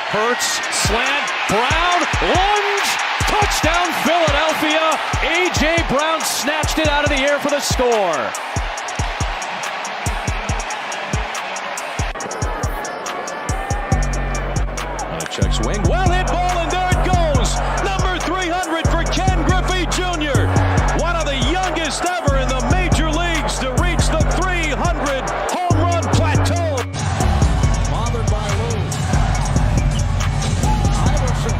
Hurts, slant, Brown, lunge, touchdown Philadelphia. A.J. Brown snatched it out of the air for the score. Checks wing, well hit ball, and there it goes. Number 300 for Ken Griffey Jr. One of the youngest ever in the major leagues to reach the 300 home run plateau. Bothered by Lou. Iverson.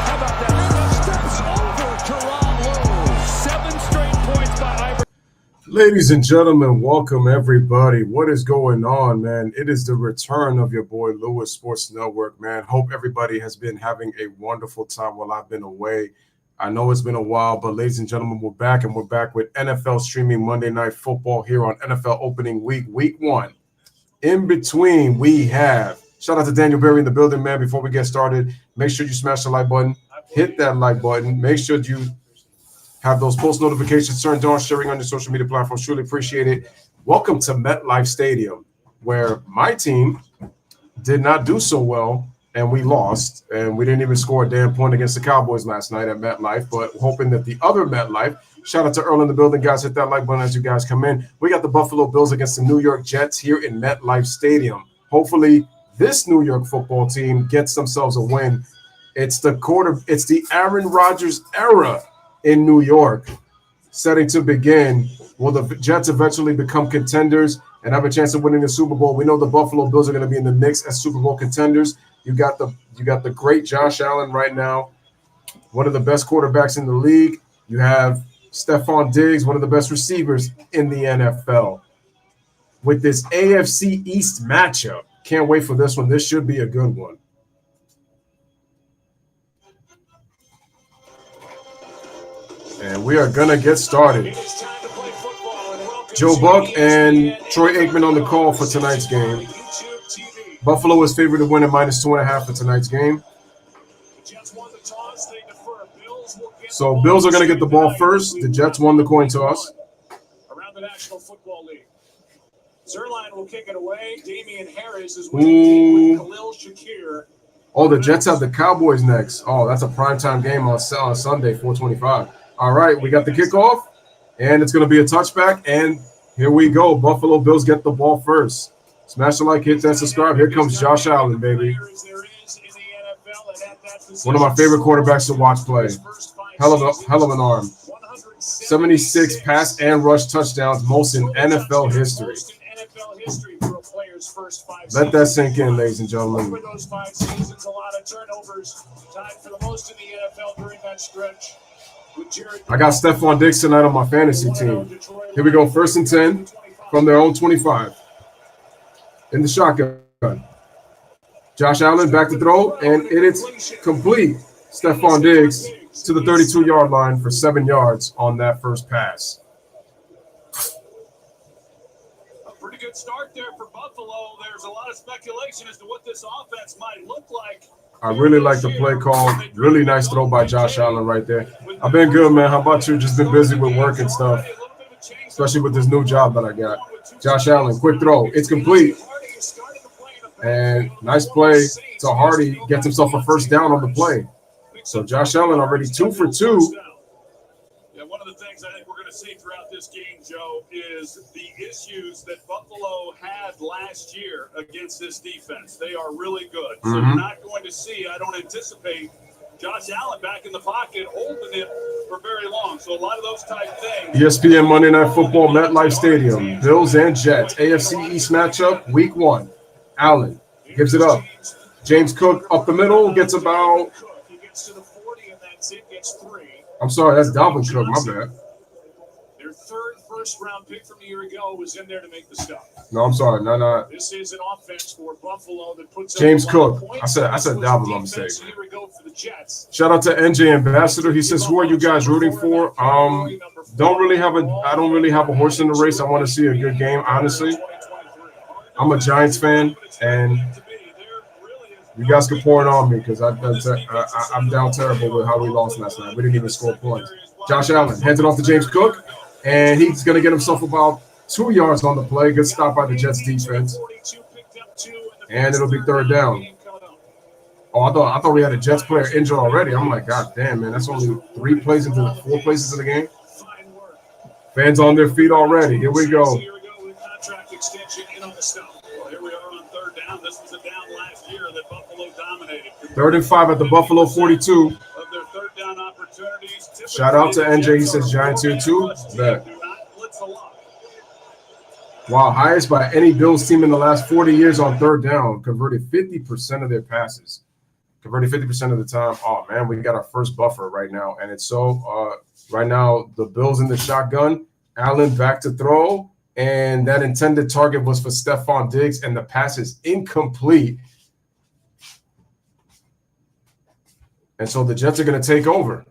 How about that? Steps over Teron Lou. 7 straight points by Iverson. Ladies and gentlemen, welcome everybody. What is going on, man? It is the return of your boy Louis Sports Network, man. Hope everybody has been having a wonderful time while I've been away. I know it's been a while, but ladies and gentlemen, we're back, and we're back with NFL streaming Monday Night Football here on NFL Opening Week, Week 1. In between, we have, shout out to Daniel Berry in the building, man. Before we get started, make sure you smash the like button, hit that like button, make sure you have those post notifications turned on, sharing on your social media platforms. Truly appreciate it. Welcome to MetLife Stadium, where my team did not do so well, and we lost, and we didn't even score a damn point against the Cowboys last night at MetLife, but hoping that the other MetLife, shout out to Earl in the building, guys, hit that like button as you guys come in. We got the Buffalo Bills against the New York Jets here in MetLife Stadium. Hopefully this New York football team gets themselves a win. It's the Aaron Rodgers era in New York, setting to begin. Will the Jets eventually become contenders and have a chance of winning the Super Bowl? We know the Buffalo Bills are going to be in the mix as Super Bowl contenders. You got the great Josh Allen right now, one of the best quarterbacks in the league. You have Stephon Diggs, one of the best receivers in the NFL. With this AFC East matchup, can't wait for this one. This should be a good one. And we are going to get started. Joe Buck and Troy Aikman on the call for tonight's game. Buffalo is favored to win at -2.5 for tonight's game. So Bills are going to get the ball first. The Jets won the coin toss. Around the National Football League. Zerline will kick it away. Damian Harris is winning with Khalil Shakir. Oh, the Jets have the Cowboys next. Oh, that's a primetime game on Sunday, 4:25. All right, we got the kickoff, and it's going to be a touchback, and here we go. Buffalo Bills get the ball first. Smash the like, hit that subscribe. Here comes Josh Allen, baby. One of my favorite quarterbacks to watch play. Hell of an arm. 76 pass and rush touchdowns, most in NFL history. Let that sink in, ladies and gentlemen. Over those 5 seasons, a lot of turnovers, tied for the most in the NFL during that stretch. I got Stephon Diggs tonight on my fantasy team. Here we go, 1st and 10 from their own 25. In the shotgun. Josh Allen back to throw, and it is complete. Stephon Diggs to the 32-yard line for 7 yards on that first pass. A pretty good start there for Buffalo. There's a lot of speculation as to what this offense might look like. I really like the play call. Really nice throw by Josh Allen right there. I've been good, man. How about you? Just been busy with work and stuff, especially with this new job that I got. Josh Allen, quick throw. It's complete. And nice play to Hardy. Gets himself a first down on the play. So Josh Allen already 2 for 2. Yeah, one of the things I think we're going to see throughout this game, Joe, is the issues that Buffalo had last year against this defense. They are really good. So you're not going to see, I don't anticipate, Josh Allen back in the pocket holding it for very long. So a lot of those type things. ESPN Monday Night Football, MetLife Stadium. Bills and Jets. AFC East matchup, Week 1. Allen gives it up. James Cook up the middle, gets about. He gets to the 40, and that's it, gets 3. I'm sorry, that's Dalvin Cook, my bad. Their third first-round pick from a year ago was in there to make the stop. No, I'm sorry. No. This is an offense for Buffalo that puts James Cook. I said Dalvin, I'm mistaken. Here we go for the Jets. Shout out to NJ Ambassador. He says, "Who are you guys rooting for?" I don't really have a horse in the race. I want to see a good game, honestly. I'm a Giants fan, and you guys can pour it on me because I'm down terrible with how we lost last night. We didn't even score points. Josh Allen hands it off to James Cook, and he's going to get himself about 2 yards on the play. Good stop by the Jets defense. And it'll be third down. Oh, I thought we had a Jets player injured already. I'm like, God damn, man, that's only 4 plays into the game. Fans on their feet already. Here we go. Contract extension in on the stump. Well, here we are on third down. This was a down last year that Buffalo dominated. 3rd and 5 at the Buffalo 42. Of their third down opportunities. Shout out to NJ. He says Giants here too. Bet. Wow, highest by any Bills team in the last 40 years on third down. Converted 50% of their passes. Converted 50% of the time. Oh, man, we got our first buffer right now. And it's so, right now, the Bills in the shotgun. Allen back to throw. And that intended target was for Stephon Diggs. And the pass is incomplete. And so the Jets are going to take over.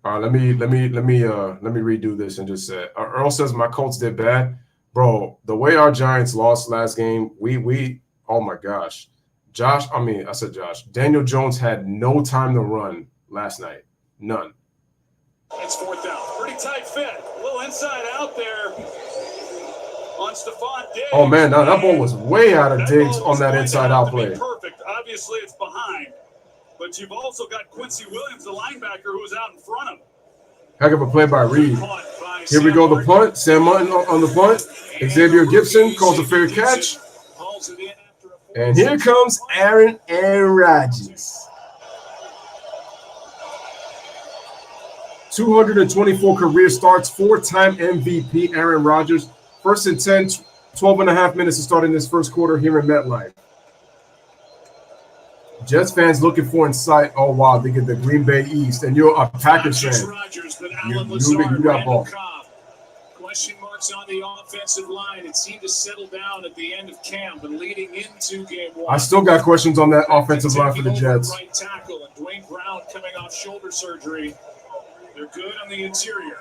All right, let me redo this and just say, Earl says my Colts did bad. Bro, the way our Giants lost last game, we oh my gosh. Daniel Jones had no time to run last night. None. It's 4th down. Pretty tight fit. A little inside out there on Stephon Diggs. Oh man, no, that ball was way out of Diggs on that inside out play. Perfect. Obviously it's behind. But you've also got Quincy Williams, the linebacker, who was out in front of him. Heck of a play by Reed. Here we go, the punt. Sam Martin on the punt. Xavier Gibson calls a fair catch. And here comes Aaron Rodgers. 224 career starts, 4-time MVP Aaron Rodgers. 1st and 10, 12 and a half minutes to start in this first quarter here in MetLife. Jets fans looking for insight. Oh, wow, they get the Green Bay East. And you're a Packers fan. You got ball. Question marks on the offensive line. It seemed to settle down at the end of camp and leading into game 1. I still got questions on that offensive line for the Jets. Right tackle and Dwayne Brown coming off shoulder surgery. They're good on the interior.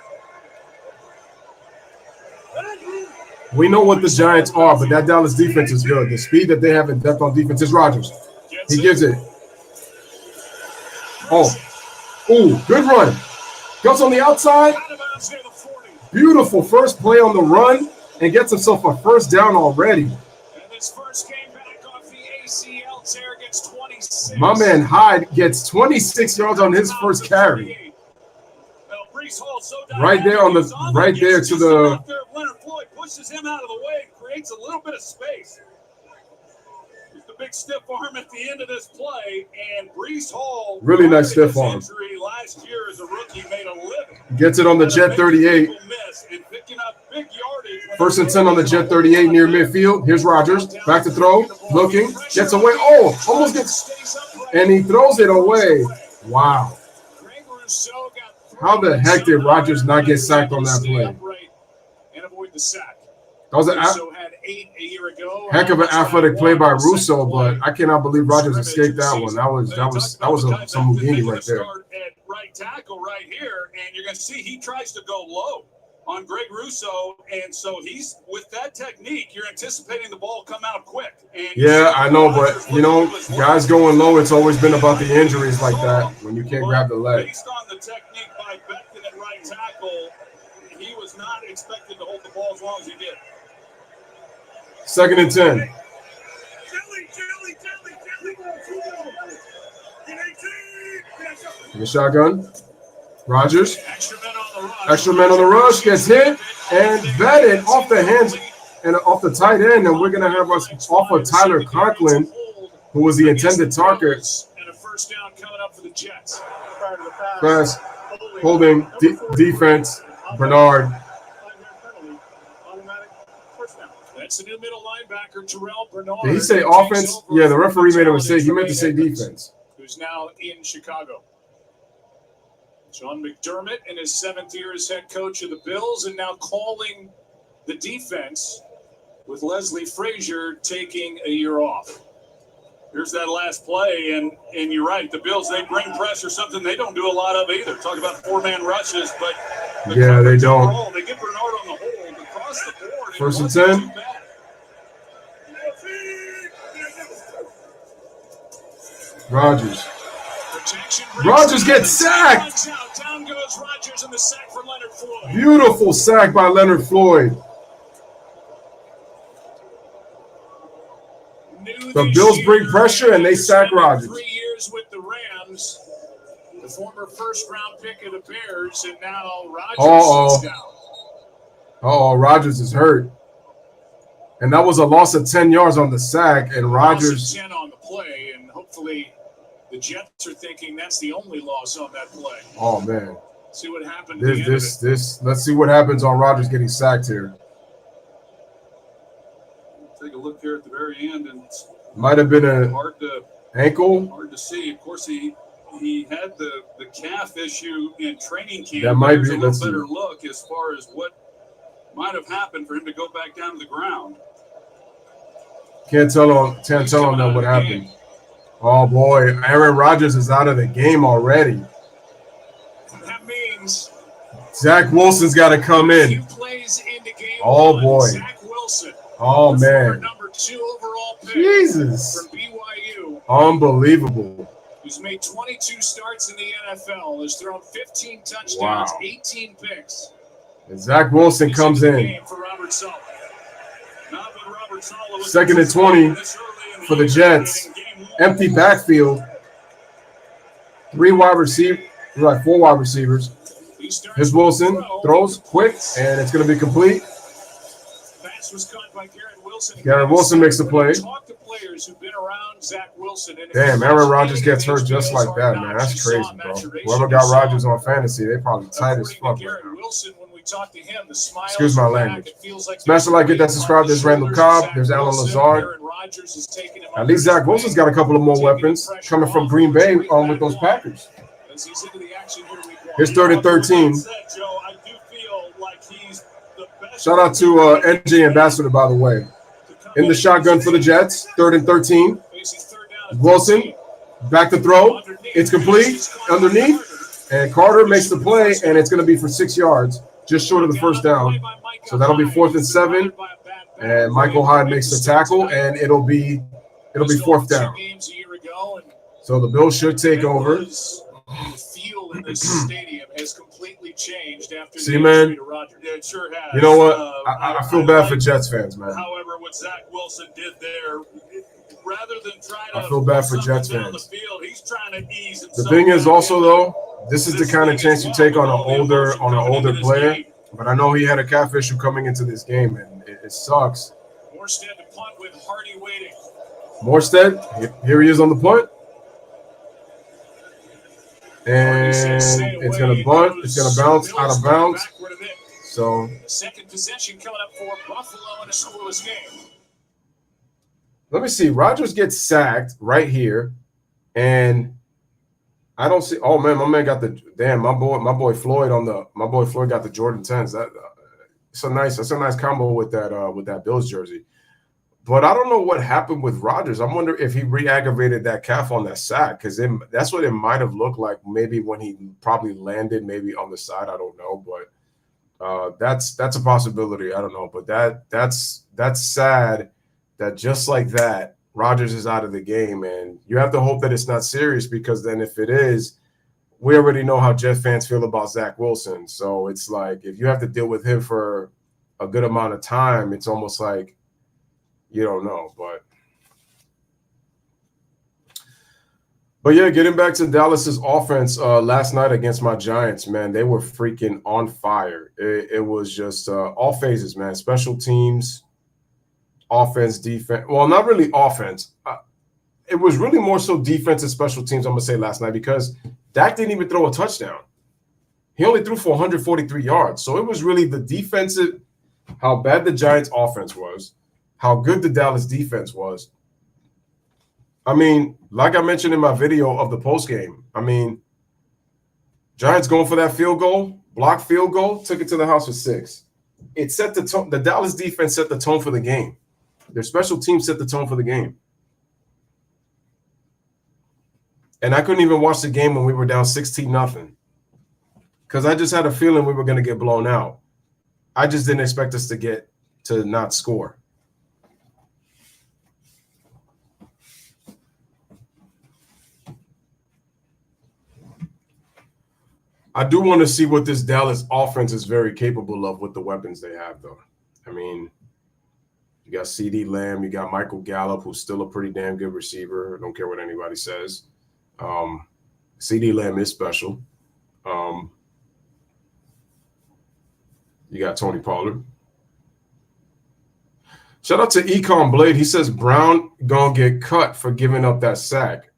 We know what the Giants are, but that Dallas defense is good. The speed that they have in depth on defense is Rodgers. He gives it. Oh. Ooh, good run. Goes on the outside. Beautiful first play on the run and gets himself a first down already. And this first game back off the ACL tear gets 26. My man Hyde gets 26 yards on his first carry. Right there to the. Leonard Floyd pushes him out of the way and creates a little bit of space. Big stiff arm at the end of this play, and Breece Hall really nice stiff arm. Last year as a rookie made a living. Gets it on the Jet 38. First and 10 on the Jet 38 near midfield. Here's Rodgers back to throw, looking, gets away. Oh, almost gets, and he throws it away. Wow. How the heck did Rodgers not get sacked on that play? And avoid the sack. That was had 8 a year ago. Heck of an athletic play by Russo, but I cannot believe Rodgers escaped that one. That was some Houdini right there. At right tackle right here, and you're going to see he tries to go low on Greg Russo, and so he's with that technique. You're anticipating the ball come out quick. And yeah, I know, but guys going low. It's always been about the injuries like that when you can't grab the leg. Based on the technique by Becton at right tackle, he was not expected to hold the ball as long as he did. 2nd and 10. In the shotgun. Rodgers. Extra man on the rush. Gets hit and batted off the hands and off the tight end. And we're going to have us off of Tyler Conklin, who was the intended target. And a first down coming up for the Jets. Pass. Holding. Defense. Bernard. That's the new middle linebacker, Terrell Bernard. Did he say offense? Yeah, the referee made a mistake. He meant to say defense. Who's now in Chicago. Sean McDermott in his 7th year as head coach of the Bills and now calling the defense with Leslie Frazier taking a year off. Here's that last play, and you're right. The Bills, they bring pressure, something they don't do a lot of either. Talk about 4-man rushes, but yeah, they don't. They get Bernard on the hold across the board. 1st and 10. Rodgers. Rodgers gets sacked. Down goes Rodgers and the sack for Leonard Floyd. Beautiful sack by Leonard Floyd. The Bills bring pressure and they sack Rodgers. 3 years with the Rams. The former first-round pick of the Bears, and now Rodgers sits down. Rodgers is hurt. And that was a loss of 10 yards on the sack, and Rodgers 10 on the play, and hopefully the Jets are thinking that's the only loss on that play. Oh man. See what happened. Let's see what happens on Rodgers getting sacked here. Take a look here at the very end, and might have been a ankle. Hard to see. Of course, he had the calf issue in training camp. That might be a little better look as far as what might have happened for him to go back down to the ground. Can't tell him what happened. Oh boy, Aaron Rodgers is out of the game already. That means Zach Wilson's got to come in. Plays into game oh boy. Zach Wilson. Oh man. Number 2 overall pick Jesus. From BYU. Unbelievable. Who's made 22 starts in the NFL, has thrown 15 touchdowns, 18 picks. And Zach Wilson comes in. For Robert Saleh. Second and 20 for the Jets. Empty backfield. 4 wide receivers. Here's Wilson. Throws quick, and it's going to be complete. Pass was caught by Garrett Wilson. Garrett Wilson makes the play. Talk to players who've been around Zach Wilson. Damn, Aaron Rodgers gets hurt just like that, man. That's crazy, bro. Whoever got Rodgers on fantasy, they probably tight as fuck right now. Talk to him, excuse my language. Smash the like, get that subscribe. There's Randall Cobb. There's Alan Lazard. At least Zach Wilson's got a couple of more weapons coming from Green Bay with those Packers. Here's 3rd and 13. Shout out to NJ Ambassador, by the way. In the shotgun for the Jets. 3rd and 13. Wilson back to throw. It's complete underneath. And Carter makes the play, and it's going to be for 6 yards. Just short of the first down. So that'll be 4th and 7. And Michael Hyde makes the tackle, and it'll be 4th down. So the Bills should take over. See, man, you know what? I feel bad for Jets fans, man. However, what Zach Wilson did there, rather than try to I feel bad for Jets fans. The field, he's trying to ease himself. The thing is also, though, this is the kind of chance you take on an older player. But I know he had a calf issue coming into this game, and it sucks. Morstead to punt with Hardy waiting. Morstead, here he is on the punt. And it's going to bunt. It's going to bounce out of bounds. So, second possession coming up for Buffalo in a scoreless game. Let me see. Rodgers gets sacked right here, and I don't see. Oh man, my man got the damn. My boy Floyd got the Jordan 10s. That's a nice combo with that Bills jersey. But I don't know what happened with Rodgers. I wonder if he re-aggravated that calf on that sack, because that's what it might have looked like. Maybe when he probably landed, maybe on the side. I don't know, but that's a possibility. I don't know, but that's sad that just like that, Rodgers is out of the game, and you have to hope that it's not serious, because then if it is, we already know how Jet fans feel about Zach Wilson. So it's like if you have to deal with him for a good amount of time, it's almost like you don't know. But yeah, getting back to Dallas's offense last night against my Giants, man, they were freaking on fire. It was just all phases, man. Special teams, offense, defense. Well, not really offense. It was really more so defense and special teams, I'm going to say, last night, because Dak didn't even throw a touchdown. He only threw for 143 yards. So it was really the defensive, how bad the Giants offense was, how good the Dallas defense was. I mean, like I mentioned in my video of the postgame, I mean, Giants going for that field goal, blocked field goal, took it to the house for 6. It set the tone. The Dallas defense set the tone for the game. Their special team set the tone for the game. And I couldn't even watch the game when we were down 16-0, because I just had a feeling we were going to get blown out. I just didn't expect us to not score. I do want to see what this Dallas offense is very capable of with the weapons they have, though. I mean, you got CeeDee Lamb, you got Michael Gallup, who's still a pretty damn good receiver. I don't care what anybody says. CeeDee Lamb is special. You got Tony Pollard. Shout out to Econ Blade. He says Brown gonna get cut for giving up that sack.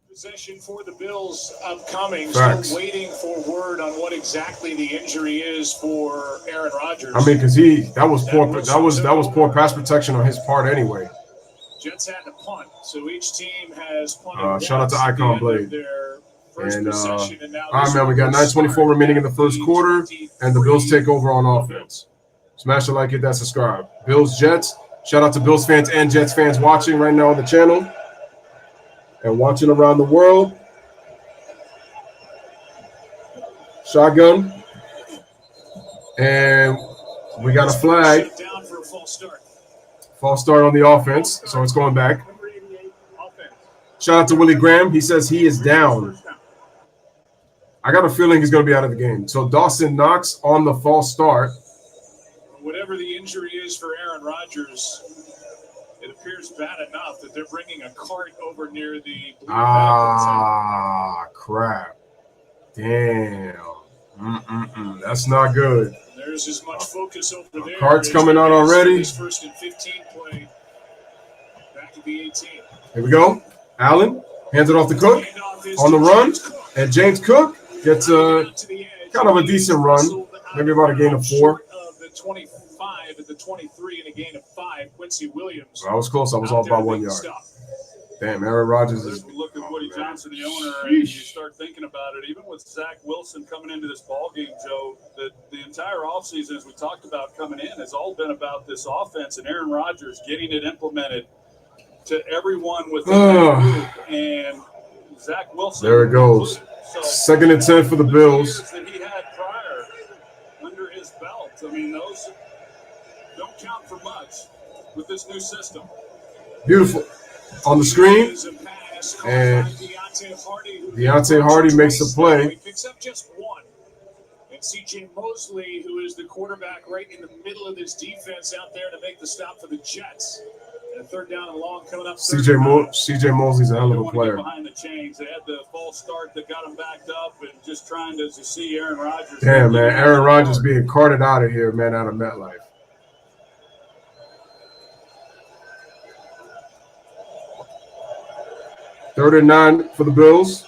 Possession for the Bills upcoming. Facts. Still waiting for word on what exactly the injury is for Aaron Rodgers. I mean, because that was poor pass protection on his part anyway. Jets had to punt, so each team has punted. Shout out to Icon Blade. And all right, man, we got 9:24 remaining in the first quarter, and the Bills take over on offense. Smash the like, hit that subscribe. Bills, Jets. Shout out to Bills fans and Jets fans watching right now on the channel and watching around the world. Shotgun. And we got a flag. False start on the offense, so it's going back. Shout out to Willie Graham. He says he is down. I got a feeling he's going to be out of the game. So Dawson Knox on the false start. Whatever the injury is for Aaron Rodgers, it appears bad enough that they're bringing a cart over near the blue crap. Damn. That's not good. There's as much focus over there. Cart's coming out already. First and 15 play. Back to the 18. Here we go. Allen hands it off to Cook on the run. And James Cook gets kind of a decent run. Maybe about a gain of 4. 25 at the 23 and a gain of 5. Quincy Williams. I was close. I was off by 1 yard. Damn, Aaron Rodgers is. Look at Woody Johnson, the owner, and you start thinking about it. Even with Zach Wilson coming into this ballgame, Joe, the entire offseason, as we talked about coming in, has all been about this offense and Aaron Rodgers getting it implemented to everyone within that group. And Zach Wilson. There it goes. So, 2nd and 10 for the Bills. That he had prior under his belt. I mean, those don't count for much with this new system. Beautiful. On the screen, and Deontay Hardy makes the play. He picks up just 1. And C.J. Mosley, who is the quarterback right in the middle of this defense out there to make the stop for the Jets. And 3rd down and long coming up. C.J. Mosley's a hell of a player. Behind the chains. They had the false start that got him backed up and just trying to see Aaron Rodgers. Damn, man. Aaron Rodgers being carted out of here, man, out of MetLife. Third and 9 for the Bills.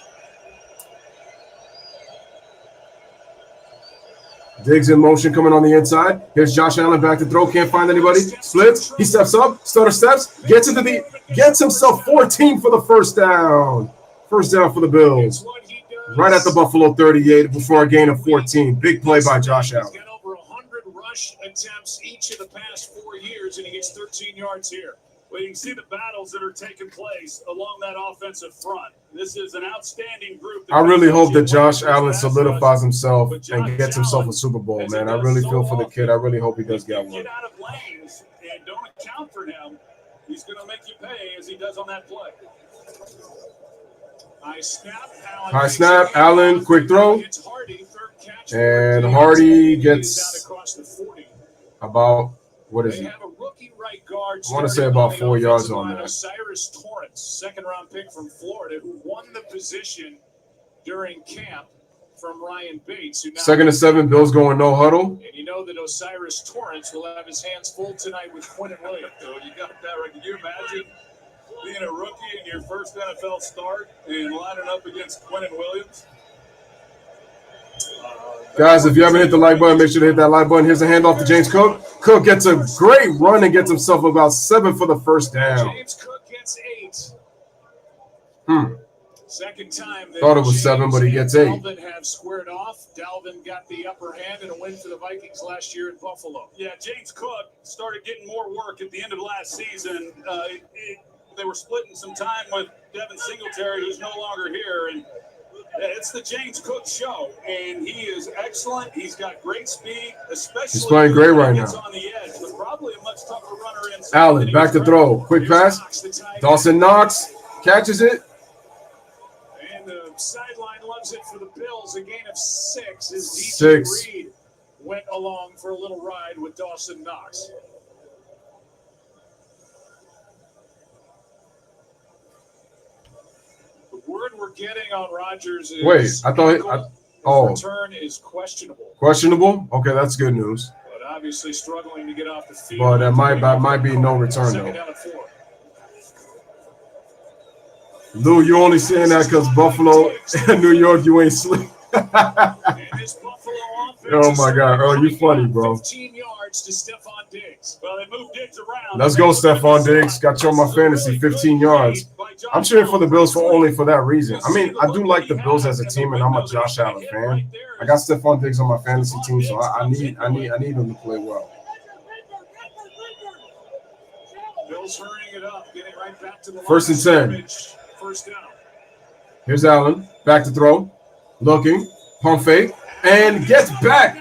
Diggs in motion coming on the inside. Here's Josh Allen back to throw. Can't find anybody. Splits. He steps up. Stutter steps. Gets himself 14 for the first down. First down for the Bills. Right at the Buffalo 38 before a gain of 14. Big play by Josh Allen. He's got over 100 rush attempts each of the past 4 years, and he gets 13 yards here. Well, you can see the battles that are taking place along that offensive front. This is an outstanding group. I really hope that Josh Allen solidifies himself and gets himself a Super Bowl, man. I really feel for the kid. I really hope he does get one. Get out of lanes and don't account for him. He's going to make you pay as he does on that play. High snap. Allen, quick throw. And Hardy gets about, what is he? I want to say about 4 yards on that. Osiris Torrance, 2nd-round pick from Florida, who won the position during camp from Ryan Bates. 2nd and 7, Bills going no huddle. And you know that Osiris Torrance will have his hands full tonight with Quinnen Williams. So you got that right. Can you imagine being a rookie in your first NFL start and lining up against Quinnen Williams? Guys, if you haven't hit the like button, make sure to hit that like button. Here's a handoff to James Cook. Cook gets a great run and gets himself about 7 for the first down. James Cook gets 8. Second time. Thought it was 7, but he gets 8. Dalvin have squared off. Dalvin got the upper hand in a win for the Vikings last year in Buffalo. Yeah, James Cook started getting more work at the end of last season. They were splitting some time with Devin Singletary, who's no longer here, and it's the James Cook show, and he is excellent. He's got great speed, especially he's playing great right now. On the edge, but probably a much tougher runner inside. Allen back to throw, quick pass. Dawson Knox catches it. And the sideline loves brings it for the Bills, a gain of 6 as DJ 6. Reed went along for a little ride with Dawson Knox. The word we're getting on Rodgers is his return is questionable. Questionable? Okay, that's good news. But obviously struggling to get off the field. But that might be no return though. Second down and 4. Lou, you only saying that because Buffalo and New York, you ain't sleep. Oh my God, Earl, you funny, bro. 15 yards to Stephon Diggs. Well, they moved Diggs around. Let's go, Stephon Diggs. Got you on my fantasy, 15 yards. I'm cheering for the Bills only for that reason. I mean, I do like the Bills as a team, and I'm a Josh Allen fan. I got Stephon Diggs on my fantasy team, so I need him to play well. Bills hurrying it up, getting right back to the First and 10. First down. Here's Allen, back to throw, looking, pump fake, and gets back.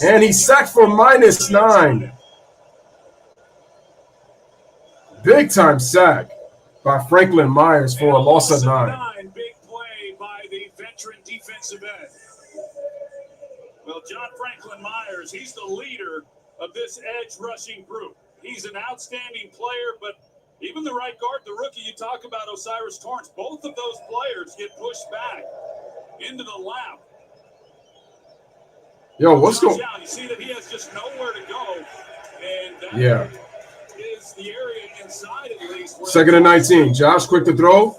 And he's sacked for -9. Big time sack by Franklin Myers for a loss of 9. Big play by the veteran defensive end. Well, John Franklin Myers, he's the leader of this edge rushing group. He's an outstanding player, but even the right guard, the rookie you talk about, Osiris Torrance, both of those players get pushed back into the lap. Yo, what's going on? You see that he has just nowhere to go. And that is the area inside at least. Second and 19. Josh, quick to throw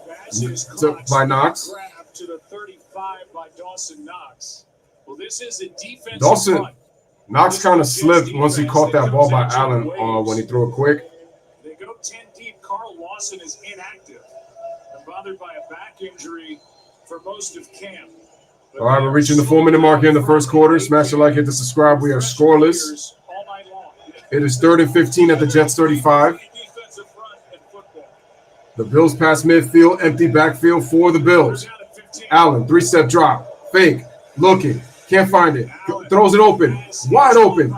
by Knox. Grab to the 35 by Dawson Knox. Well, this is a defensive Dawson Knox kind of slipped once he caught that ball by Allen when he threw it quick. They go 10 deep. Carl Lawson is inactive and bothered by a back injury for most of camp. All right, we're reaching the 4-minute mark here in the first quarter. Smash the like, hit the subscribe. We are scoreless. It is 3rd and 15 at the Jets 35. The Bills pass midfield, empty backfield for the Bills. Allen, 3-step drop, fake, looking, can't find it, throws it open, wide open.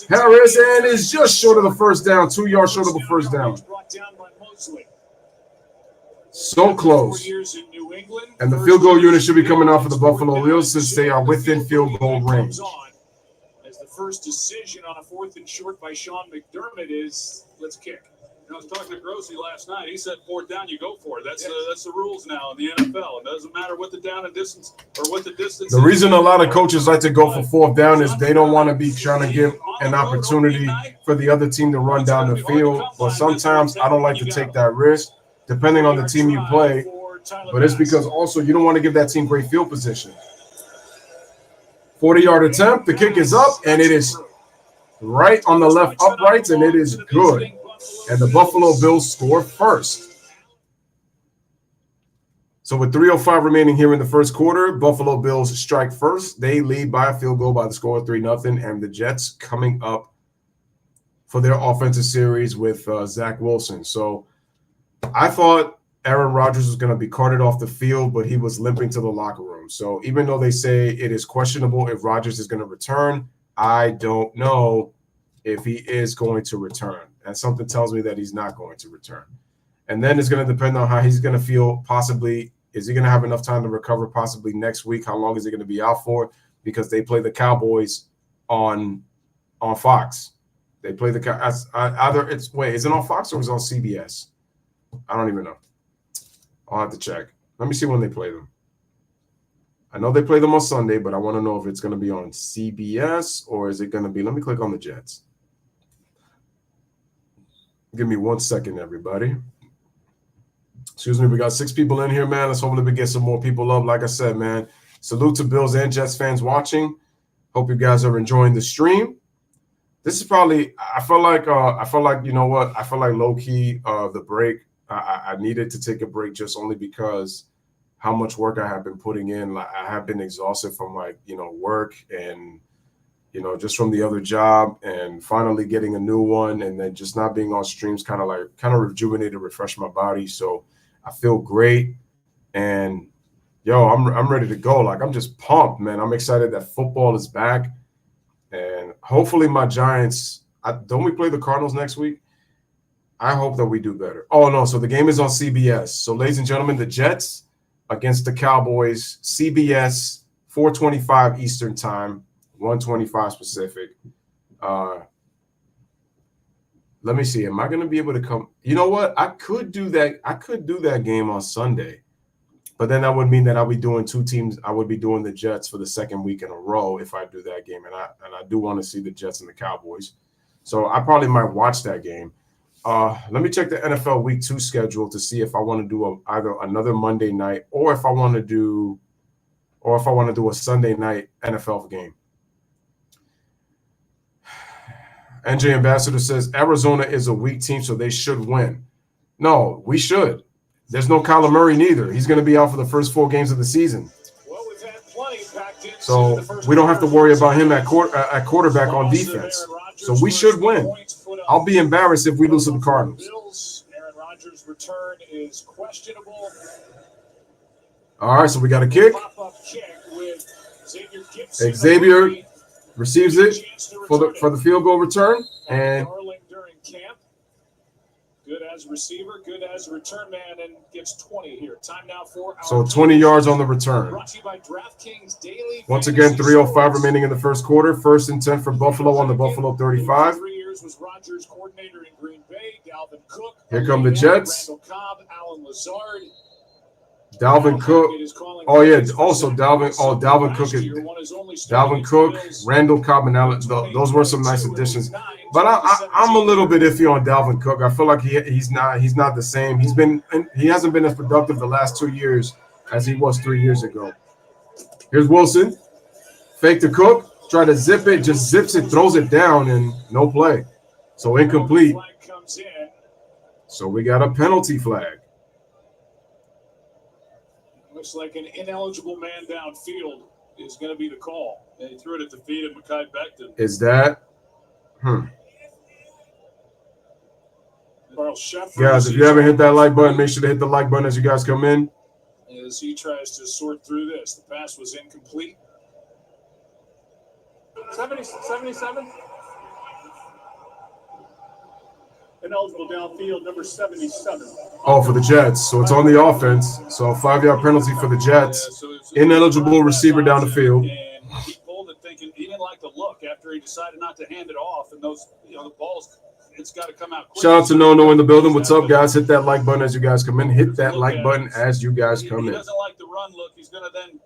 Harris, and is just short of the first down, 2 yards short of the first down. So close. And the field goal unit should be coming out for the Buffalo Bills since they are within field goal range. As the first decision on a 4th and short by Sean McDermott is, let's kick. I was talking to Grossi last night. He said 4th down, you go for it. That's the rules now in the NFL. It doesn't matter what the down and distance or what the distance. The reason a lot of coaches like to go for 4th down is they don't want to be trying to give an opportunity for the other team to run down the field. But sometimes I don't like to take that risk, depending on the team you play. But it's because also you don't want to give that team great field position. 40-yard attempt. The kick is up, and it is right on the left uprights, and it is good. And the Buffalo Bills score first. So with 3:05 remaining here in the first quarter, Buffalo Bills strike first. They lead by a field goal by the score of 3-0, and the Jets coming up for their offensive series with Zach Wilson. So I thought Aaron Rodgers was going to be carted off the field, but he was limping to the locker room. So even though they say it is questionable if Rodgers is going to return, I don't know if he is going to return. And something tells me that he's not going to return. And then it's going to depend on how he's going to feel. Possibly, is he going to have enough time to recover possibly next week? How long is he going to be out for? Because they play the Cowboys on Fox. They play the either it's is it on Fox or is it on CBS? I don't even know. I'll have to check. Let me see when they play them. I know they play them on Sunday, but I want to know if it's going to be on CBS or is it going to be – let me click on the Jets. Give me 1 second, everybody. Excuse me. We got 6 people in here, man. Let's hopefully we get some more people up. Like I said, man, salute to Bills and Jets fans watching. Hope you guys are enjoying the stream. This is probably – I feel like you know what? I feel like low-key the break. I needed to take a break just only because how much work I have been putting in. Like I have been exhausted from work and, just from the other job and finally getting a new one and then just not being on streams kind of rejuvenated, refreshed my body. So I feel great. And I'm ready to go. Like I'm just pumped, man. I'm excited that football is back. And hopefully my Giants, don't we play the Cardinals next week? I hope that we do better. Oh, no. So the game is on CBS. So, ladies and gentlemen, the Jets against the Cowboys, CBS, 4:25 Eastern Time, 1:25 Pacific. Let me see. Am I going to be able to come? You know what? I could do that. I could do that game on Sunday, but then that would mean that I'll be doing two teams. I would be doing the Jets for the second week in a row if I do that game, and I do want to see the Jets and the Cowboys. So I probably might watch that game. Let me check the NFL Week 2 schedule to see if I want to do either another Monday night or if I want to do a Sunday night NFL game. NJ Ambassador says Arizona is a weak team, so they should win. No, we should. There's no Kyler Murray neither. He's going to be out for the first 4 games of the season. Well, we've had plenty packed in. So we don't have to worry about him at quarterback on defense. So we should win. I'll be embarrassed if we lose to the Cardinals. Aaron Rodgers' return is questionable. All right, so we got a kick. Pop-up kick with Xavier Xavier receives it for the field goal return, and during camp. Good as a receiver, good as a return man, and gets 20 here. Time now for our so 20 yards on the return. Brought to you by DraftKings Daily. Once again, 3:05 remaining in the first quarter. 1st and 10 for Buffalo on the Buffalo 35. 3 years was Rodgers coordinator in Green Bay. Dalvin Cook. Here come the Jets. Randall Cobb, Alan Lazard. Dalvin Cook. Oh yeah. Also Dalvin Cook is Dalvin Cook, Randall Cobb, and Allen. Those were some nice additions. But I'm a little bit iffy on Dalvin Cook. I feel like he's not the same. He hasn't been as productive the last 2 years as he was 3 years ago. Here's Wilson. Fake to Cook. Try to zip it. Just zips it, throws it down, and no play. So incomplete. So we got a penalty flag. Looks like an ineligible man downfield is going to be the call. And he threw it at the feet of Mekhi Becton. Is that? Guys, if you haven't hit that like button, make sure to hit the like button as you guys come in. As he tries to sort through this, the pass was incomplete. 77. Ineligible downfield, number 77. Oh, for the Jets. So it's on the offense. So a 5-yard penalty for the Jets. Ineligible receiver down the field. And he pulled it thinking he didn't like the look after he decided not to hand it off. And those, the balls, it's got to come out quick. Shout out to No in the building. What's up, guys? Hit that like button as you guys come in. Hit that like button as you guys come in. He doesn't like the run look. He's going to then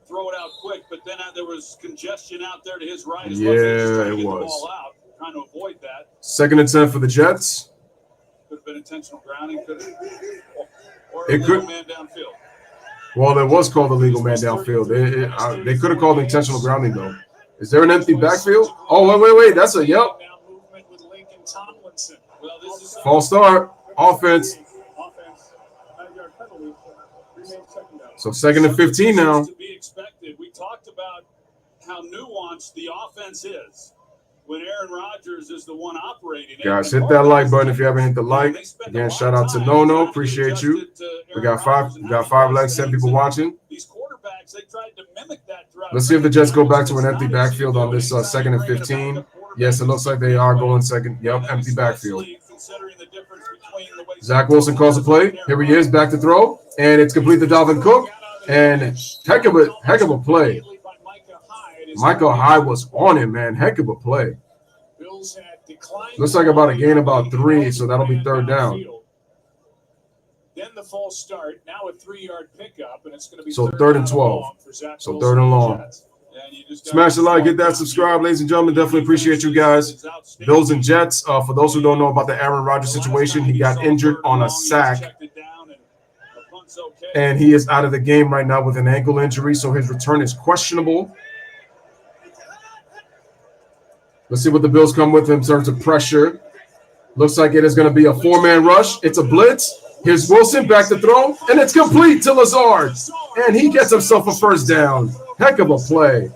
throw it out quick. But then there was congestion out there to his right. Yeah, it was. Trying to avoid that. 2nd and 10 for the Jets. Could have been intentional grounding. Or it could. Man downfield. Well, it was called a legal man downfield. They could have called intentional grounding, though. Is there an empty backfield? Oh, wait. That's a yep. False start. Offense. So 2nd and 15 now. To be expected. We talked about how nuanced the offense is. When Aaron Rodgers is the one operating it. Guys, hit that like button if you haven't hit the like. Again, shout out to No. Appreciate you. We got five likes, 10 people watching. These quarterbacks, they tried to mimic that throughout. Let's see if the Jets go back to an empty backfield on this 2nd and 15. Yes, it looks like they are going second. Yep, empty backfield. Zach Wilson calls a play. Here he is, back to throw. And it's complete to Dalvin Cook. And heck of a play. Michael Hyde was on him, man. Heck of a play. Looks like about a gain about 3, so that'll be 3rd down. Then the false start. Now a 3-yard pickup, and it's going to be so 3rd and 12. So 3rd and long. Smash the like, get that subscribe, ladies and gentlemen. Definitely appreciate you guys. Bills and Jets. For those who don't know about the Aaron Rodgers situation, he got injured on a sack. And he is out of the game right now with an ankle injury, so his return is questionable. Let's see what the Bills come with in terms of pressure. Looks like it is going to be a 4-man rush. It's a blitz. Here's Wilson back to throw, and it's complete to Lazard. And he gets himself a 1st down. Heck of a play.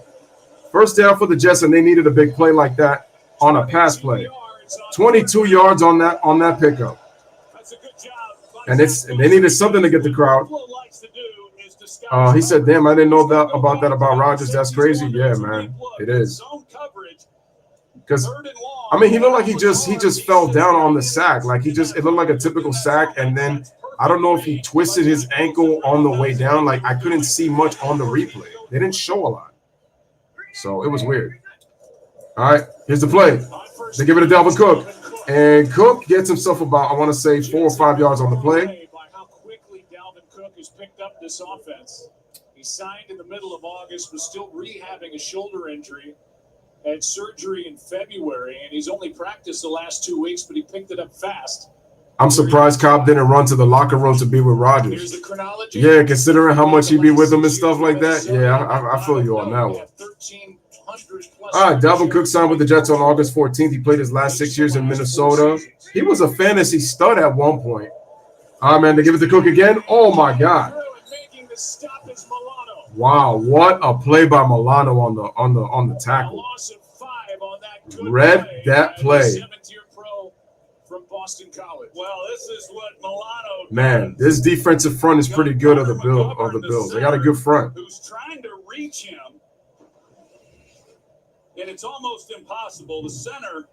1st down for the Jets, and they needed a big play like that on a pass play. 22 yards on that pickup. And they needed something to get the crowd. He said, damn, I didn't know about Rodgers. That's crazy. Yeah, man, it is. Because he looked like he just fell down on the sack. Like it looked like a typical sack, and then I don't know if he twisted his ankle on the way down. Like, I couldn't see much on the replay. They didn't show a lot. So it was weird. All right, here's the play. They give it to Dalvin Cook. And Cook gets himself about, I want to say, 4 or 5 yards on the play. By how quickly Dalvin Cook has picked up this offense. He signed in the middle of August, was still rehabbing a shoulder injury, had surgery in February, and he's only practiced the last 2 weeks, but he picked it up fast. I'm surprised Cobb didn't run to the locker room to be with Rodgers. Here's the chronology. Yeah, considering how much he be with him and stuff like that. Yeah, I feel you on that one. All right, Dalvin Cook signed with the Jets on August 14th. He played his last 6 years in Minnesota. He was a fantasy stud at one point. All right, man, they give it to Cook again. Oh, my God. Wow, what a play by Milano on the tackle. Read that play. From Boston College. Well, this is what Milano. Man, this defensive front is pretty good of the Bills. They got a good front. Who's trying to reach him, and it's almost impossible. The center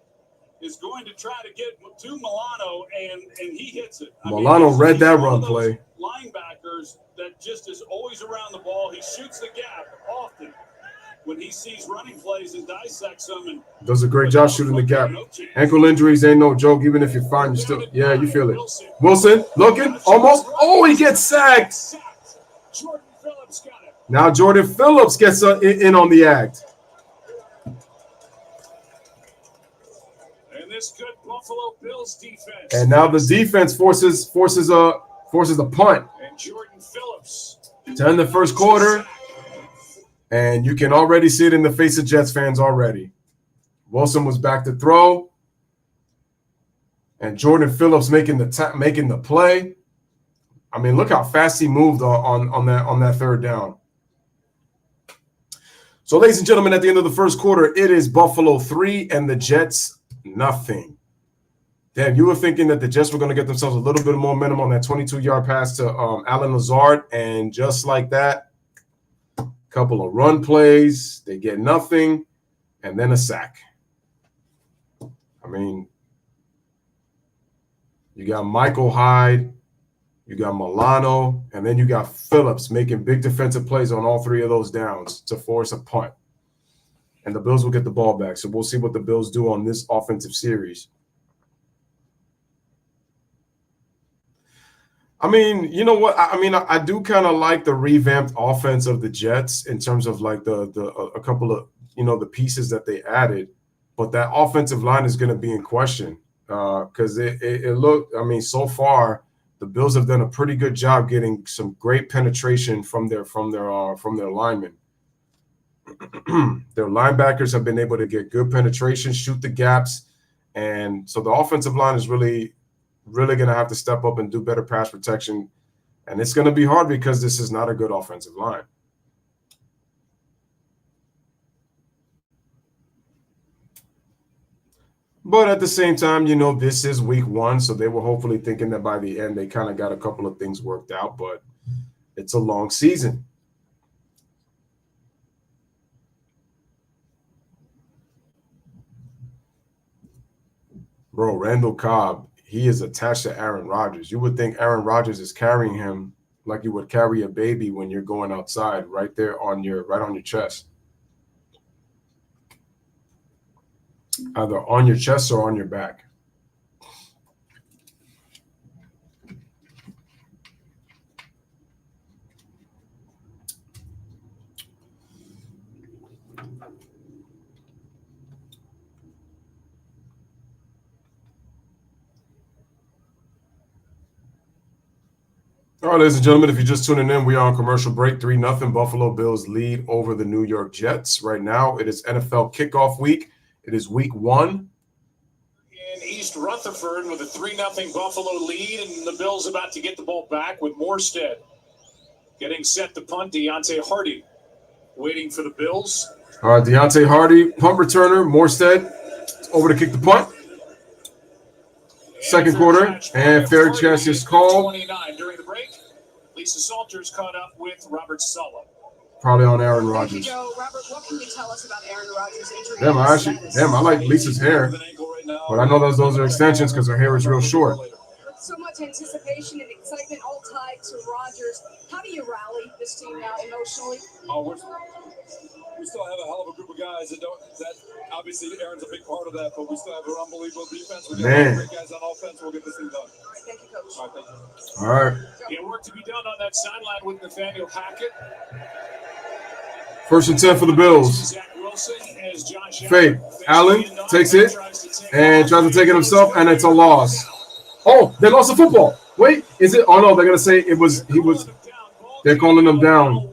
is going to try to get to Milano, and he hits it. Milano read that run play. Linebackers that just is always around the ball. He shoots the gap often when he sees running plays and dissects them. And does a great job shooting the gap. Ankle injuries ain't no joke. Even if you're fine, you still, yeah, you feel it. Wilson looking, almost. Oh, he gets sacked. Now Jordan Phillips gets in on the act. And this good Buffalo Bills defense. And now the defense forces a punt. And Jordan Phillips to end the first quarter. And you can already see it in the face of Jets fans already. Wilson was back to throw. And Jordan Phillips making the play. I mean, look how fast he moved on that third down. So, ladies and gentlemen, at the end of the first quarter, it is Buffalo 3 and the Jets nothing. Damn, you were thinking that the Jets were going to get themselves a little bit more momentum on that 22-yard pass to Allen Lazard. And just like that, couple of run plays, they get nothing, and then a sack. I mean, you got Michael Hyde, you got Milano, and then you got Phillips making big defensive plays on all 3 of those downs to force a punt. And the Bills will get the ball back. So we'll see what the Bills do on this offensive series. I mean, you know what? I mean, I do kind of like the revamped offense of the Jets in terms of like a couple of, the pieces that they added. But that offensive line is going to be in question because it looked, I mean, so far, the Bills have done a pretty good job getting some great penetration from their linemen. Their linebackers have been able to get good penetration, shoot the gaps. And so the offensive line is really going to have to step up and do better pass protection. And it's going to be hard because this is not a good offensive line. But at the same time, this is week 1, so they were hopefully thinking that by the end they kind of got a couple of things worked out, but it's a long season. Bro, Randall Cobb, he is attached to Aaron Rodgers. You would think Aaron Rodgers is carrying him like you would carry a baby when you're going outside, right there on your chest. Either on your chest or on your back. All right, ladies and gentlemen, if you're just tuning in, we are on commercial break. 3-0 Buffalo Bills lead over the New York Jets. Right now, it is NFL kickoff week. It is week 1. In East Rutherford with a 3-0 Buffalo lead, and the Bills about to get the ball back with Morstead getting set to punt. Deontay Hardy waiting for the Bills. All right, Deontay Hardy, punt returner. Morstead over to kick the punt. Second quarter, and fair catch is called. 29 during the break. Lisa Salters caught up with Robert Saleh. Probably on Aaron Rodgers. Robert, what can you tell us about Aaron Rodgers' injury? I like Lisa's hair, but I know those are extensions because her hair is real short. So much anticipation and excitement all tied to Rodgers. How do you rally this team now emotionally? We still have a hell of a group of guys that obviously Aaron's a big part of that, but we still have an unbelievable defense. We got great guys on offense. We'll get this thing done. All right, thank you, Coach. All right, thank you. All right. Yeah, work to be done on that sideline with Nathaniel Hackett. 1st and 10 for the Bills. Zach Wilson as Josh Fake. Allen takes it and tries to take it himself, and it's a loss. Oh, they lost the football. Wait, is it? Oh, no, they're going to say he was. They're calling them down.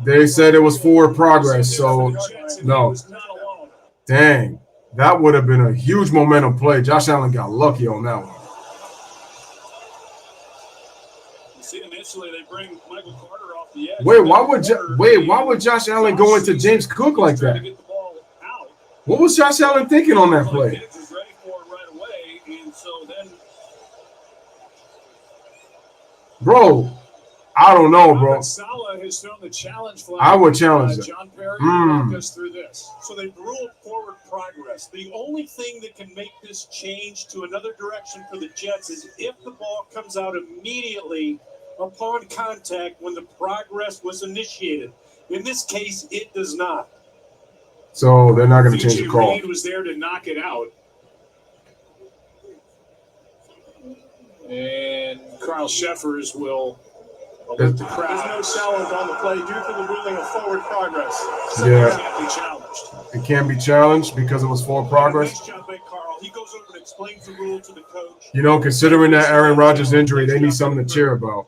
They said it was forward progress, so no. Dang, that would have been a huge momentum play. Josh Allen got lucky on that one. See, initially they bring Michael Carter off the edge. Why would Josh Allen go into James Cook like that? What was Josh Allen thinking on that play? Bro, I don't know, bro. I would challenge it. John Perry walked us through this. So they've ruled forward progress. The only thing that can make this change to another direction for the Jets is if the ball comes out immediately upon contact when the progress was initiated. In this case, it does not. So they're not going to change the call. Reed was there to knock it out. And Carl Sheffers will alert the crowd. There's no challenge on the play due to the ruling of forward progress. So it can't be challenged. It can't be challenged because it was forward progress. Nice job by Carl. He goes over and explains the rule to the coach. You know, considering that Aaron Rodgers injury, they need something to cheer about.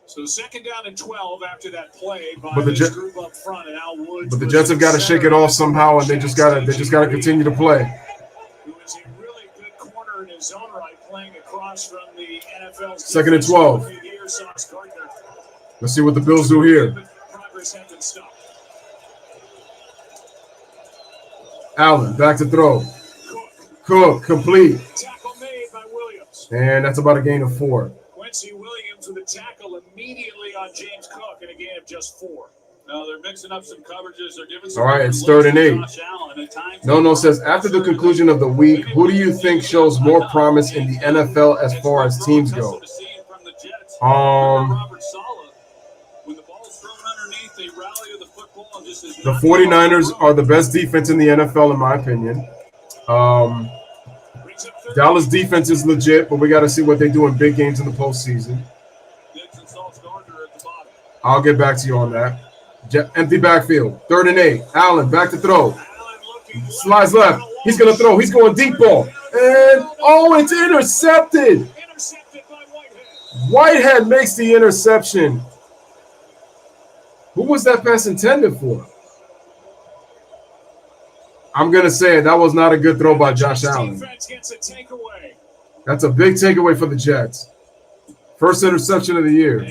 So 2nd down and 12 after that play by But this group up front, and Al Woods. But the Jets have got to shake it off somehow, and they just got to continue to play. Who is a really good corner in his own right, playing across from the NFL. 2nd and 12. Let's see what the Bills do here. Progress has been stopped. Allen back to throw. Cook complete. Tackle made by Williams. And that's about a gain of 4. Quincy Williams with a tackle immediately on James Cook in a gain of just 4. No, they're mixing up some coverages. They're giving some. All right, it's 3rd and 8. No says, after the conclusion of the week, who do you think shows more promise in the NFL as far as teams go? The 49ers are the best defense in the NFL, in my opinion. Dallas defense is legit, but we got to see what they do in big games in the postseason. I'll get back to you on that. Empty backfield. 3rd and 8. Allen back to throw. Slides left. He's going to throw. He's going deep ball. And, it's intercepted. Whitehead makes the interception. Who was that pass intended for? I'm going to say it. That was not a good throw by Josh Allen. That's a big takeaway for the Jets. First interception of the year.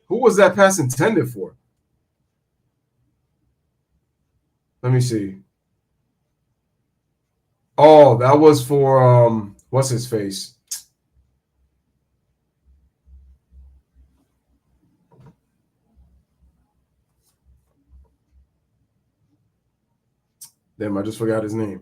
Who was that pass intended for? Let me see. Oh, that was for what's his face? Damn, I just forgot his name.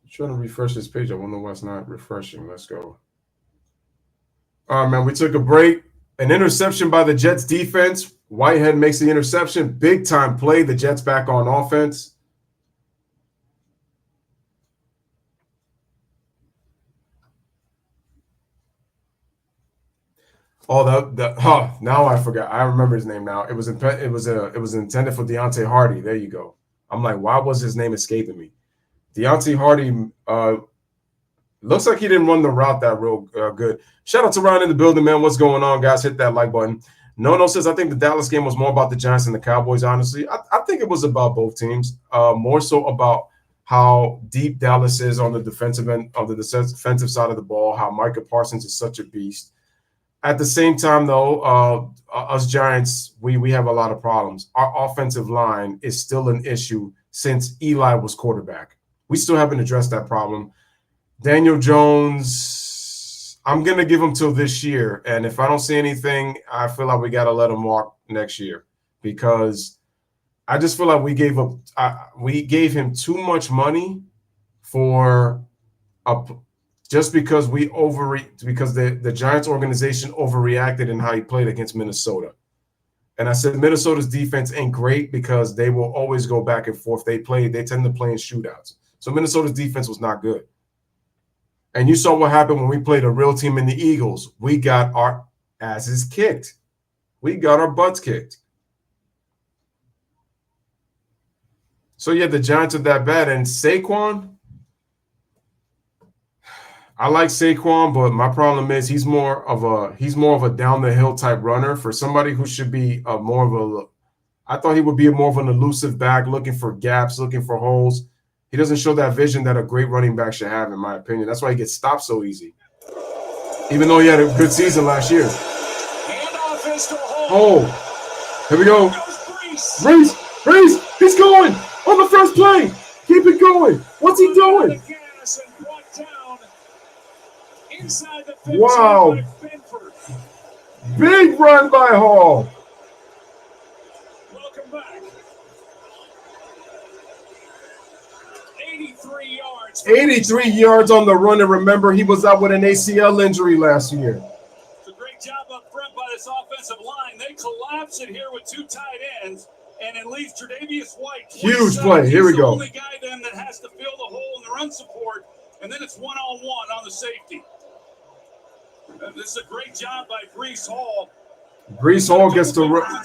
I'm trying to refresh this page. I wonder why it's not refreshing. Let's go. All right, man, we took a break. An interception by the Jets defense. Whitehead makes the interception. Big time play. The Jets back on offense. Oh, now I forgot. I remember his name now. It was intended for Deontay Hardy. There you go. I'm like, why was his name escaping me? Deontay Hardy looks like he didn't run the route that real good. Shout out to Ryan in the building, man. What's going on, guys? Hit that like button. No says, I think the Dallas game was more about the Giants and the Cowboys, honestly. I think it was about both teams, more so about how deep Dallas is on the defensive end, of the defensive side of the ball, how Micah Parsons is such a beast. At the same time, though, us Giants, we have a lot of problems. Our offensive line is still an issue since Eli was quarterback. We still haven't addressed that problem. Daniel Jones, I'm going to give him till this year. And if I don't see anything, I feel like we got to let him walk next year, because I just feel like we gave him too much money for just because because the Giants organization overreacted in how he played against Minnesota. And I said Minnesota's defense ain't great because they will always go back and forth. They tend to play in shootouts. So Minnesota's defense was not good. And you saw what happened when we played a real team in the Eagles. We got our asses kicked. We got our butts kicked. So, yeah, the Giants are that bad. And Saquon, I like Saquon, but my problem is he's more of a down the hill type runner. For somebody who should be I thought he would be more of an elusive back, looking for gaps, looking for holes. He doesn't show that vision that a great running back should have, in my opinion. That's why he gets stopped so easy, even though he had a good season last year. Oh, here we go. Brees, he's going on the first play. Keep it going. What's he doing? Wow. Big run by Hall. Welcome back. 83 yards. 83 yards on the run. And remember, he was out with an ACL injury last year. It's a great job up front by this offensive line. They collapse it here with two tight ends, and it leaves Tre'Davious White. Huge play. Here we go. He's the only guy then that has to fill the hole in the run support, and then it's one-on-one on the safety. This is a great job by Breece Hall. Breece Hall gets the run.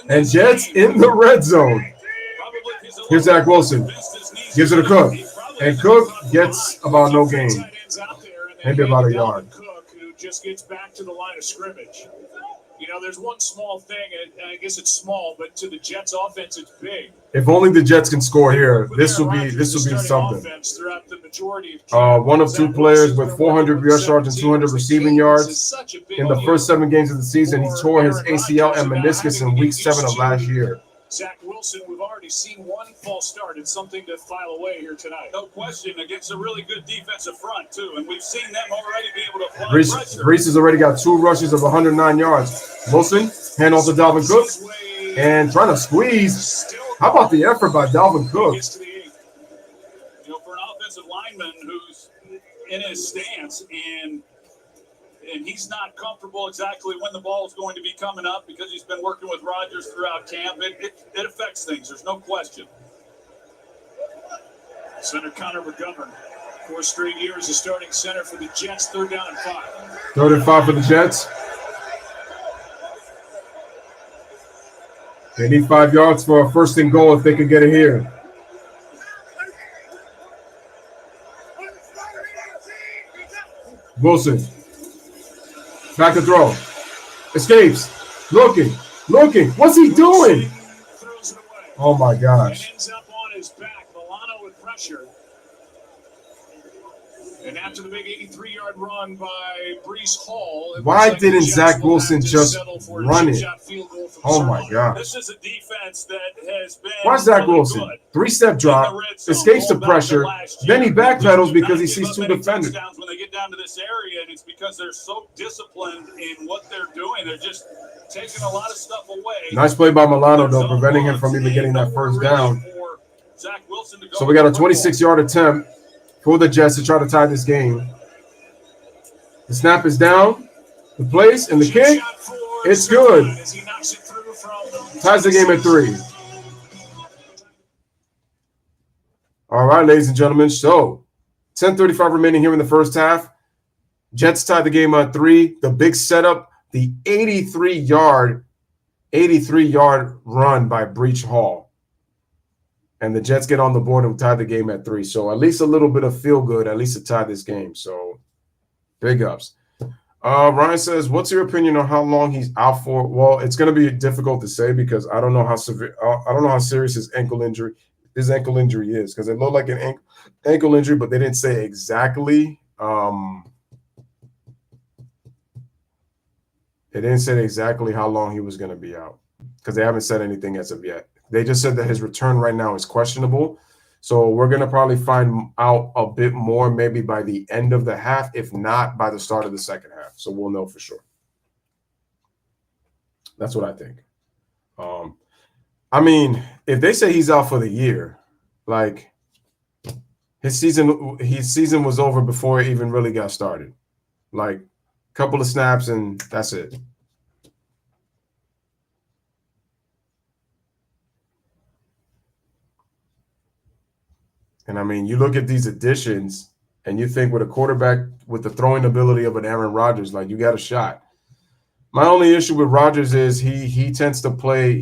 And Jets in the red zone. Here's Zach Wilson. Gives it to Cook. And Cook gets about no gain. Maybe about a yard. Cook, who just gets back to the line of scrimmage. You know, there's one small thing, and I guess it's small, but to the Jets' offense, it's big. If only the Jets can score here, this will be something. One of two players with 400 rush yards and 200 receiving yards in the first 7 games of the season. He tore his ACL and meniscus in week 7 of last year. Zach Wilson, we've already seen one false start. It's something to file away here tonight. No question, against a really good defensive front, too. And we've seen them already be able to apply pressure. Breece has already got 2 rushes of 109 yards. Wilson, hand off to Dalvin Cook, and trying to squeeze. How about the effort by Dalvin Cook? You know, for an offensive lineman who's in his stance and he's not comfortable exactly when the ball is going to be coming up because he's been working with Rodgers throughout camp. It affects things. There's no question. Center Connor McGovern, 4 straight years as starting center for the Jets. 3rd down and 5. 3rd and 5 for the Jets. They need 5 yards for a 1st and goal if they could get it here. Wilson. Back to throw. Escapes. Looking. What's he doing? Oh, my gosh. Ends up on his back. Milano with pressure. And after the big 83-yard run by Breece Hall, why didn't Zach Wilson just run it? Oh, my God. This is a defense that has been Why's Zach Wilson? 3-step drop, escapes the pressure, then he backpedals because he sees 2 defenders. When they get down to this area, and it's because they're so disciplined in what they're doing. They're just taking a lot of stuff away. Nice play by Milano, though, preventing him from even getting that 1st down. So we got a 26-yard attempt for the Jets to try to tie this game. The snap is down. The place and the kick, it's good. Ties the game at 3. All right, ladies and gentlemen. So 10:35 remaining here in the first half. Jets tied the game at 3. The big setup, the 83-yard run by Breece Hall. And the Jets get on the board and tie the game at 3. So at least a little bit of feel good, at least to tie this game. So big ups. Ryan says, what's your opinion on how long he's out for? Well, it's going to be difficult to say because I don't know how severe, I don't know how serious his ankle injury is, because it looked like an ankle injury, but they didn't say exactly. They didn't say exactly how long he was going to be out because they haven't said anything as of yet. They just said that his return right now is questionable. So we're going to probably find out a bit more maybe by the end of the half, if not by the start of the second half. So we'll know for sure. That's what I think. I mean, if they say he's out for the year, like his season was over before it even really got started. Like a couple of snaps and that's it. And I mean, you look at these additions and you think with a quarterback with the throwing ability of an Aaron Rodgers, like you got a shot. My only issue with Rodgers is he tends to play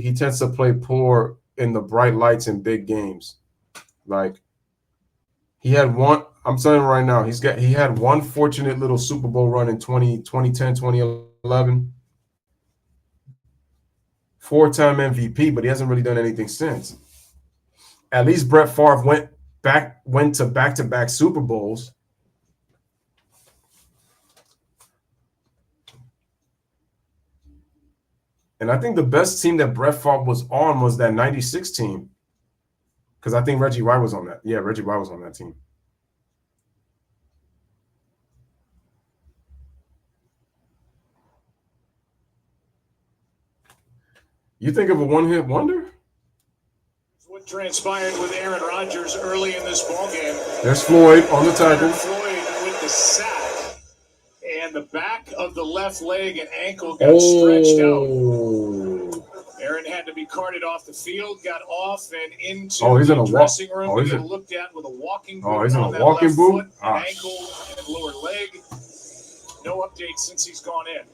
poor in the bright lights in big games. Like he had one, I'm telling you right now, he had one fortunate little Super Bowl run in 2010, 2011. 4-time MVP, but he hasn't really done anything since. At least Brett Favre went to back-to-back Super Bowls. And I think the best team that Brett Favre was on was that 96 team. Because I think Reggie White was on that. Yeah, Reggie White was on that team. You think of a one-hit wonder? What transpired with Aaron Rodgers early in this ballgame. There's Floyd on the tackle. Floyd with the sack. And the back of the left leg and ankle got stretched out. Aaron had to be carted off the field, got off and into the dressing room. He got looked at with a walking boot he's in on a that walking left boot? foot, and ankle, and lower leg. No update since he's gone in.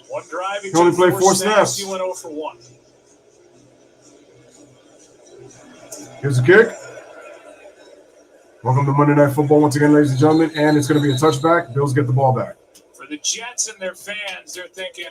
One drive, he only took played 4 snaps. He went 0 for 1. Here's a kick. Welcome to Monday Night Football once again, ladies and gentlemen, and it's going to be a touchback. Bills get the ball back. For the Jets and their fans, they're thinking,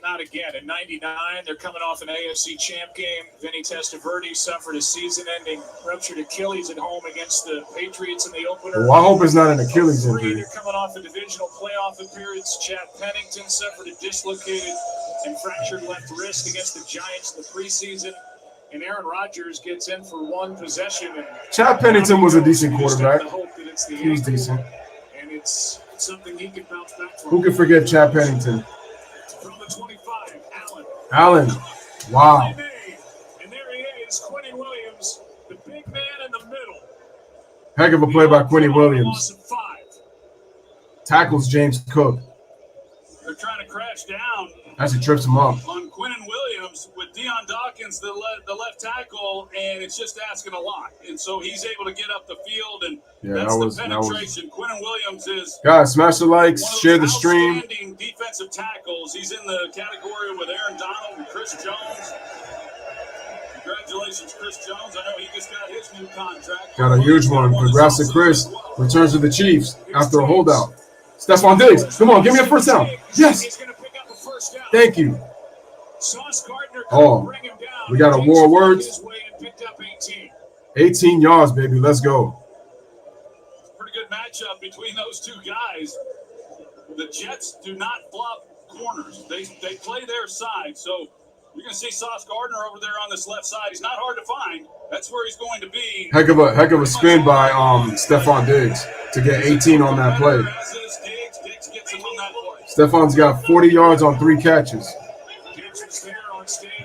not again. In 99, they're coming off an AFC champ game. Vinny Testaverde suffered a season-ending ruptured Achilles at home against the Patriots in the opener. Well, I hope it's not an Achilles injury. They're coming off a divisional playoff appearance. Chad Pennington suffered a dislocated and fractured left wrist against the Giants in the preseason. And Aaron Rodgers gets in for one possession. And Chad Pennington was a decent quarterback. He was decent. And it's something he can bounce back from. Who can forget Chad Pennington? From the 25, Allen. Wow. And there he is, Quentin Williams, the big man in the middle. Heck of a play by Quentin Williams. Loss of 5. Tackles James Cook. They're trying to crash down. Actually trips him up. On Quentin Williams with Deion Dawkins, the left tackle, and it's just asking a lot. And so he's able to get up the field, and that's the penetration. Quentin Williams is guys, smash the likes, share the stream. Outstanding defensive tackles. He's in the category with Aaron Donald and Chris Jones. Congratulations, Chris Jones. I know he just got his new contract. Got a huge one. Congrats to Chris. Returns to the Chiefs after a holdout. Stephon Diggs, come on, give me a first down. Yes. Thank you. Oh, we got a war of words. 18 yards, baby. Let's go. Pretty good matchup between those two guys. The Jets do not flop corners. They play their side. So you're going to see Sauce Gardner over there on this left side. He's not hard to find. That's where he's going to be. Heck of a spin by Stephon Diggs to get 18 on that play. Stephon's got 40 yards on 3 catches.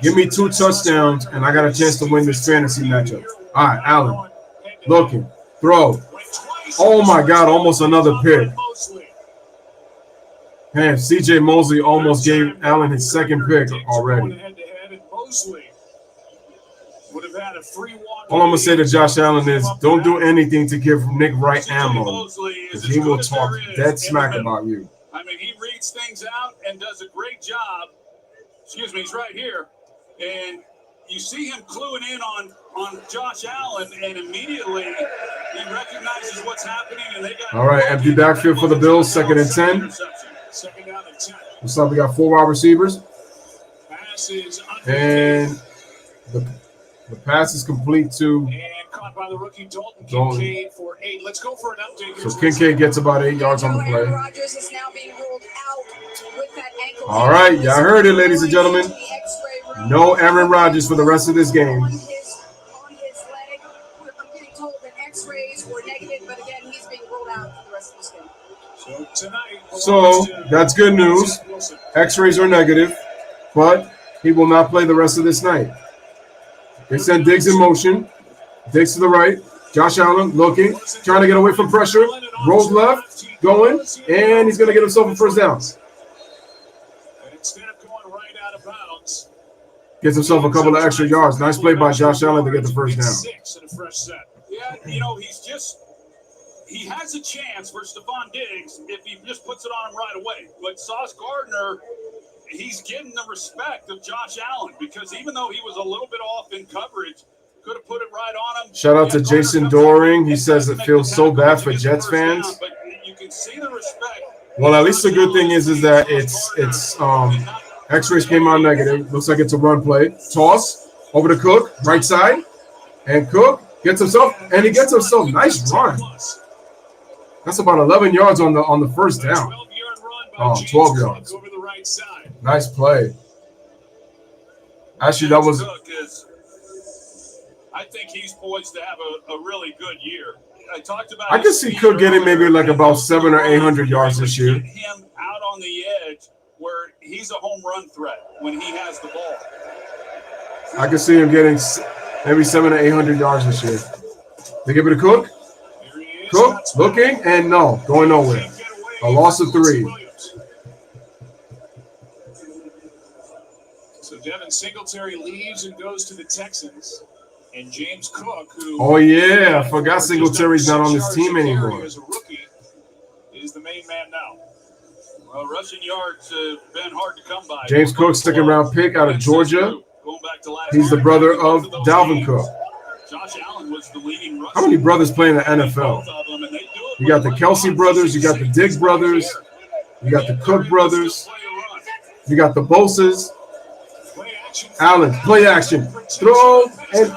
Give me 2 touchdowns, and I got a chance to win this fantasy matchup. All right, Allen. Looking. Throw. Oh, my God, almost another pick. Man, C.J. Mosley almost gave Allen his second pick already. All I'm going to say to Josh Allen is don't do anything to give Nick Wright ammo, because he will talk dead smack about you. I mean, he reads things out and does a great job. Excuse me, he's right here. And you see him cluing in on Josh Allen, and immediately he recognizes what's happening. And they got all right, empty backfield for the Bills, 2nd and 10. Second down and 10. Looks like we got 4 wide receivers. And the pass is complete to caught by the rookie Dalton Kincaid for 8. Let's go for an update. So Kincaid gets about 8 yards on the play. Rodgers is now being ruled out with that ankle. All right, y'all heard it, ladies and gentlemen. No Aaron Rodgers for the rest of this game. On his leg. I'm getting told that X-rays were negative, but again, he's being ruled out for the rest of this game. So tonight, So that's good news. X-rays are negative, but he will not play the rest of this night. They send Diggs in motion. Diggs to the right. Josh Allen looking, trying to get away from pressure. Rolls left, going, and he's going to get himself a first down. instead of going right out of bounds, Gets himself a couple of extra yards. Nice play by Josh Allen to get the first down. 6 in a fresh set. Yeah, he has a chance for Stephon Diggs if he just puts it on him right away. But Sauce Gardner, he's getting the respect of Josh Allen because even though he was a little bit off in coverage, could have put it right on him. Shout out to Jason Doring. He says it feels so bad for Jets fans. But you can see the respect. Well, at least the good thing is that it's X-rays came out negative. Looks like it's a run play. Toss over to Cook, right side, and Cook gets himself nice run. That's about 11 yards on the first down. 12 yards. Over the right side. Nice play. Actually, that was. I think he's poised to have a really good year. I talked about. I can see Cook getting maybe like about 700 or 800 yards this year. Get him out on the edge where he's a home run threat when he has the ball. I can see him getting maybe 700 or 800 yards this year. They give it to Cook. Cook looking and no, going nowhere. A loss of 3. So Devin Singletary leaves and goes to the Texans. And James Cook, who I forgot Singletary's not on this team anymore. As a rookie, is the main man now. Well, rushing yards have been hard to come by. James Cook, second round pick out of Georgia. He's the brother of Dalvin Cook. Josh Allen was the leading rusher. How many brothers play in the NFL? You got the Kelsey brothers, you got the Diggs brothers, you got the Cook brothers, you got the Boses. Allen, play action, throw, and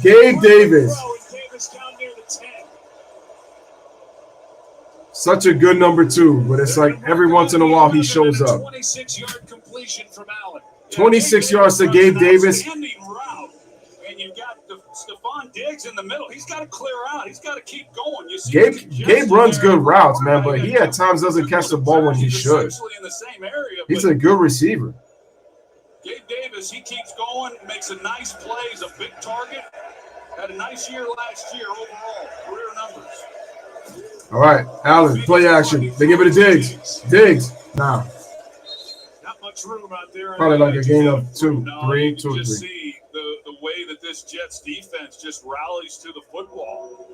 Gabe Davis. Such a good number 2, but it's like every once in a while he shows up. 26-yard completion from Allen. 26 yards to Gabe Davis. And you've got Stephon Diggs in the middle. He's got to clear out. He's got to keep going. You see Gabe runs good routes, man, but he at times doesn't catch the ball when he should. In the same area, He's a good receiver. Gabe Davis, he keeps going, makes a nice play. He's a big target. Had a nice year last year overall. Career numbers. All right, Allen, play action. They give it to Diggs. Diggs, now. Not much room out there. Probably like a gain of 2, No, 3, you 2 or can just 3. see the way that this Jets defense just rallies to the football.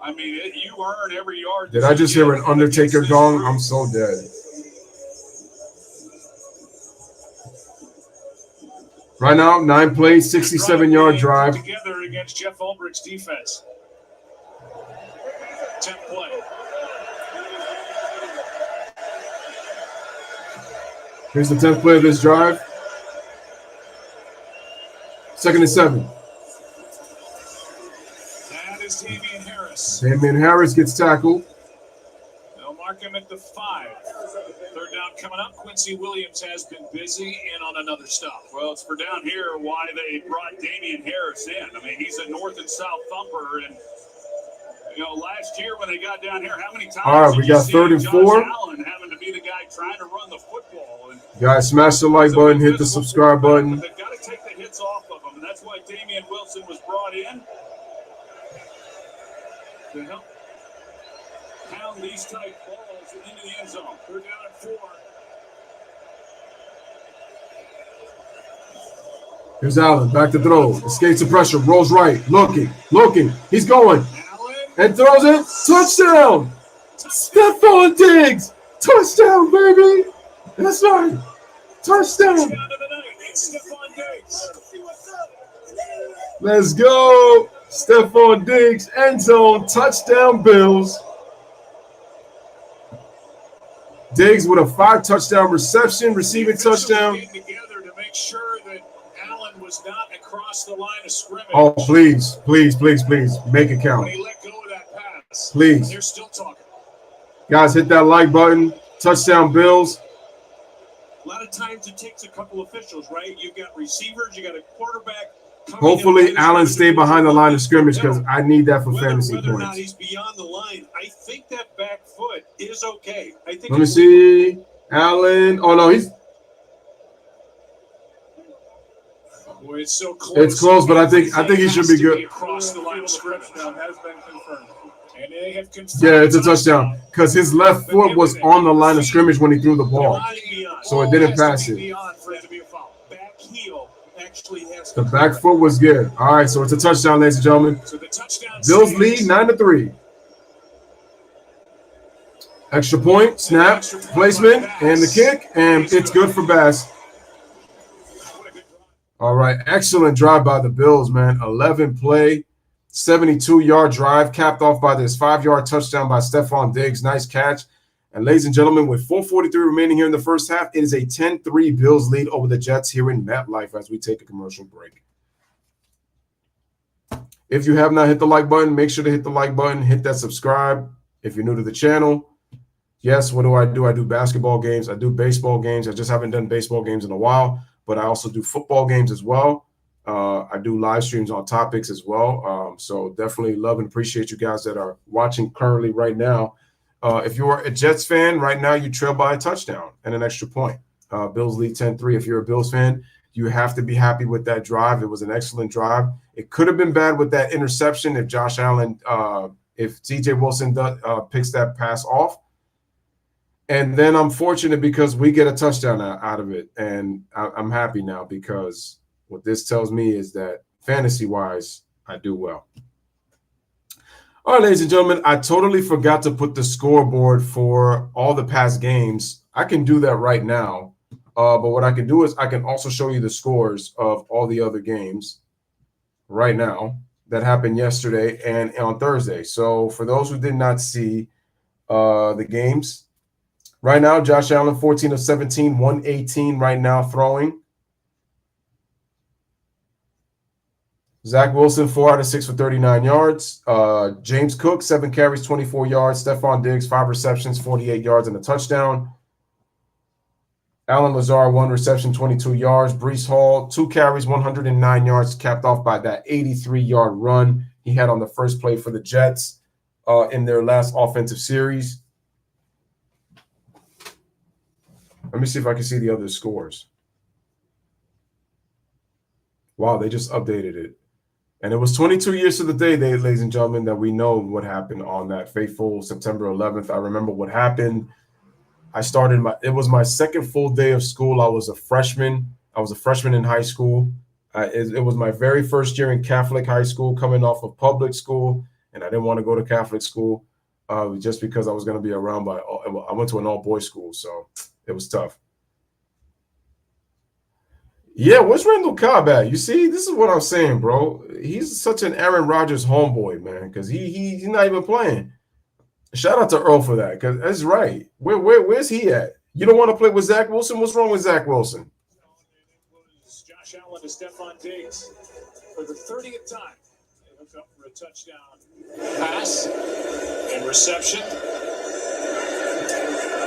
I mean, you earn every yard. Did I just hear an Undertaker gong? I'm so dead. Right now, 9 plays, 67-yard drive. Together against Jeff Ulbricht's defense. 10th play. Here's the 10th play of this drive. 2nd and 7. That is Damian Harris. Damian Harris gets tackled. They'll mark him at the 5. 3rd down coming up. Quincy Williams has been busy in on another stop. Well, it's for down here why they brought Damian Harris in. I mean, he's a north and south thumper, and last year when they got down here, how many times? All right, we got 3rd and 4. Josh Allen having to be the guy trying to run the football. And guys, smash the like button, hit the subscribe button. They've got to take the hits off of them, and that's why Damian Wilson was brought in to help pound these tight balls into the end zone. 3rd down and 4. Here's Allen, back to throw. Escapes the pressure, rolls right, looking. He's going. And throws it. Touchdown. Stephon Diggs. Touchdown, baby. That's right. Touchdown. Let's go. Stephon Diggs, end zone, touchdown Bills. Diggs with a 5-touchdown reception, receiving touchdown. Together to make sure that Allen was not across the line of scrimmage. Oh, please, make it count. When he let go of that pass. Please. They're still talking. Guys, hit that like button. Touchdown Bills. A lot of times it takes a couple officials, right? You've got receivers, you got a quarterback. Hopefully, Allen stay behind the line of scrimmage because I need that for fantasy whether or not points. he's beyond the line, I think that back foot is okay. I think. Let me see. Allen. Oh, no, he's. Boy, it's so close. It's close, but I think he should be good. Across the line of scrimmage has been confirmed. And they have confirmed. Yeah, it's a touchdown because his left foot was on the line of scrimmage when he threw the ball, so it didn't pass it. Back heel actually has The back foot was good. All right, so it's a touchdown, ladies and gentlemen. So the touchdown Bills lead 9-3. Extra point, snap, placement, and the kick, and it's good for Bass. All right, excellent drive by the Bills, man. 11 play, 72-yard drive, capped off by this 5-yard touchdown by Stephon Diggs. Nice catch. And ladies and gentlemen, with 4:43 remaining here in the first half, it is a 10-3 Bills lead over the Jets here in MetLife as we take a commercial break. If you have not hit the like button, make sure to hit the like button, hit that subscribe. If you're new to the channel, yes, what do? I do basketball games. I do baseball games. I just haven't done baseball games in a while, but I also do football games as well. I do live streams on topics as well. So definitely love and appreciate you guys that are watching currently right now. If you're a Jets fan, right now you trail by a touchdown and an extra point. Bills lead 10-3. If you're a Bills fan, you have to be happy with that drive. It was an excellent drive. It could have been bad with that interception if Josh Allen, if TJ Wilson picks that pass off. And then I'm fortunate because we get a touchdown out of it. And I'm happy now because what this tells me is that fantasy-wise, I do well. All right, ladies and gentlemen, I totally forgot to put the scoreboard for all the past games. I can do that right now. But what I can do is I can also show you the scores of all the other games right now that happened yesterday and on Thursday. So for those who did not see the games, right now, Josh Allen, 14 of 17, 118 right now throwing. Zach Wilson, 4 out of 6 for 39 yards. James Cook, 7 carries, 24 yards. Stephon Diggs, 5 receptions, 48 yards and a touchdown. Allen Lazard, 1 reception, 22 yards. Breece Hall, 2 carries, 109 yards, capped off by that 83-yard run he had on the first play for the Jets in their last offensive series. Let me see if I can see the other scores. Wow, they just updated it. And it was 22 years to the day, ladies and gentlemen, that we know what happened on that fateful September 11th. I remember what happened. It was my second full day of school. I was a freshman. In high school. It was my very first year in Catholic high school, coming off of public school, and I didn't want to go to Catholic school just because I was going to be around I went to an all-boys school, so it was tough. Yeah, where's Randall Cobb at? You see, this is what I'm saying, bro. He's such an Aaron Rodgers homeboy, man, because he's not even playing. Shout out to Earl for that, because that's right. Where's he at? You don't want to play with Zach Wilson? What's wrong with Zach Wilson? Josh Allen to Stephon Diggs for the 30th time. They hook up for a touchdown pass and reception.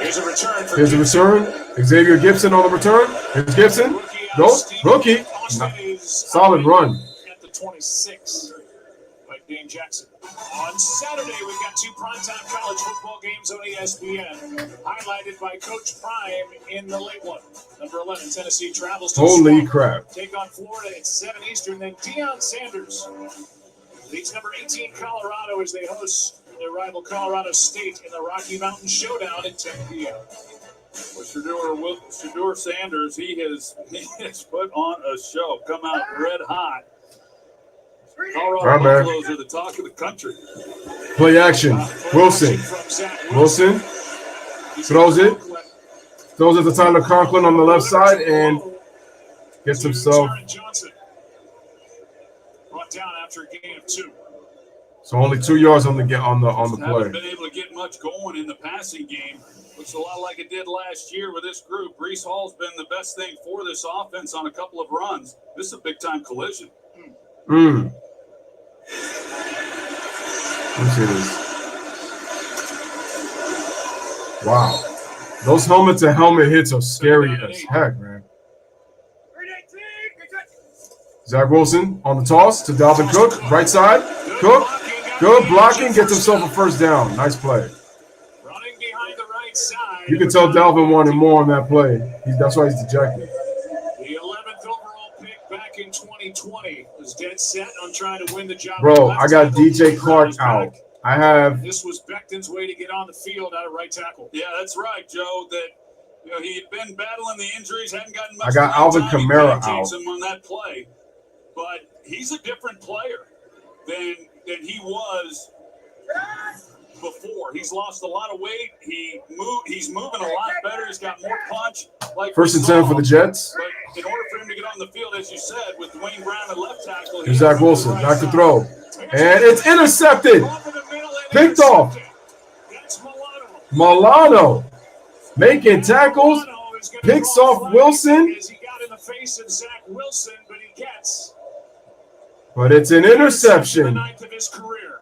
Here's a return. Xavier Gibson on the return. Here's Gibson. Go. Rookie. Solid run. At the 26, like Dane Jackson. On Saturday, we've got 2 primetime college football games on ESPN, highlighted by Coach Prime in the late one. Number 11, Tennessee travels to Holy Swamp. crap. Take on Florida at 7 Eastern. Then Deion Sanders leads number 18, Colorado, as they host their rival Colorado State in the Rocky Mountain Showdown at 10 p.m. Well, Shedeur Sanders, he has put on a show, come out red hot. Colorado Buffaloes are the talk of the country. Play action. Wilson throws it. Throws it to Tyler Conklin on the left side and gets himself. Brought down after a gain of 2. So only 2 yards on the play. Haven't been able to get much going in the passing game. Looks a lot like it did last year with this group. Breece Hall's been the best thing for this offense on a couple of runs. This is a big-time collision. Let's see this. Wow. Those helmet-to-helmet hits are scary as heck, man. Zach Wilson on the toss to Dalvin Cook. Right side. Cook. Good blocking. Gets himself a first down. Nice play. Running behind the right side. You can tell Dalvin wanted more on that play. That's why he's dejected. The 11th overall pick back in 2020 was dead set on trying to win the job. Bro, I got DJ Clark out. I have. This was Becton's way to get on the field out of right tackle. Yeah, that's right, Joe. That he had been battling the injuries, hadn't gotten much. I got Alvin Kamara out. Him on that play, but he's a different player than he was before. He's lost a lot of weight. He's moving a lot better. He's got more punch. Like first and 10 for the Jets. But in order for him to get on the field, as you said, with Dwayne Brown at left tackle, here's Zach Wilson back to throw, and it's intercepted. Picked off. Milano making tackles. Picks off Wilson. But it's an interception.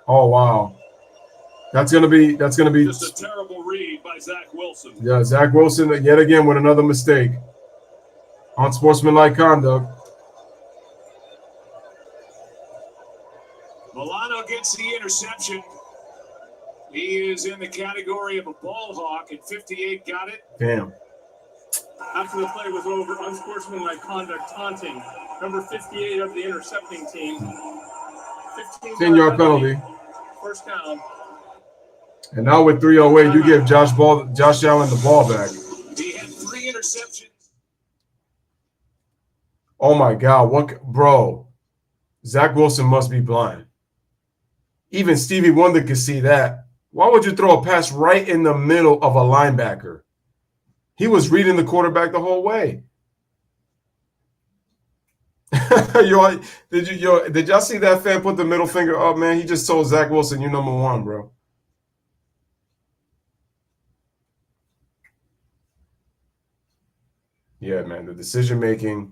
Oh wow. That's gonna be just a terrible read by Zach Wilson. Yeah, Zach Wilson yet again with another mistake. Unsportsmanlike conduct. Milano gets the interception. He is in the category of a ball hawk at 58. Got it. Damn. After the play was over, unsportsmanlike conduct taunting. Number 58 of the intercepting team. 10-yard penalty. First down. And now with 3:08, you give Josh Allen the ball back. He had 3 interceptions. Oh my God, bro? Zach Wilson must be blind. Even Stevie Wonder could see that. Why would you throw a pass right in the middle of a linebacker? He was reading the quarterback the whole way. Did y'all see that fan put the middle finger up, man? He just told Zach Wilson, "You're number one, bro." Yeah, man, the decision making.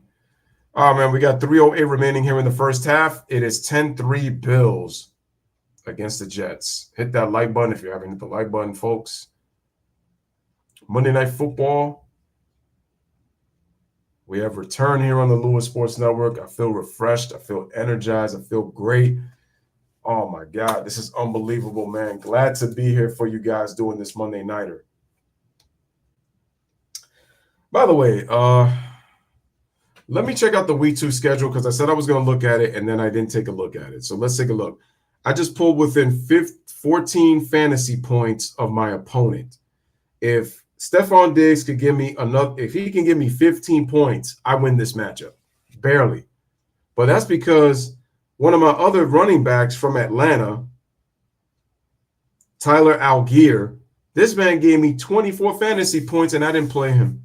Oh man, we got 3:08 remaining here in the first half. It is 10-3 Bills against the Jets. Hit that like button if you haven't hit the like button, folks. Monday Night Football. We have returned here on the Louis Sports Network. I feel refreshed. I feel energized. I feel great. Oh, my God. This is unbelievable, man. Glad to be here for you guys doing this Monday Nighter. By the way, let me check out the Week 2 schedule because I said I was going to look at it, and then I didn't take a look at it. So let's take a look. I just pulled within 14 fantasy points of my opponent. If Stephon Diggs could give me if he can give me 15 points, I win this matchup. Barely. But that's because one of my other running backs from Atlanta, Tyler Algier, this man gave me 24 fantasy points and I didn't play him.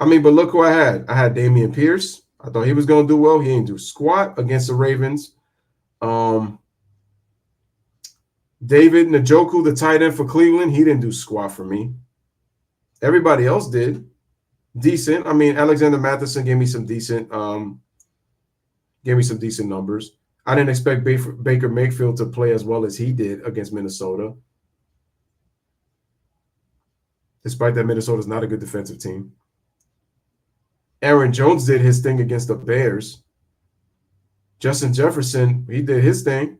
I mean, but look who I had. I had Dameon Pierce. I thought he was going to do well. He didn't do squat against the Ravens. David Njoku, the tight end for Cleveland, he didn't do squat for me. Everybody else did. Decent. I mean, Alexander Matheson gave me some decent numbers. I didn't expect Baker Mayfield to play as well as he did against Minnesota. Despite that, Minnesota's not a good defensive team. Aaron Jones did his thing against the Bears. Justin Jefferson, he did his thing.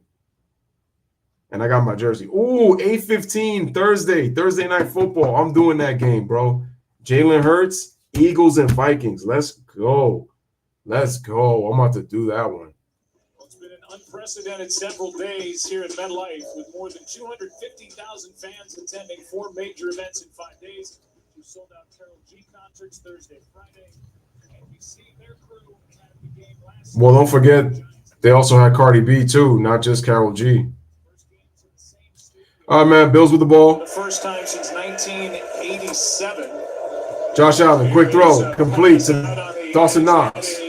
And I got my jersey. Ooh, 8:15 Thursday Night Football. I'm doing that game, bro. Jalen Hurts, Eagles and Vikings. Let's go. Let's go. I'm about to do that one. It's been an unprecedented several days here at MetLife with more than 250,000 fans attending 4 major events in 5 days. We sold out Carol G concerts Thursday, Friday. NBC, their crew had the game last. Well, don't forget, they also had Cardi B too, not just Carol G. All right, man. Bills with the ball. The first time since 1987. Josh Allen, quick throw, complete to Dawson Knox.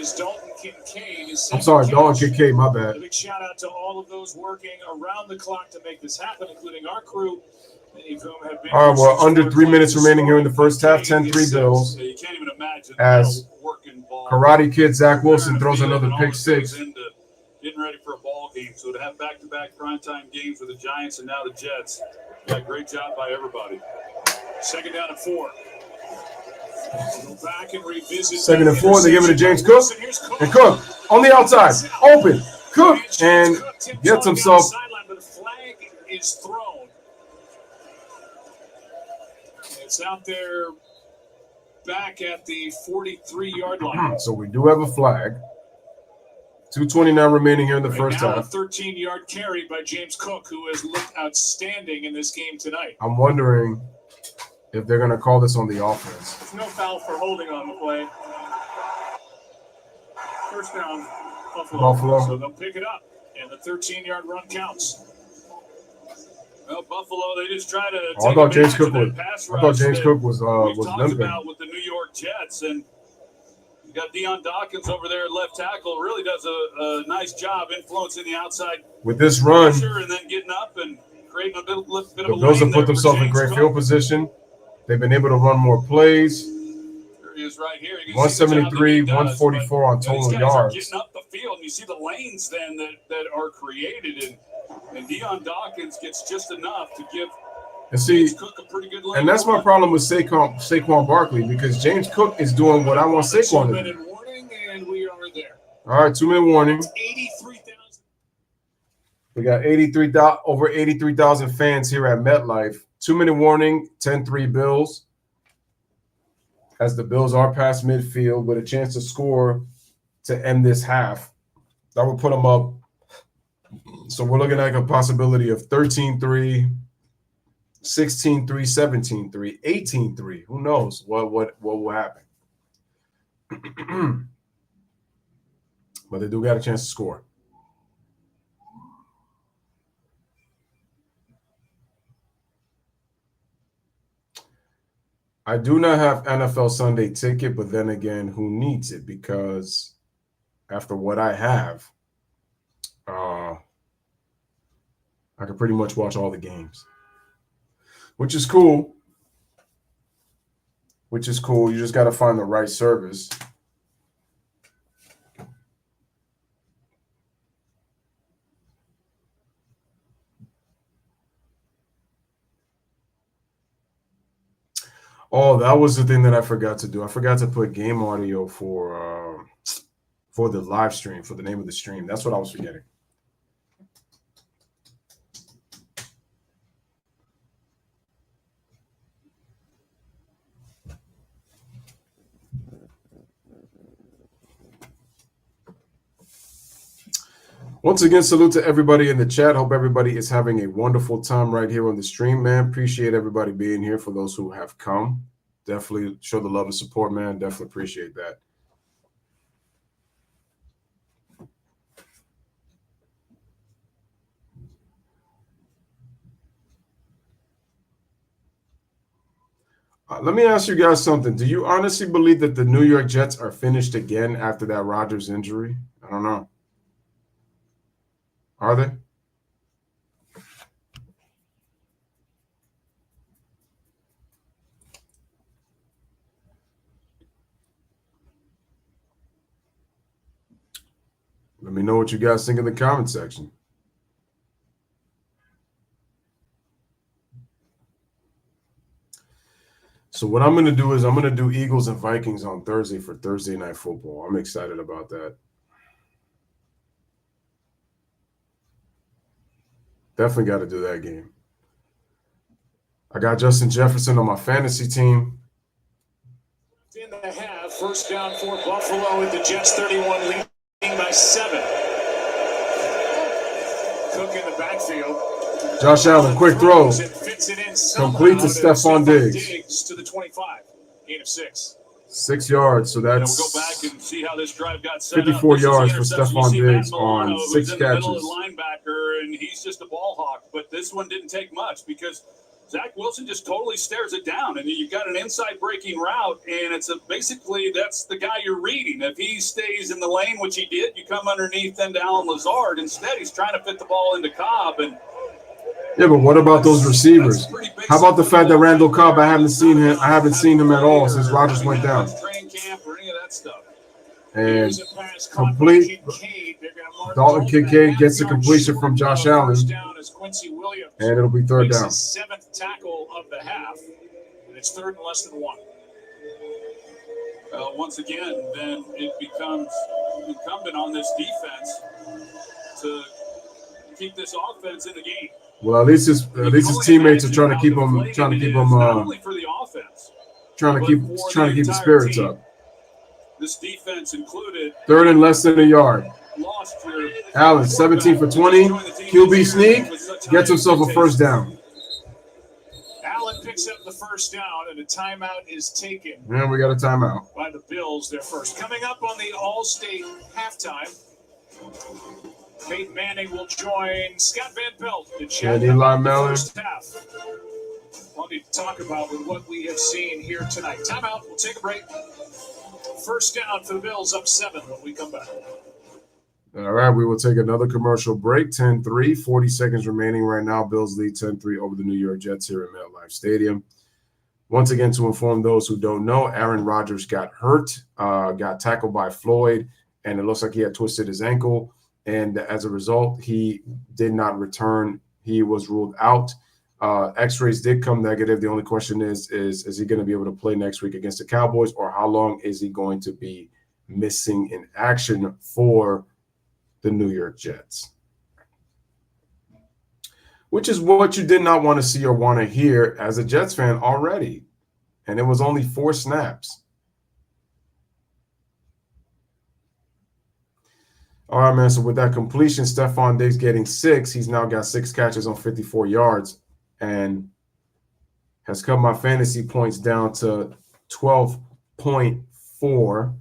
I'm sorry, Dalton Kincaid, my bad. A big shout out to all of those working around the clock to make this happen, including our crew. Many of whom have been. All right, well, under 3 minutes remaining here in the first half, 10-3 Bills. You can't even imagine as Karate Kid Zach Wilson throws another pick six. Getting ready for a ball game. So to have back-to-back primetime games with the Giants and now the Jets, yeah, great job by everybody. Second down and 4. Go back and revisit. Second and 4. They give it to James Cook. And Cook on the outside. Open. Cook. And gets himself. But a flag is thrown. It's out there back at the 43-yard line. So we do have a flag. 2:29 remaining here in the first now half. A 13-yard carry by James Cook, who has looked outstanding in this game tonight. I'm wondering if they're going to call this on the offense. There's no foul for holding on the play. First down, Buffalo. So they'll pick it up, and the 13-yard run counts. Well, Buffalo, they just try to take I thought James Cook was. I thought James Cook was talked limping. about with the New York Jets, and you got Deion Dawkins over there at left tackle. Really does a nice job influencing the outside With this run, and then getting up and creating a bit of a the Bills have lane put there for themselves in James great Cook. field position. They've been able to run more plays. There he is right here. You can see the job that 173, he does, 144 on but, total these guys yards. Are getting up the field, and you see the lanes then that are created, and Deion Dawkins gets just enough to give And see, James Cook a pretty good lane. and that's my problem with Saquon Barkley, because James Cook is doing what I want Saquon to do. 2-minute warning, and we are there. All right, 2-minute warning. 83,000. We got over 83,000 fans here at MetLife. 2-minute warning, 10-3 Bills. As the Bills are past midfield with a chance to score to end this half. That would put them up. So we're looking at a possibility of 13-3, 16-3, 17-3, 18-3. Who knows what will happen? But they do got a chance to score. I do not have NFL Sunday ticket, but then again, who needs it? Because after what I have, I can pretty much watch all the games, which is cool. You just got to find the right service. Oh, that was the thing that I forgot to do. I forgot to put game audio for the live stream, for the name of the stream. That's what I was forgetting. Once again, salute to everybody in the chat. Hope everybody is having a wonderful time right here on the stream, man. Appreciate everybody being here. For those who have come, definitely show the love and support, man. Definitely appreciate that. Let me ask you guys something. Do you honestly believe that the New York Jets are finished again after that Rodgers injury? I don't know. Are they? Let me know what you guys think in the comment section. So what I'm going to do is I'm going to do Eagles and Vikings on Thursday for Thursday Night Football. I'm excited about that. Definitely got to do that game. I got Justin Jefferson on my fantasy team. In the half, first down for Buffalo with the Jets 31 leading by 7. Cook in the backfield. Josh Allen, quick throw. Complete to Stephon Diggs. Diggs to the 25. Gain of 6. 6 yards, so that's we'll go back and see how this drive got set 54 up. yards for Stephon Diggs on 6 catches. Linebacker, and he's just a ball hawk. But this one didn't take much because Zach Wilson just totally stares it down. And you've got an inside breaking route, and it's basically that's the guy you're reading. If he stays in the lane, which he did, you come underneath then to Allen Lazard. Instead, he's trying to fit the ball into Cobb. And yeah, but what about those receivers? How about the fact that Randall Cobb, I haven't seen him at all since Rodgers went down. And complete. Dalton Kincaid gets the completion from Josh Allen, and it'll be third down. 7th tackle of the half. The It's 3rd and less than 1. Once again, then it becomes incumbent on this defense to keep this offense in the game. Well, at least his teammates are trying to keep him not only for the offense, trying to keep the spirits up. This defense included. 3rd and less than a yard. Allen, 17 for 20. QB sneak, gets himself a first down. Allen picks up the first down, and a timeout is taken. And we got a timeout. By the Bills, their first. Coming up on the All-State halftime, Peyton Manning will join Scott Van Pelt to chat and Eli Mellon. First half. Plenty to talk about with what we have seen here tonight. Timeout. We'll take a break. First down for the Bills, up 7 when we come back. All right, we will take another commercial break. 10-3, 40 seconds remaining right now. Bills lead 10-3 over the New York Jets here at MetLife Stadium. Once again, to inform those who don't know, Aaron Rodgers got hurt, got tackled by Floyd, and it looks like he had twisted his ankle. And as a result, he did not return. He was ruled out. X-rays did come negative. The only question is he going to be able to play next week against the Cowboys, or how long is he going to be missing in action for the New York Jets? Which is what you did not want to see or want to hear as a Jets fan already. And it was only 4 snaps. All right, man. So with that completion, Stephon Diggs getting 6. He's now got 6 catches on 54 yards and has cut my fantasy points down to 12.4.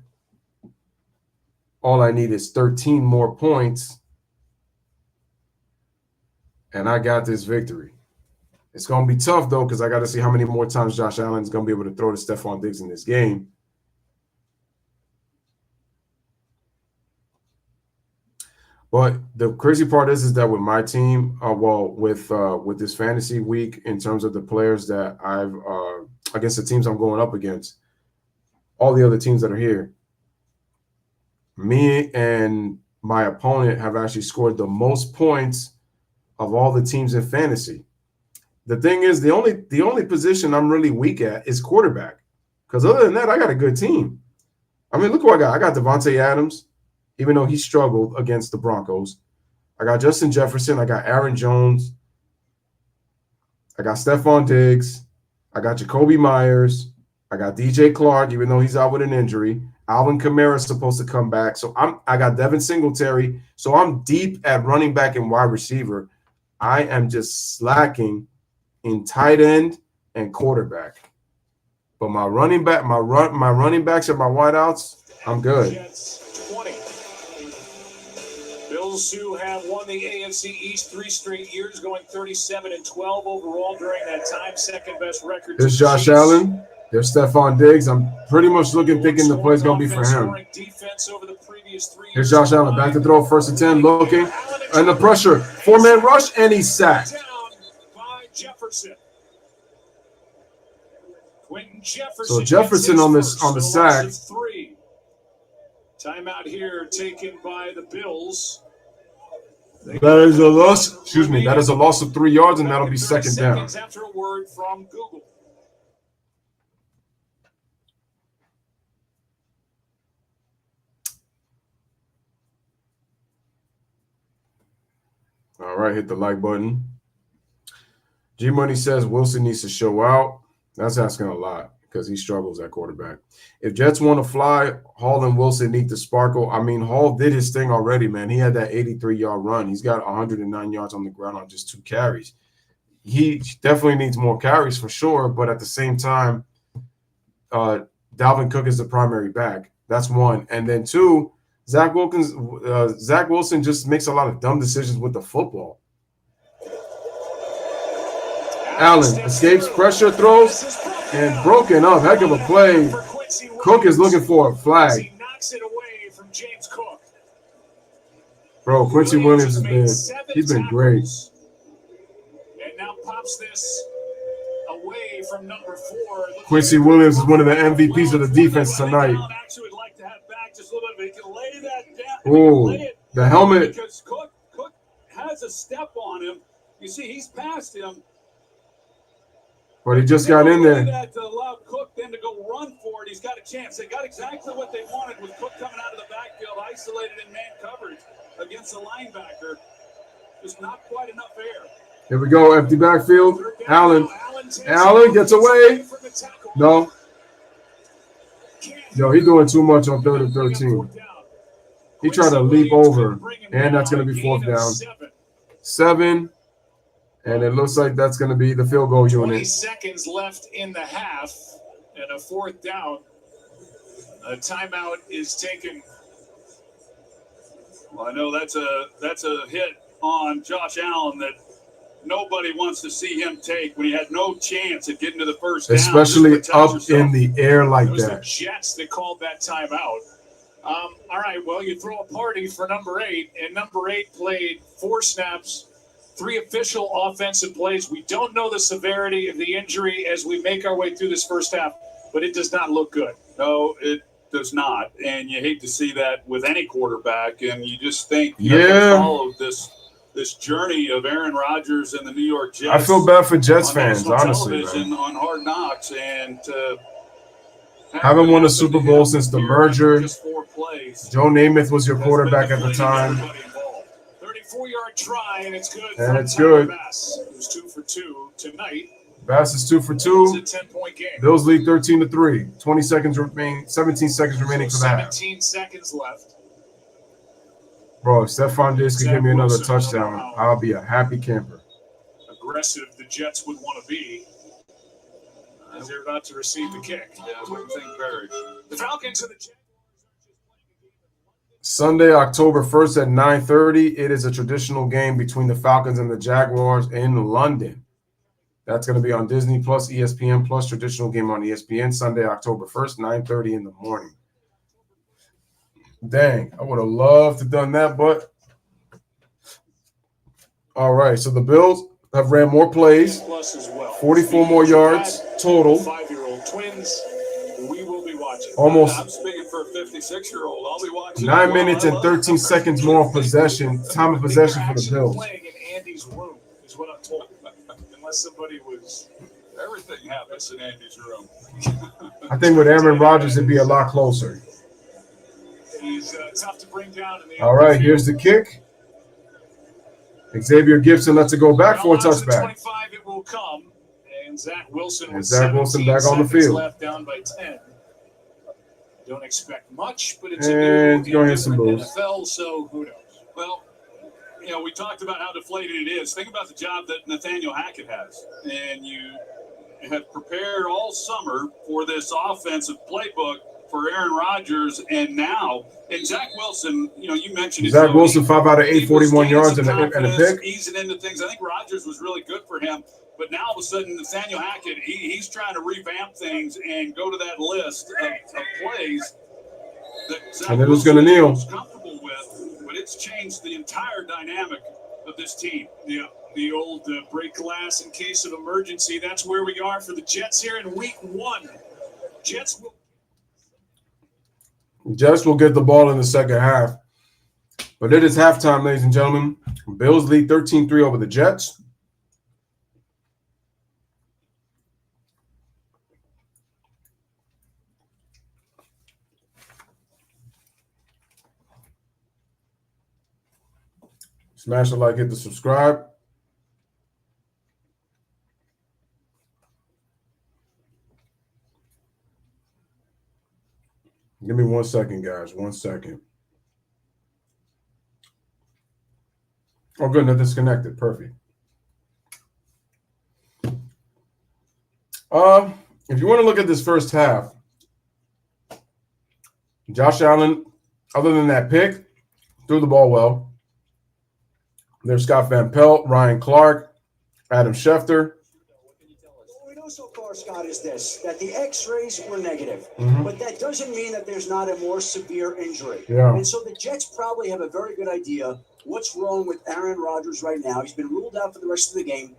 All I need is 13 more points, and I got this victory. It's going to be tough, though, because I got to see how many more times Josh Allen is going to be able to throw to Stephon Diggs in this game. But the crazy part is that with my team, with this fantasy week, in terms of the players that I've against the teams I'm going up against, all the other teams that are here, me and my opponent have actually scored the most points of all the teams in fantasy. The thing is, the only position I'm really weak at is quarterback. Because other than that, I got a good team. I mean, look who I got. I got Devontae Adams, even though he struggled against the Broncos. I got Justin Jefferson. I got Aaron Jones. I got Stephon Diggs. I got Jacoby Myers. I got DJ Clark, even though he's out with an injury. Alvin Kamara is supposed to come back. So I got Devin Singletary. So I'm deep at running back and wide receiver. I am just slacking in tight end and quarterback. But my running backs and my wideouts, I'm good. Jets 20. Bills who have won the AFC East 3 straight years, going 37-12 overall during that time. Second best record. There's Josh Allen. There's Stephon Diggs. I'm pretty much thinking the play's going to be for him. Here's Josh Allen back to throw, 1st and 10, looking. And the pressure. 4-man rush, and he's sacked. So Jefferson on the sack. Timeout here taken by the Bills. That is a loss. Excuse me. That is a loss of 3 yards, and that'll be 2nd down. After a word from Google. All right, hit the like button. G Money says Wilson needs to show out. That's asking a lot because he struggles at quarterback. If Jets want to fly, Hall and Wilson need to sparkle. I mean, Hall did his thing already, man. He had that 83-yard run. He's got 109 yards on the ground on just 2 carries. He definitely needs more carries for sure, but at the same time, Dalvin Cook is the primary back. That's one. And then 2, Zach Wilson just makes a lot of dumb decisions with the football. Allen escapes pressure, throws, and broken up. Heck of a play. Cook is looking for a flag. Bro, Quincy Williams he's been great. And now pops this away from number 4. Quincy Williams is one of the MVPs of the defense tonight. Oh, the helmet. Because Cook has a step on him. You see, he's past him. But he just got in there. That allowed Cook then to go run for it. He's got a chance. They got exactly what they wanted with Cook coming out of the backfield, isolated in man coverage against the linebacker. Just not quite enough air. Here we go, empty backfield. Allen gets away. No. Yo, he's doing too much on 3rd and 13. He tried to leap over, and that's going to be 4th down. 7. And it looks like that's going to be the field goal unit. 20 seconds left in the half and a 4th down. A timeout is taken. Well, I know that's a hit on Josh Allen that nobody wants to see him take when he had no chance at getting to the first down. Especially up in the air like that. It was that. the Jets that called that timeout. All right, well, you throw a party for number 8, and number 8 played 4 snaps. 3 official offensive plays. We don't know the severity of the injury as we make our way through this first half, but it does not look good. No, it does not. And you hate to see that with any quarterback. And you just think you have to follow this journey of Aaron Rodgers and the New York Jets. I feel bad for Jets fans, honestly. Man. On Hard Knocks, and haven't won a Super Bowl since the merger. Just 4 plays. Joe Namath was your quarterback at the time. 34-yard try, and it's good. And it's good. Bass, who's 2 for 2 tonight. Bass is 2 for 2. It's a 10-point game. Bills lead 13-3. 20 seconds remaining. 17 seconds remaining for that. 17 seconds left. Bro, if Stephon Diggs could give me another touchdown, I'll be a happy camper. Aggressive the Jets would want to be as they're about to receive the kick. Yeah, I wouldn't think very. The Falcons and the Jets. Sunday, October 1st at 9:30. It is a traditional game between the Falcons and the Jaguars in London. That's going to be on Disney Plus, ESPN Plus, traditional game on ESPN, Sunday, October 1st, 9:30 in the morning. Dang, I would have loved to have done that, but all right. So the Bills have ran more plays, 44 more yards total. 5-year-old twins. We will be watching. Almost. I'm speaking for a 56-year-old. I'll be watching. 9 minutes and 13 seconds more of possession, time of possession for the Bills. Playing in Andy's room is what I'm told. Unless somebody was, everything happens in Andy's room. I think with Aaron Rodgers, it'd be a lot closer. He's tough to bring down in the all right, here's the kick. Xavier Gibson lets it go back for a touchback. 25 it will come. And Zach Wilson back on the field. Left down by 10. Don't expect much, but it's and a new NFL, so who knows? Well, we talked about how deflated it is. Think about the job that Nathaniel Hackett has. And you have prepared all summer for this offensive playbook for Aaron Rodgers, and Zach Wilson, you mentioned it. Zach Wilson, 5 out of 8, 41 yards and a pick. Easing into things. I think Rodgers was really good for him. But now all of a sudden, Nathaniel Hackett, he's trying to revamp things and go to that list of plays that Zach Wilson was comfortable with. But it's changed the entire dynamic of this team. The old break glass in case of emergency. That's where we are for the Jets here in week 1. Jets will get the ball in the second half. But it is halftime, ladies and gentlemen. Bills lead 13-3 over the Jets. Smash the like, hit the subscribe. Give me 1 second, guys. 1 second. Oh, good. They're disconnected. Perfect. If you want to look at this first half, Josh Allen, other than that pick, threw the ball well. There's Scott Van Pelt, Ryan Clark, Adam Schefter. What we know so far, Scott, is this, that the x-rays were negative, but that doesn't mean that there's not a more severe injury. Yeah. And so the Jets probably have a very good idea what's wrong with Aaron Rodgers right now. He's been ruled out for the rest of the game.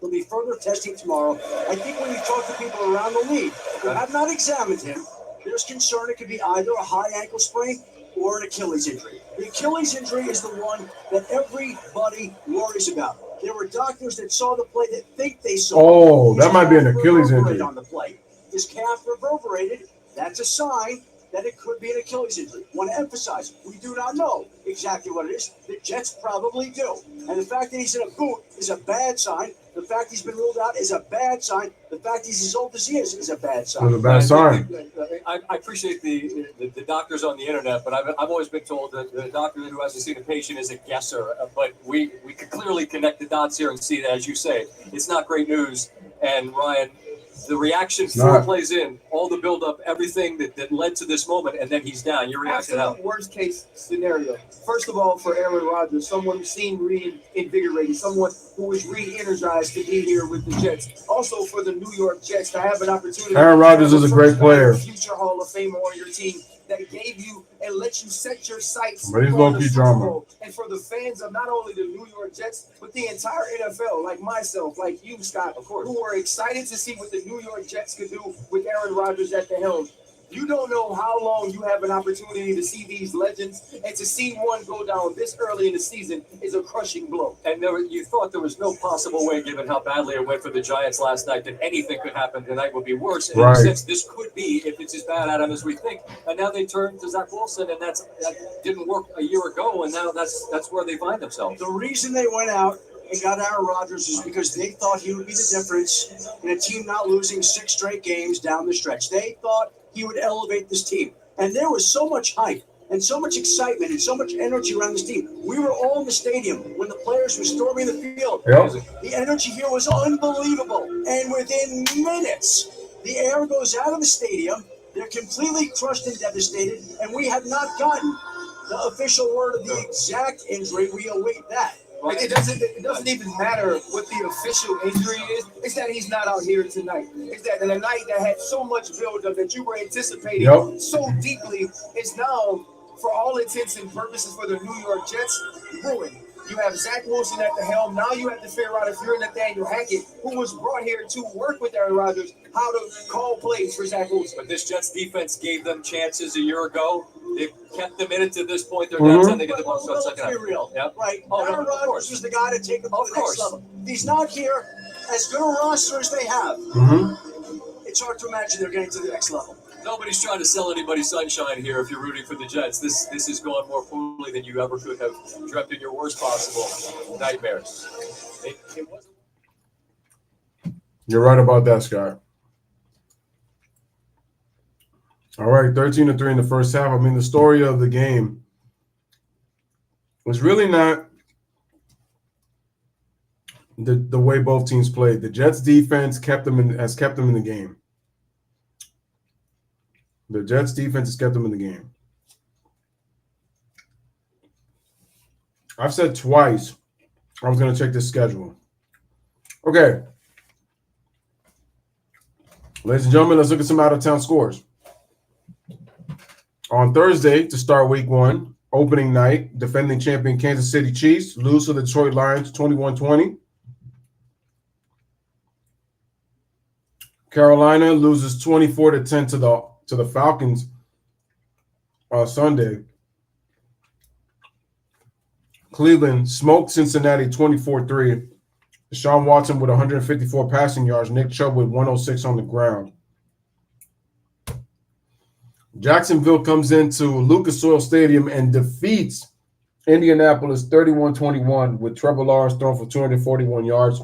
There'll be further testing tomorrow. I think when you talk to people around the league who have not examined him, there's concern it could be either a high ankle sprain or an Achilles injury. The Achilles injury is the one that everybody worries about. There were doctors that saw the play that think they saw. Oh, that His might be an calf Achilles reverberated injury. on the play. His calf reverberated. That's a sign that it could be an Achilles injury. Want to emphasize, we do not know exactly what it is. The Jets probably do. And the fact that he's in a boot is a bad sign. The fact he's been ruled out is a bad sign. The fact he's as old as he is a bad sign. It's a bad sign. I appreciate the doctors on the internet, but I've always been told that the doctor who hasn't seen a patient is a guesser. But we could clearly connect the dots here and see that, as you say, it's not great news. And Ryan, the reaction 4 plays in, all the buildup, everything that led to this moment, and then he's down. Your reaction out. Worst case scenario. First of all, for Aaron Rodgers, someone who seemed reinvigorated, someone who was re-energized to be here with the Jets. Also for the New York Jets to have an opportunity. Aaron Rodgers is a great player. Future Hall of Famer on your team that gave you and let you set your sights. But he's low-key drama. And for the fans of not only the New York Jets, but the entire NFL, like myself, like you, Scott, of course, who were excited to see what the New York Jets could do with Aaron Rodgers at the helm. You don't know how long you have an opportunity to see these legends, and to see one go down this early in the season is a crushing blow. And you thought there was no possible way, given how badly it went for the Giants last night, that anything could happen tonight would be worse. And in a sense, this could be, if it's as bad at him as we think. And now they turn to Zach Wilson, and that didn't work a year ago, and now that's where they find themselves. The reason they went out and got Aaron Rodgers is because they thought he would be the difference in a team not losing 6 straight games down the stretch. They thought he would elevate this team. And there was so much hype and so much excitement and so much energy around this team. We were all in the stadium when the players were storming the field. Yep. The energy here was unbelievable. And within minutes, the air goes out of the stadium. They're completely crushed and devastated. And we have not gotten the official word of the exact injury. We await that. It doesn't even matter what the official injury is. It's that he's not out here tonight. It's that in a night that had so much buildup that you were anticipating so deeply is now, for all intents and purposes, for the New York Jets, ruined. You have Zach Wilson at the helm. Now you have to figure out, if you're Nathaniel Hackett, who was brought here to work with Aaron Rodgers, how to call plays for Zach Wilson. But this Jets defense gave them chances a year ago. They've kept them in it to this point. They're down 10. They get the ball. So let's be real. Yep. Right. Aaron Rodgers is the guy to take them to the next level. If he's not here, as good a roster as they have, it's hard to imagine they're getting to the next level. Nobody's trying to sell anybody sunshine here if you're rooting for the Jets. This is going more poorly than you ever could have dreamt in your worst possible nightmares. It wasn't. You're right about that, Scott. All right, 13-3 in the first half. I mean, the story of the game was really not the way both teams played. The Jets defense has kept them in the game. The Jets defense has kept them in the game. I've said twice I was going to check this schedule. Okay. Ladies and gentlemen, let's look at some out-of-town scores. On Thursday, to start week 1, opening night, defending champion Kansas City Chiefs lose to the Detroit Lions 21-20. Carolina loses 24-10 to the Falcons on Sunday. Cleveland smoked Cincinnati 24-3. Deshaun Watson with 154 passing yards. Nick Chubb with 106 on the ground. Jacksonville comes into Lucas Oil Stadium and defeats Indianapolis 31-21 with Trevor Lawrence throwing for 241 yards.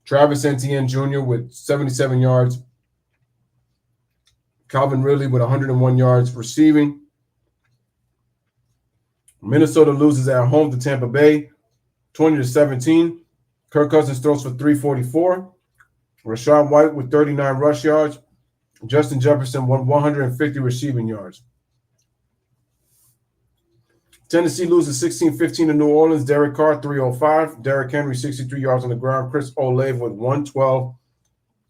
Travis Etienne Jr. with 77 yards. Calvin Ridley with 101 yards receiving. Minnesota loses at home to Tampa Bay 20-17. Kirk Cousins throws for 344. Rachaad White with 39 rush yards. Justin Jefferson won 150 receiving yards. Tennessee loses 16-15 to New Orleans. Derek Carr, 305. Derrick Henry, 63 yards on the ground. Chris Olave with 112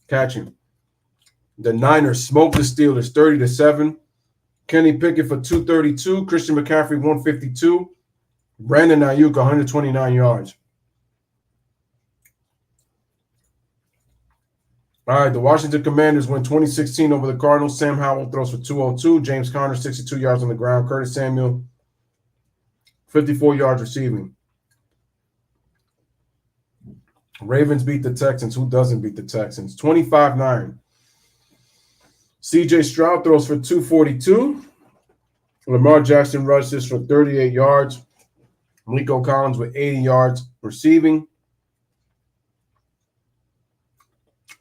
catching. The Niners smoked the Steelers 30-7. Kenny Pickett for 232. Christian McCaffrey, 152. Brandon Ayuk, 129 yards. All right, the Washington Commanders win 2016 over the Cardinals. Sam Howell throws for 202. James Conner, 62 yards on the ground. Curtis Samuel, 54 yards receiving. Ravens beat the Texans. Who doesn't beat the Texans? 25-9. C.J. Stroud throws for 242. Lamar Jackson rushes for 38 yards. Nico Collins with 80 yards receiving.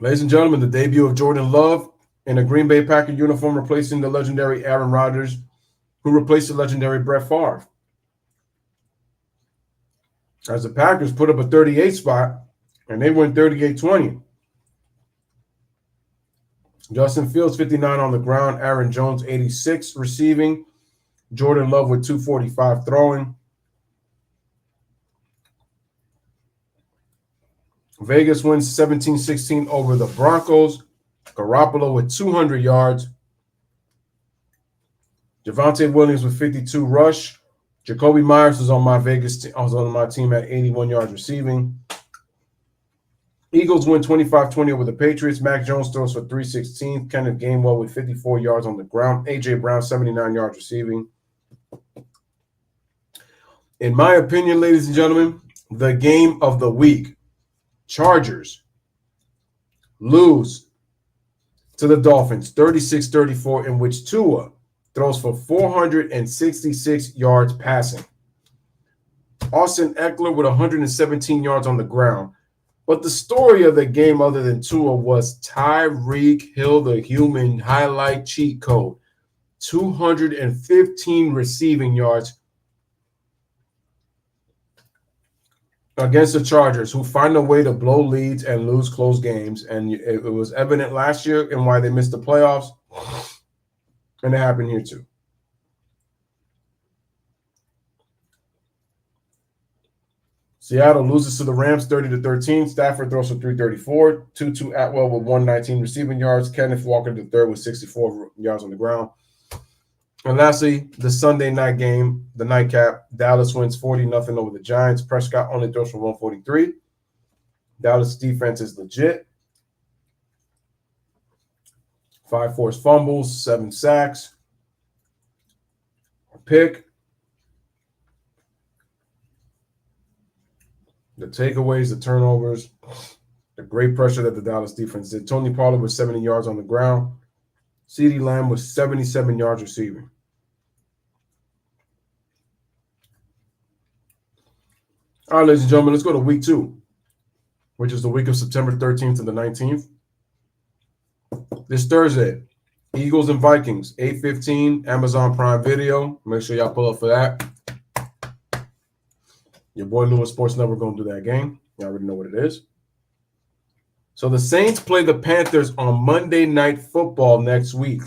Ladies and gentlemen, the debut of Jordan Love in a Green Bay Packer uniform, replacing the legendary Aaron Rodgers, who replaced the legendary Brett Favre. As the Packers put up a 38 spot, and they win 38-20. Justin Fields, 59 on the ground. Aaron Jones, 86 receiving. Jordan Love with 245 throwing. Vegas wins 17-16 over the Broncos. Garoppolo with 200 yards. Javonte Williams with 52 rush. Jacoby Myers was on my team at 81 yards receiving. Eagles win 25-20 over the Patriots. Mac Jones throws for 316. Kenneth Gainwell with 54 yards on the ground. A.J. Brown, 79 yards receiving. In my opinion, ladies and gentlemen, the game of the week. Chargers lose to the Dolphins 36-34, in which Tua throws for 466 yards passing. Austin Eckler with 117 yards on the ground. But the story of the game, other than Tua, was Tyreek Hill, the human highlight cheat code. 215 receiving yards against the Chargers, who find a way to blow leads and lose close games. And it was evident last year in why they missed the playoffs. And it happened here too. Seattle loses to the Rams 30-13. Stafford throws for 334. Tutu Atwell with 119 receiving yards. Kenneth Walker III with 64 yards on the ground. And lastly, the Sunday night game, the nightcap. Dallas wins 40-0 over the Giants. Prescott only throws for 143. Dallas defense is legit. 5 forced fumbles, 7 sacks, a pick. The takeaways, the turnovers, the great pressure that the Dallas defense did. Tony Pollard with 70 yards on the ground. CeeDee Lamb with 77 yards receiving. All right, ladies and gentlemen, let's go to week 2, which is the week of September 13th to the 19th. This Thursday, Eagles and Vikings, 8:15, Amazon Prime Video. Make sure y'all pull up for that. Your boy Louis Sports Network going to do that game. You already know what it is. So the Saints play the Panthers on Monday Night Football next week.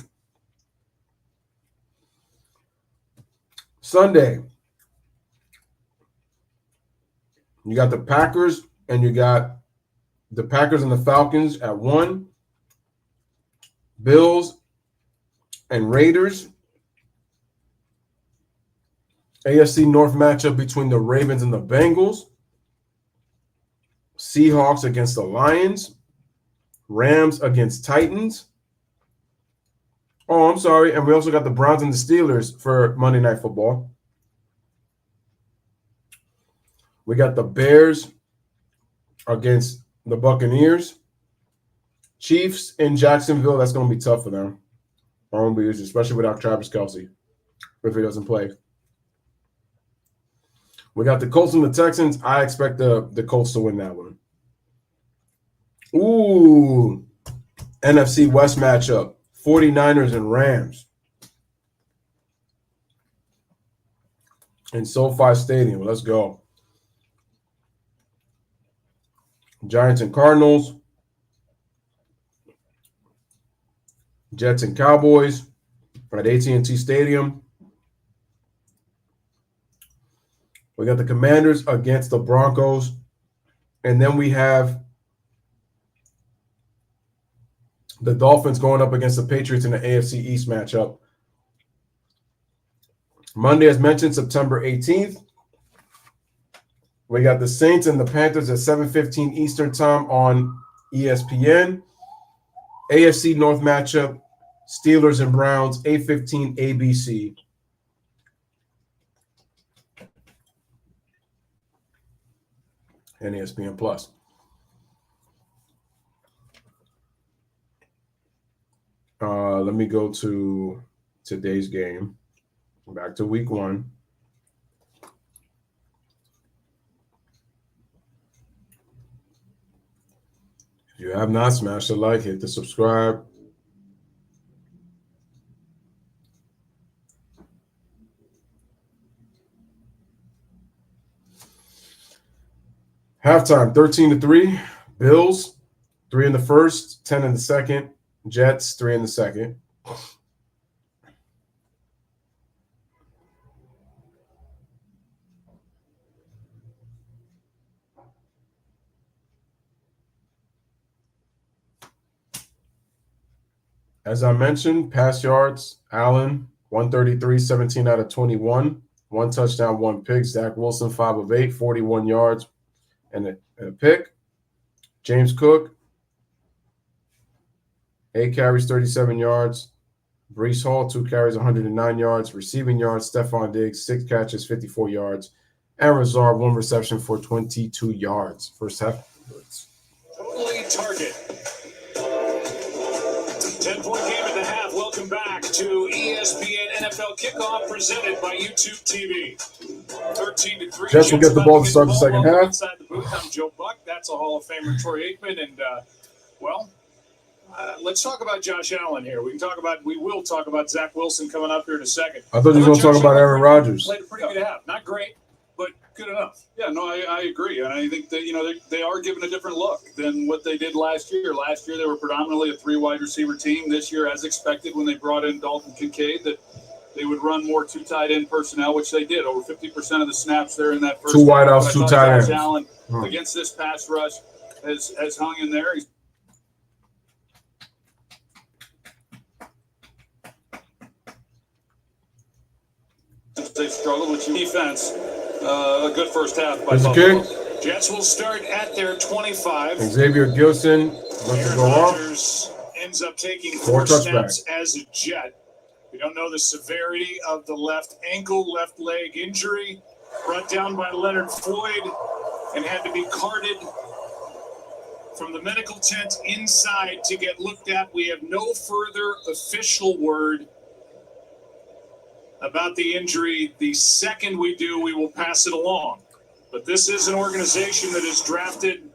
Sunday, you got the Packers and the Falcons at 1. Bills and Raiders. AFC North matchup between the Ravens and the Bengals. Seahawks against the Lions. Rams against Titans. Oh, I'm sorry. And we also got the Browns and the Steelers for Monday Night Football. We got the Bears against the Buccaneers. Chiefs in Jacksonville. That's going to be tough for them. Especially without Travis Kelce, if he doesn't play. We got the Colts and the Texans. I expect the Colts to win that one. Ooh, NFC West matchup. 49ers and Rams. In SoFi Stadium. Let's go. Giants and Cardinals. Jets and Cowboys at AT&T Stadium. We got the Commanders against the Broncos. And then we have the Dolphins going up against the Patriots in the AFC East matchup. Monday, as mentioned, September 18th. We got the Saints and the Panthers at 7:15 Eastern Time on ESPN. AFC North matchup, Steelers and Browns, 8:15 ABC. And ESPN Plus. me go to today's game. Back to week 1. If you have not, smash the like, hit the subscribe. Halftime, 13-3. Bills, 3 in the first, 10 in the second. Jets, 3 in the second. As I mentioned, pass yards, Allen, 133, 17 out of 21. 1 touchdown, 1 pick. Zach Wilson, 5 of 8, 41 yards and a pick. James Cook, 8 carries, 37 yards. Breece Hall, 2 carries, 109 yards. Receiving yards, Stephon Diggs, 6 catches, 54 yards. And Lazard, 1 reception for 22 yards. First half. Totally target. 10-point game at the half. Welcome back to ESPN NFL Kickoff presented by YouTube TV. 13-3. Jets will get the ball to start the second half. Inside the booth, I'm Joe Buck. That's a Hall of Famer, Troy Aikman. And, let's talk about Josh Allen here. We will talk about Zach Wilson coming up here in a second. I thought you were going to talk about Aaron Rodgers. Played a pretty good half. Not great, but good enough. Yeah, no, I agree. And I think that, they are given a different look than what they did last year. Last year, they were predominantly a 3 wide receiver team. This year, as expected, when they brought in Dalton Kincaid, that they would run more 2 tight end personnel, which they did. Over 50% of the snaps there in that first 2 wideouts, 2 tight ends. Josh Allen against this pass rush has hung in there. They've struggled with defense. A good first half by Buffalo. Jets will start at their 25. Xavier Gilson Aaron Rodgers ends up taking 4 snaps as a Jet. We don't know the severity of the left ankle, left leg injury brought down by Leonard Floyd and had to be carted from the medical tent inside to get looked at. We have no further official word about the injury. The second we do, we will pass it along. But this is an organization that has drafted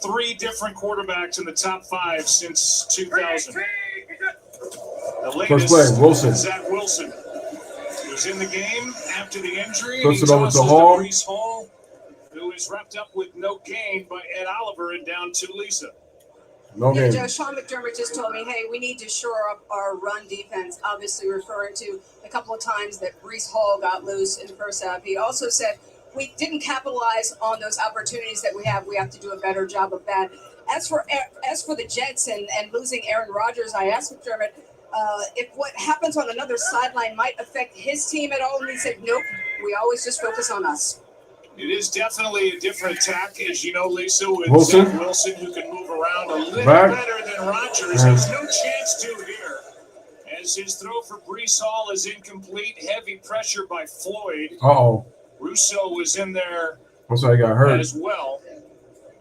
3 different quarterbacks in the top 5 since 2000. The latest, first play, Wilson. Zach Wilson was in the game after the injury. Flips it over to Hall. Breece Hall, who is wrapped up with no gain by Ed Oliver and down to Lisa. No game. Joe, Sean McDermott just told me, hey, we need to shore up our run defense, obviously referring to a couple of times that Breece Hall got loose in the first half. He also said we didn't capitalize on those opportunities that we have. We have to do a better job of that. As for the Jets and losing Aaron Rodgers, I asked McDermott if what happens on another sideline might affect his team at all, and he said, nope, we always just focus on us. It is definitely a different attack, as you know, Lisa, with Wilson. Zach Wilson, who can move around a little better than Rodgers. Has no chance to here, as his throw for Breece Hall is incomplete. Heavy pressure by Floyd. Russo was in there got hurt as well,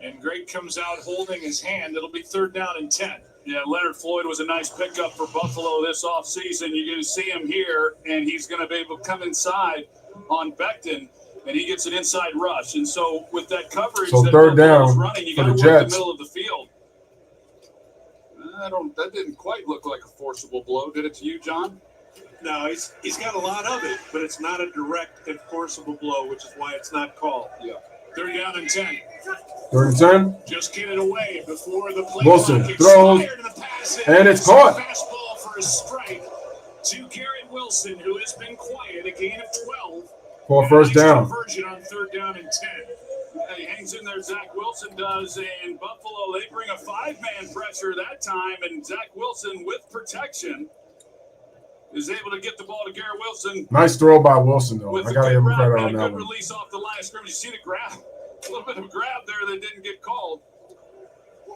and Greg comes out holding his hand. It'll be 3rd down and 10. Yeah, Leonard Floyd was a nice pickup for Buffalo this offseason. You're going to see him here, and he's going to be able to come inside on Becton. And he gets an inside rush. And so with that coverage, so that 3rd down running, you got to work the middle of the field. That didn't quite look like a forcible blow. Did it to you, John? No, he's got a lot of it, but it's not a direct and forcible blow, which is why it's not called. Yeah. 3rd down and 10. 3rd and 10. Just get it away before the play. Wilson throws, and it's caught. Fastball for a strike to Garrett Wilson, who has been quiet, a gain of 12. For a 1st down. Conversion on 3rd down and 10. He hangs in there, Zach Wilson does, and Buffalo, they bring a 5-man pressure that time, and Zach Wilson with protection is able to get the ball to Garrett Wilson. Nice throw by Wilson, though. I got to give him credit on that good one. Release off the line of scrimmage. You see the grab, a little bit of a grab there that didn't get called.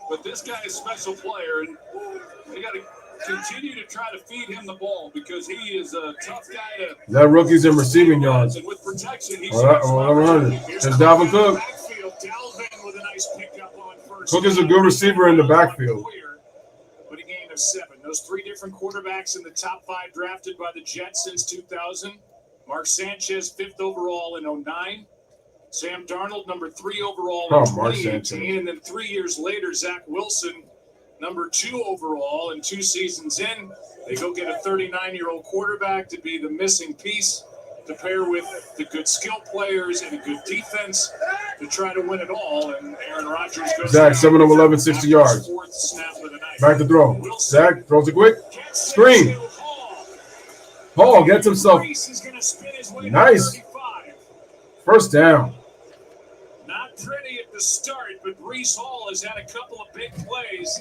But this guy is a special player, and they got to continue to try to feed him the ball because he is a tough guy to. That rookie's in receiving yards. And with protection, he's There's Dalvin Cook. Dalvin with a nice pickup on 1st. Cook is a good receiver in the backfield. But he gained of 7. Those 3 different quarterbacks in the top 5 drafted by the Jets since 2000. Mark Sanchez, 5th overall in 09. Sam Darnold, number 3 overall in 2018. And then 3 years later, Zach Wilson, number 2 overall, and 2 seasons in, they go get a 39-year-old quarterback to be the missing piece to pair with the good skill players and a good defense to try to win it all. And Aaron Rodgers goes Zach, 7 of 11, 60 yards. Back to throw. Zach throws it quick. Screen. Hall gets himself. Nice. First down. Not pretty at the start, but Breece Hall has had a couple of big plays.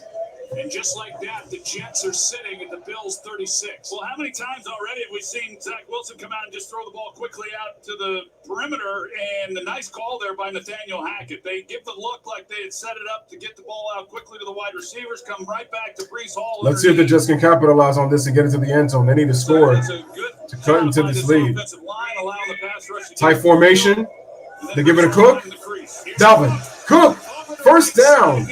And just like that, the Jets are sitting at the Bills' 36. Well, how many times already have we seen Zach Wilson come out and just throw the ball quickly out to the perimeter? And the nice call there by Nathaniel Hackett. They give the look like they had set it up to get the ball out quickly to the wide receivers, come right back to Breece Hall. Let's see if the Jets can capitalize on this and get into the end zone. They need to score to cut into this lead. Tight formation. They give it a Cook. Dalvin. Cook. First down.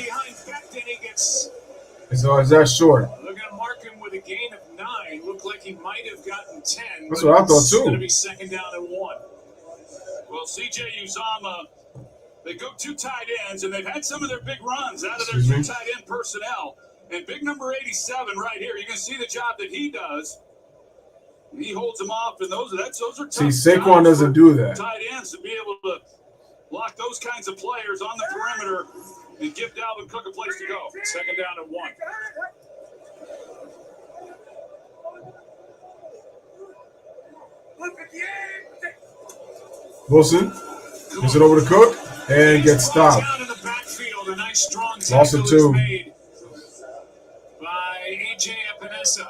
So is that short? They're going to mark him with a gain of 9. Looked like he might have gotten 10. That's what I thought too. It's going to be 2nd down and 1. Well, CJ Uzomah, they go 2 tight ends, and they've had some of their big runs out of their 2 tight end personnel. And big number 87 right here, you're going to see the job that he does. He holds them off, and those are tough. See, Saquon doesn't do that. Tight ends to be able to block those kinds of players on the perimeter and give Dalvin Cook a place to go. 2nd down and 1. Wilson gives it over to Cook and gets stopped. Down in the backfield, a nice strong Lost tackle it too. is made by A.J. Epinesa.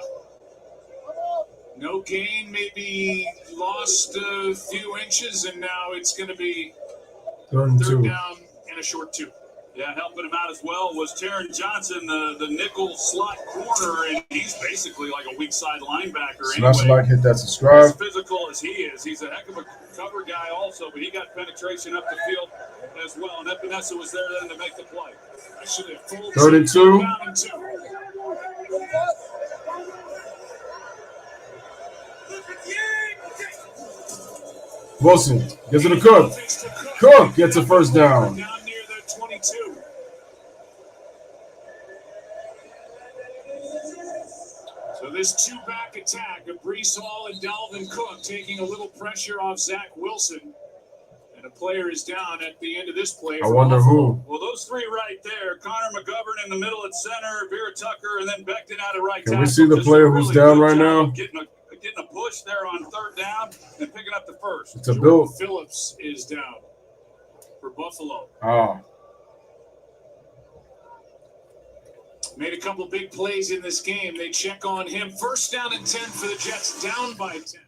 No gain, maybe lost a few inches, and now it's going to be 3rd and 2. 3rd down and a short 2. Yeah, helping him out as well was Taron Johnson, the nickel slot corner, and he's basically like a weak side linebacker. Smash anyway, like, hit that subscribe. as physical as he is, he's a heck of a cover guy also, but he got penetration up the field as well, and Epinesa was there then to make the play. 3rd and 2. Down and 2. Wilson gives it to Cook. Cook gets a first down. Down near the 22. So this 2-back attack of Breece Hall and Dalvin Cook taking a little pressure off Zach Wilson. And a player is down at the end of this play. I wonder who. Well, those 3 right there. Connor McGovern in the middle at center, Vera Tucker, and then Becton out of right tackle. Can we see the player who's down right now? Getting a push there on 3rd down and picking up the first. It's a Bill. Phillips is down for Buffalo. Oh. Made a couple big plays in this game. They check on him. 1st down and 10 for the Jets, down by 10.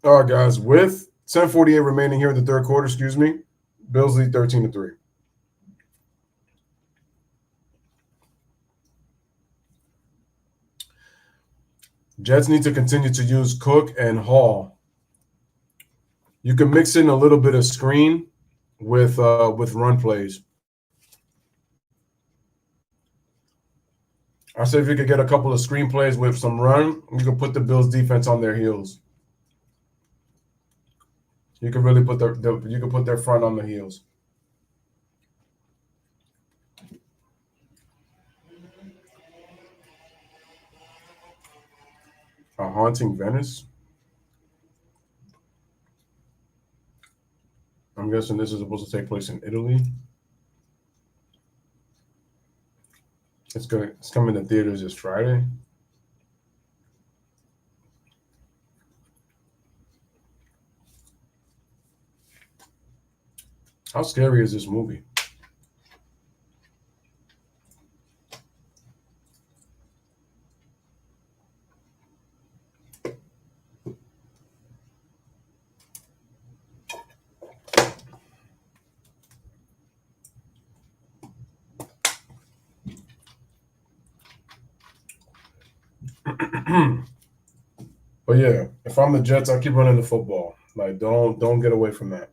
All right, guys. With 10:48 remaining here in the 3rd quarter, Bills lead 13-3. Jets need to continue to use Cook and Hall. You can mix in a little bit of screen with run plays. I said if you could get a couple of screen plays with some run, you can put the Bills defense on their heels. You can really put their front on the heels. A Haunting Venice. I'm guessing this is supposed to take place in Italy. It's coming to theaters this Friday. How scary is this movie? But yeah, if I'm the Jets, I keep running the football. Like, don't get away from that.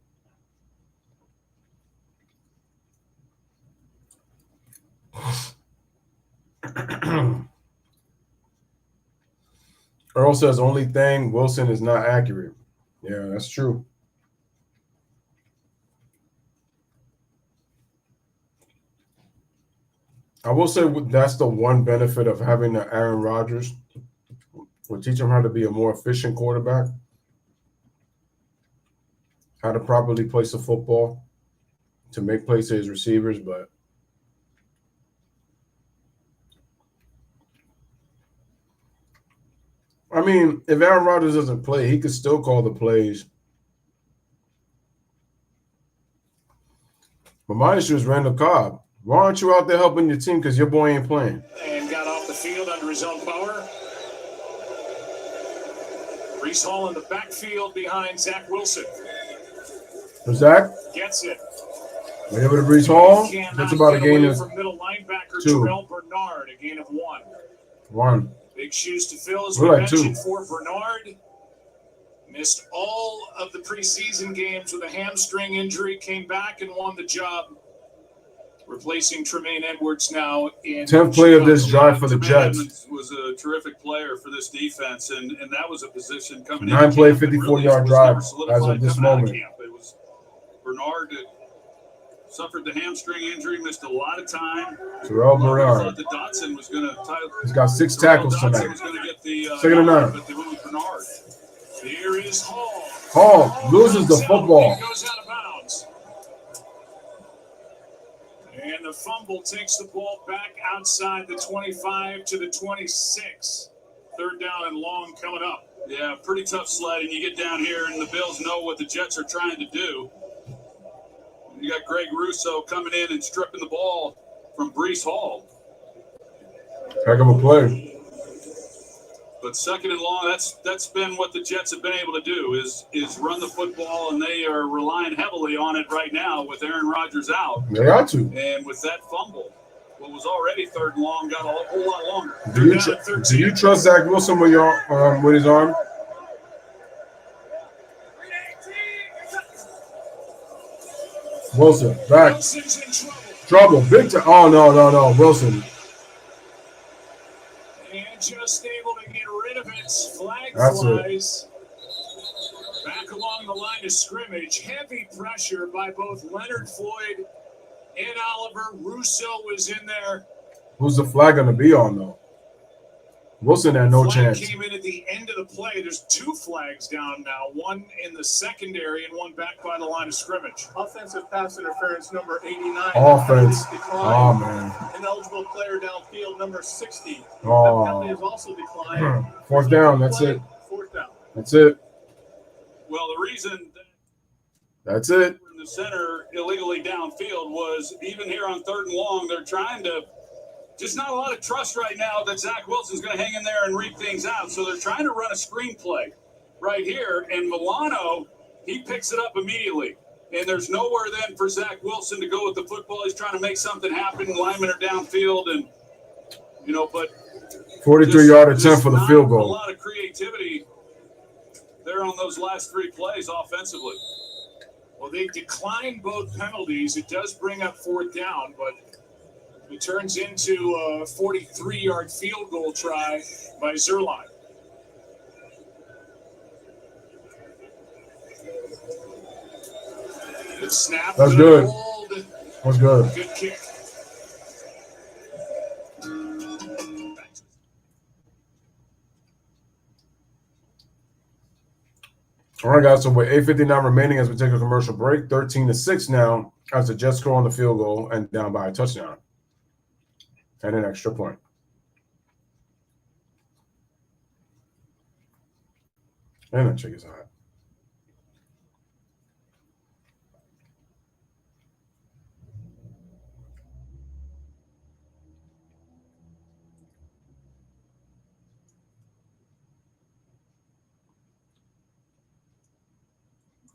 Earl says, only thing, Wilson is not accurate. Yeah, that's true. I will say that's the one benefit of having the Aaron Rodgers. We'll teach him how to be a more efficient quarterback, how to properly place the football, to make plays to his receivers. But I mean, if Aaron Rodgers doesn't play, he could still call the plays. But my issue is Randall Cobb. Why aren't you out there helping your team? Because your boy ain't playing. And got off the field under his own power. Brees Hall in the backfield behind Zach Wilson. Zach Gets it. went over to Brees Hall. That's about a gain of from middle linebacker 2. Terrell Bernard, a gain of 1. 1. Big shoes to fill, as We're we like mentioned, 2. for Bernard. Missed all of the preseason games with a hamstring injury. Came back and won the job. Replacing Tremaine Edwards now in 10th play of this drive for the Tremaine Jets. Edmonds was a terrific player for this defense, and that was a position coming 9 in. play, 54-yard drive as of this moment. It was Bernard that suffered the hamstring injury, missed a lot of time. Terrell Bernard. Thought that Dotson was going to. He's got 6 tackles tonight. Was going to get the Second and 9. but they went with Bernard. Here is Hall. Hall loses the football. Goes out of bounds. And the fumble takes the ball back outside the 25 to the 26. 3rd down and long coming up. Yeah, pretty tough sledding. You get down here, and the Bills know what the Jets are trying to do. You got Greg Russo coming in and stripping the ball from Brees Hall. Heck of a play. But 2nd and long, that's been what the Jets have been able to do is run the football, and they are relying heavily on it right now with Aaron Rodgers out. They got to. And with that fumble, what was already 3rd and long got a whole lot longer. Do you trust Zach Wilson with his arm? Wilson, back. Wilson's in Trouble, big time. Oh, no. Wilson. And just able to get rid of it. Flag That's flies. Back along the line of scrimmage. Heavy pressure by both Leonard Floyd and Oliver. Russo was in there. Who's the flag going to be on, though? Wilson had no Flag chance. Came in at the end of the play. There's 2 flags down now. One in the secondary and one back by the line of scrimmage. Offensive pass interference number 89. Offense. Oh, man. Ineligible player downfield number 60. Oh. That penalty is also declined. 4th down. That's it. 4th down. That's it. Well, the reason That's it. in the center illegally downfield was even here on 3rd and long, they're trying to just not a lot of trust right now that Zach Wilson's going to hang in there and read things out. So they're trying to run a screenplay right here. And Milano, he picks it up immediately. And there's nowhere then for Zach Wilson to go with the football. He's trying to make something happen. Linemen are downfield. And, but 43-yard attempt for the field a goal. lot of creativity there on those last 3 plays offensively. Well, they declined both penalties. It does bring up 4th down, but it turns into a 43-yard field goal try by Zerline. Good snap. That's good. good. Hold. That's good. Good kick. All right, guys. So with 8:59 remaining as we take a commercial break, 13-6 now as the Jets score on the field goal and down by a touchdown and an extra point. And that chick is hot.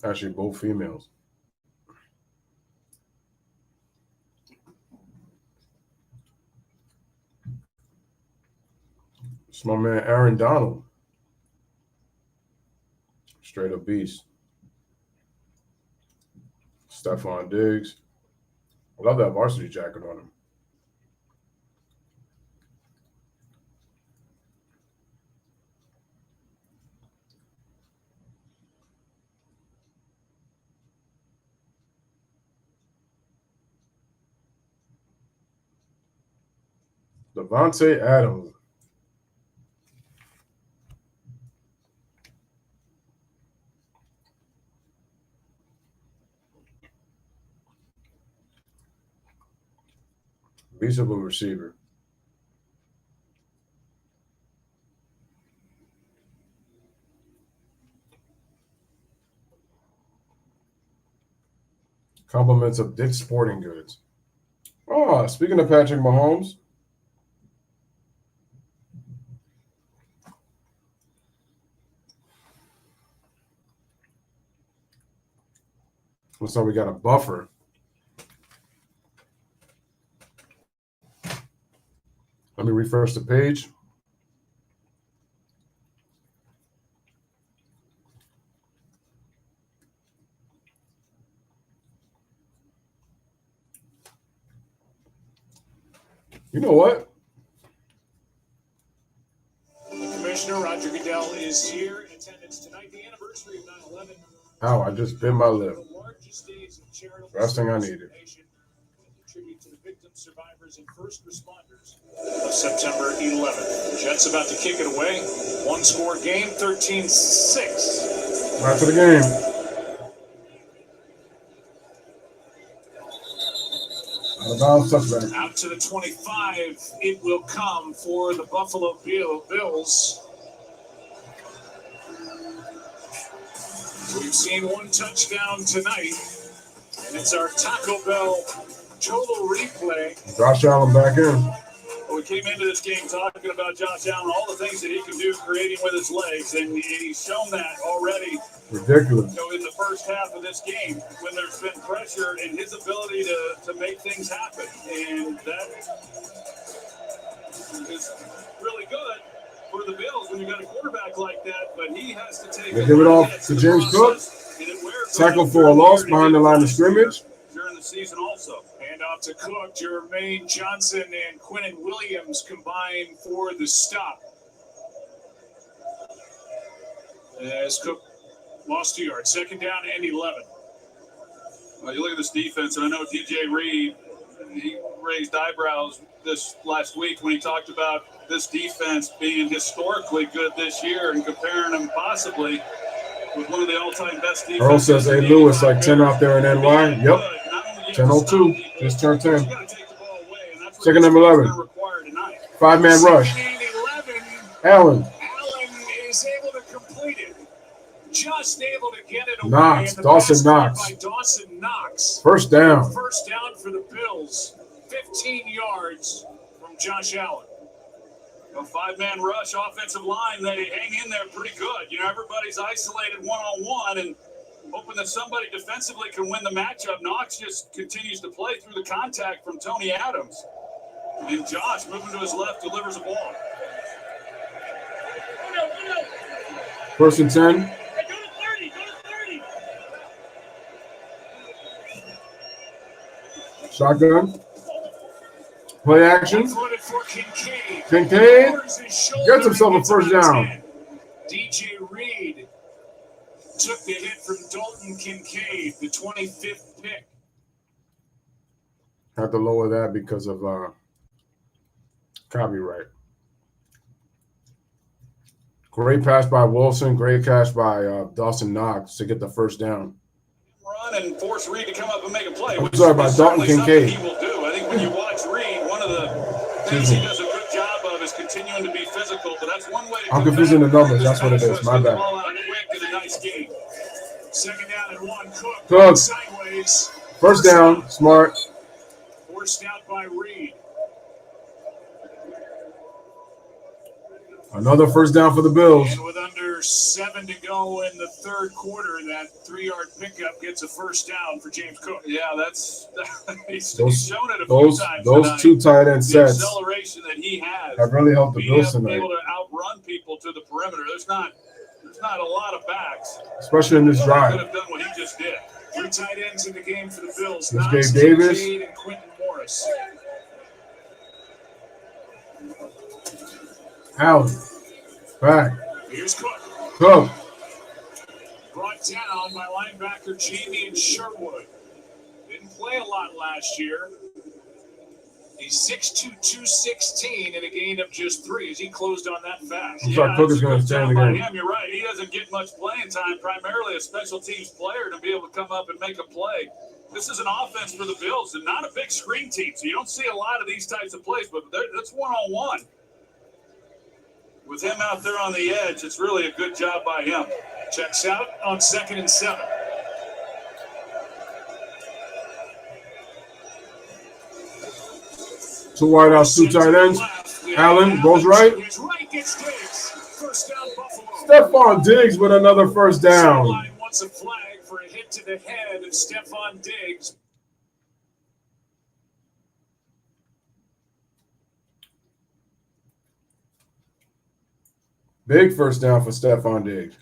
Actually, both females. It's my man Aaron Donald. Straight up beast. Stephon Diggs. I love that varsity jacket on him. Devontae Adams. Beast of a receiver. Compliments of Dick's Sporting Goods. Oh, speaking of Patrick Mahomes. Looks like we got a buffer. Let me refresh the page. You know what? Commissioner Roger Goodell is here in attendance tonight. The anniversary of 9/11. Ow, I just bit my lip. The largest days of charitable Last thing I service in needed. the nation. Tribute to the victims, survivors, and first responders of September 11th. Jets about to kick it away. One score game, 13-6. Back to the game. Out of bounds, touchback. Out to the 25, it will come for the Buffalo Bills. We've seen one touchdown tonight, and it's our Taco Bell total replay. Josh Allen back in. We came into this game talking about Josh Allen, all the things that he can do creating with his legs, and he's shown that already. Ridiculous. In the first half of this game, when there's been pressure and his ability to make things happen, and that is really good for the Bills when you got a quarterback like that. But he has to take. They give it off to James Cook. Tackle for a loss behind the line of scrimmage. During the season, also. Hand off to Cook, Jermaine Johnson, and Quinnen Williams combined for the stop. As Cook lost 2 yards. Second down and 11. You look at this defense, and I know DJ Reed, he raised eyebrows this last week when he talked about this defense being historically good this year and comparing them possibly with one of the all-time best defenses. Earl says, hey, Lewis, like 10 out there in NY. Yep. 10-02. Just turned 10. Second and 11. 5-man rush. Allen. Allen is able to complete it. Just able to get it away. Knox. Dawson Knox. By Dawson Knox. First down. First down for the Bills. 15 yards from Josh Allen. A 5-man rush, offensive line, they hang in there pretty good. Everybody's isolated one-on-one and hoping that somebody defensively can win the matchup. Knox just continues to play through the contact from Tony Adams. And Josh, moving to his left, delivers a ball. First and 10. Shotgun. Play action. Kincaid gets himself a first down. DJ Reed took the hit from Dalton Kincaid, the 25th pick. Had to lower that because of copyright. Great pass by Wilson. Great catch by Dawson Knox to get the first down. Run and force Reed to come up and make a play. I'm sorry about Dalton Kincaid. He will do. I think when you watch Reed, one of the things he does a good job of is continuing to be physical. But that's one way. I'm confusing the numbers. That's what it is. My bad. Nice game. Second down and 1. Cook. Sideways. First down. Smart. Forced out by Reed. Another first down for the Bills. And with under 7 to go in the third quarter, that 3-yard pickup gets a first down for James Cook. Yeah, that's he's shown it a few times. Those two tight end sets the acceleration that he has have really helped the Bills tonight. Able to outrun people to the perimeter. There's not a lot of backs, especially in this drive. Could have done what he just did. 3 tight ends in the game for the Bills. This Gabe Davis and Quentin Morris. Allen. Back. Here's Cook. Cook. Brought down by linebacker Jamie Sherwood. Didn't play a lot last year. He's 6'2", 216 in a gain of just 3 as he closed on that fast. Looks like Cook is going to stay in the game. You're right. He doesn't get much playing time, primarily a special teams player, to be able to come up and make a play. This is an offense for the Bills and not a big screen team, so you don't see a lot of these types of plays, but that's one-on-one. With him out there on the edge, it's really a good job by him. Checks out on 2nd and 7. Two wideouts, 2 tight ends. Allen goes right. Stephon Diggs with another first down. Wants a flag for a hit to the head of Stephon Diggs. Big first down for Stephon Diggs.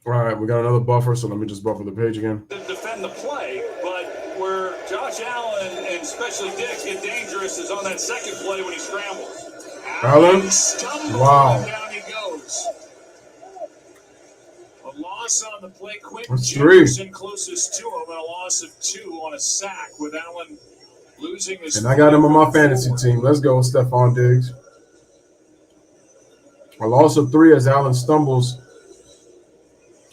All right, we got another buffer, so let me just buffer the page again. Defend the play, but where Josh Allen and especially Diggs get dangerous is on that second play when he scrambles. Allen? Wow. Down he goes. A loss on the play. Quentin That's 3. Jefferson closest to him, and a loss of 2 on a sack with Allen losing his. And I got him on my fantasy team. Let's go, Stephon Diggs. A loss of 3 as Allen stumbles.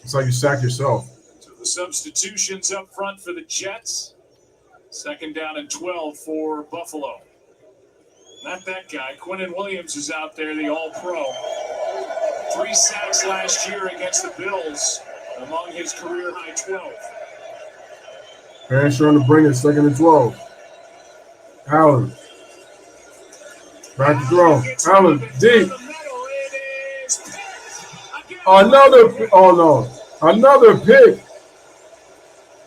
It's like you sack yourself. So the substitutions up front for the Jets. 2nd down and 12 for Buffalo. Not that guy. Quinnen Williams is out there, the All-Pro. 3 sacks last year against the Bills, among his career-high 12. Parents trying to bring it, 2nd and 12. Allen. Back to throw. Allen, deep. Another, oh no, another pick.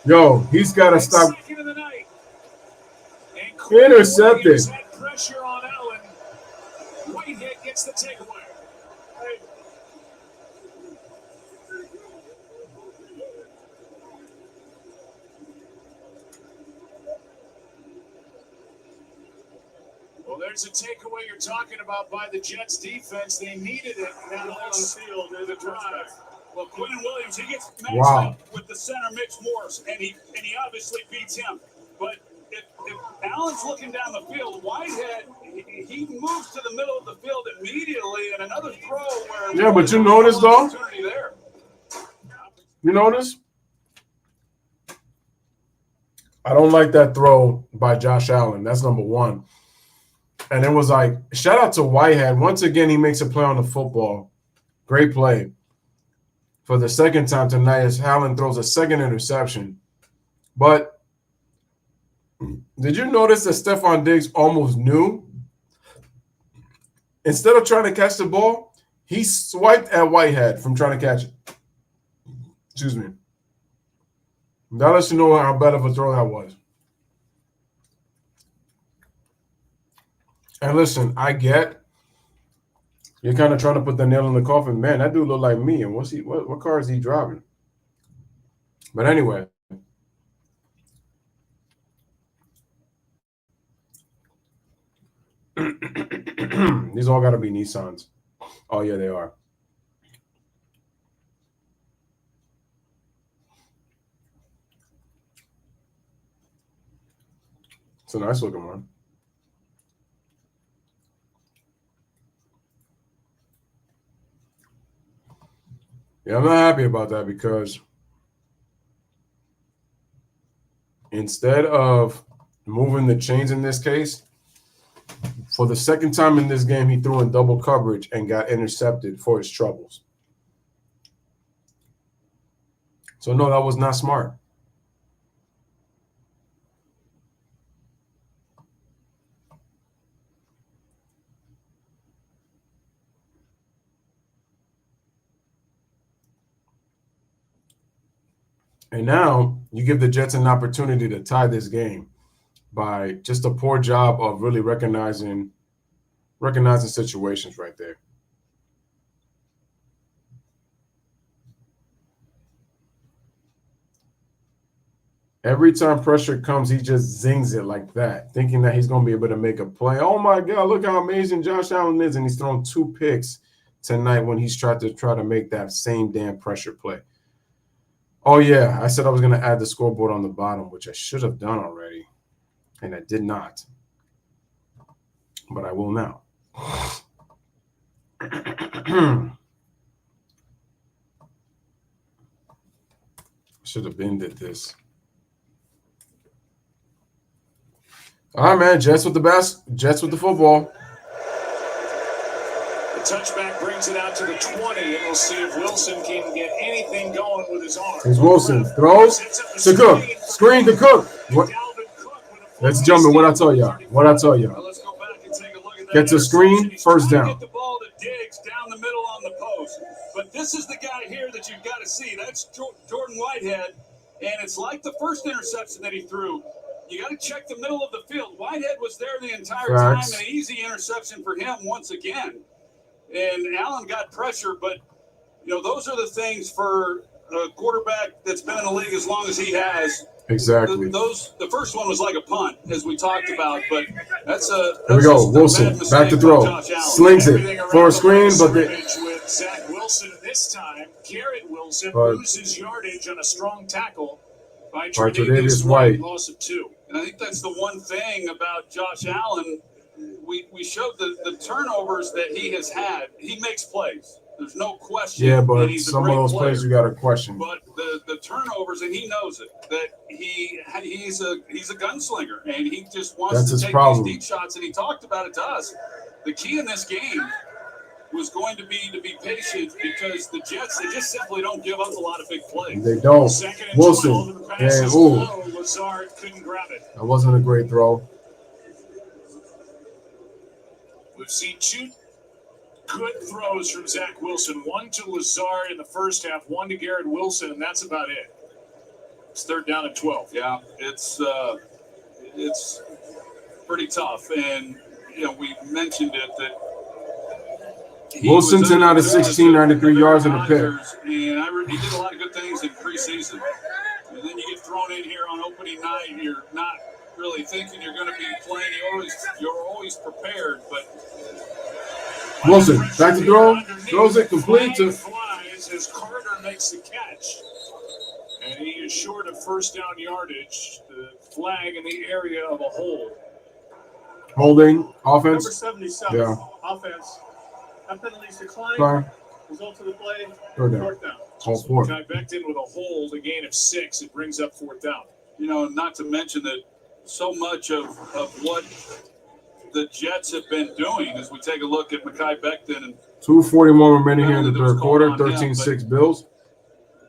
Yo, he's got to stop. Intercepted. Pressure on Allen. Whitehead gets the takeaway. Well, there's a takeaway you're talking about by the Jets defense. They needed it. Now on the field, there's a drive. Well, Quinnen Williams, he gets matched up with the center Mitch Morse, and he obviously beats him. But if Allen's looking down the field, Whitehead, he moves to the middle of the field immediately, and another throw where. Yeah, but you notice though. You notice? I don't like that throw by Josh Allen. That's number 1. And it was like, shout out to Whitehead. Once again, he makes a play on the football. Great play. For the second time tonight, as Allen throws a second interception. But did you notice that Stephon Diggs almost knew? Instead of trying to catch the ball, he swiped at Whitehead from trying to catch it. Excuse me. That lets you know how bad of a throw that was. And listen, I get you're kind of trying to put the nail in the coffin. Man, that dude look like me. And what car is he driving? But anyway. These all got to be Nissans. Oh, yeah, they are. It's a nice looking one. Yeah, I'm not happy about that because instead of moving the chains in this case, for the second time in this game, he threw in double coverage and got intercepted for his troubles. So, no, that was not smart. And now you give the Jets an opportunity to tie this game by just a poor job of really recognizing situations right there. Every time pressure comes, he just zings it like that, thinking that he's going to be able to make a play. Oh, my God, look how amazing Josh Allen is. And he's thrown 2 picks tonight when he's tried to make that same damn pressure play. Oh, yeah, I said I was going to add the scoreboard on the bottom, which I should have done already, and I did not. But I will now. Should have been did this. All right, man. Jets with the best. Jets with the football. The touchback brings it out to the 20, and we'll see if Wilson can get anything going with his arm. Here's Wilson. Throws to Cook. Screen to Cook. What? Let's jump in. What I tell y'all. Let's go back and take a look at that. Gets a screen. First down. Get the ball to Diggs down the middle on the post. But this is the guy here that you've got to see. That's Jordan Whitehead, and it's like the first interception that he threw. You got to check the middle of the field. Whitehead was there the entire time, an easy interception for him once again. And Allen got pressure, but those are the things for a quarterback that's been in the league as long as he has. Exactly. The first one was like a punt, as we talked about, but that's a. Here we go. Wilson back to throw, slings it for a screen, but with Zach Wilson this time, Garrett Wilson loses yardage on a strong tackle by Tre'Davious White, loss of 2. And I think that's the one thing about Josh Allen. We showed the turnovers that he has had. He makes plays. There's no question. Yeah, but some of those plays you got to question. But the turnovers, and he knows it, that he's a gunslinger, and he just wants to take these deep shots. And he talked about it to us. The key in this game was going to be patient, because the Jets, they just simply don't give up a lot of big plays. They don't. Wilson, and Lazard couldn't grab it. That wasn't a great throw. We've seen 2 good throws from Zach Wilson. One to Lazard in the first half, one to Garrett Wilson, and that's about it. It's 3rd down and 12. Yeah, it's pretty tough. And, we mentioned it that Wilson 10 out of 16, 93 yards and a pick. And he did a lot of good things in preseason. And then you get thrown in here on opening night, and you're not really thinking you're going to be playing. You're always prepared, but Wilson back to throw, throws it complete to flies as Carter makes the catch, and he is short of first down yardage. The flag in the area of a hold. Holding offense. Number 77. Yeah. Offense. That penalty's declined. Result of the play. 4th down. All 4. Guy Becton with a hold, a gain of 6. It brings up 4th down. Not to mention that so much of what the Jets have been doing as we take a look at Mekhi Becton. And 2:41 remaining here in the 3rd quarter, 13-6 Bills.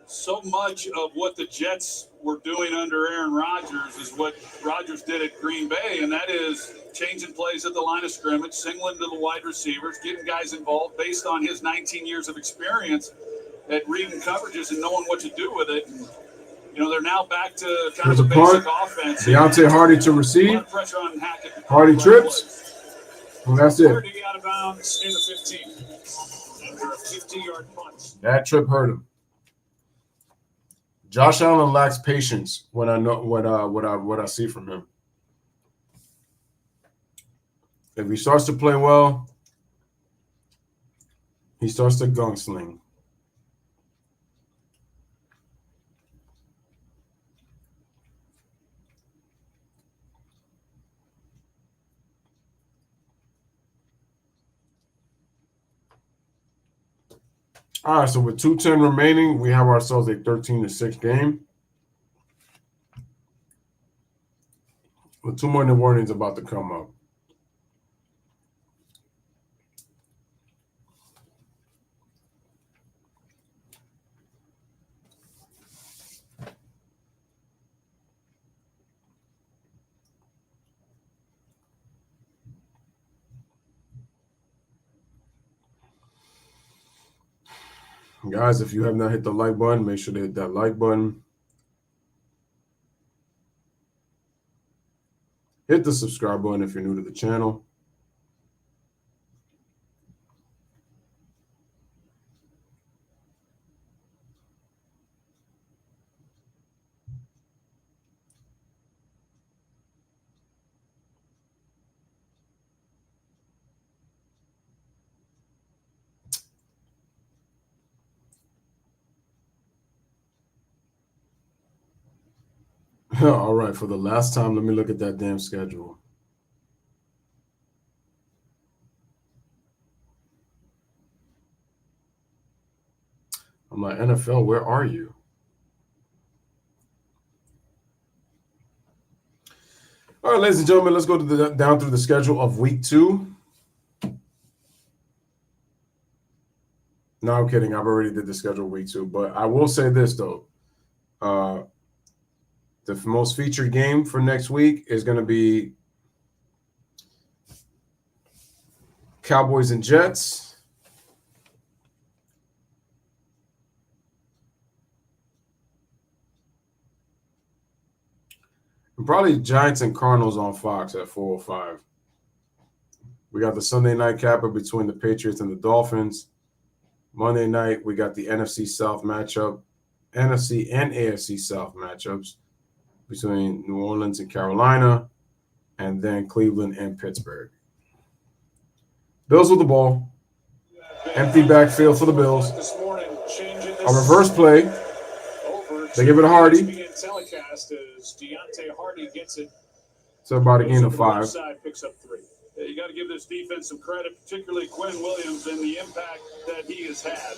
So much of what the Jets were doing under Aaron Rodgers is what Rodgers did at Green Bay, and that is changing plays at the line of scrimmage, signaling to the wide receivers, getting guys involved based on his 19 years of experience at reading coverages and knowing what to do with it. And, they're now back to kind of a basic offense. Deontay Hardy to receive. Pressure on Hackett. Hardy trips. And that's it. Hardy out of bounds in the 15. After a 50-yard punt. That trip hurt him. Josh Allen lacks patience when I know what I see from him. If he starts to play well, he starts to gunsling. All right, so with 2:10 remaining, we have ourselves a 13-6 game. With 2 more warnings about to come up. Guys, if you have not hit the like button, make sure to hit that like button. Hit the subscribe button if you're new to the channel. All right, for the last time, let me look at that damn schedule. I'm like, NFL, where are you? All right, ladies and gentlemen, let's go to down through the schedule of week 2. No, I'm kidding. I've already did the schedule week 2, but I will say this though. The most featured game for next week is going to be Cowboys and Jets. And probably Giants and Cardinals on Fox at 4:05. We got the Sunday night capper between the Patriots and the Dolphins. Monday night, we got the NFC South matchup, NFC and AFC South matchups between New Orleans and Carolina, and then Cleveland and Pittsburgh. Bills with the ball. Empty backfield for the Bills. A reverse play. They give it to Hardy. So about a gain of 5. Picks up 3. You got to give this defense some credit, particularly Quinn Williams and the impact that he has had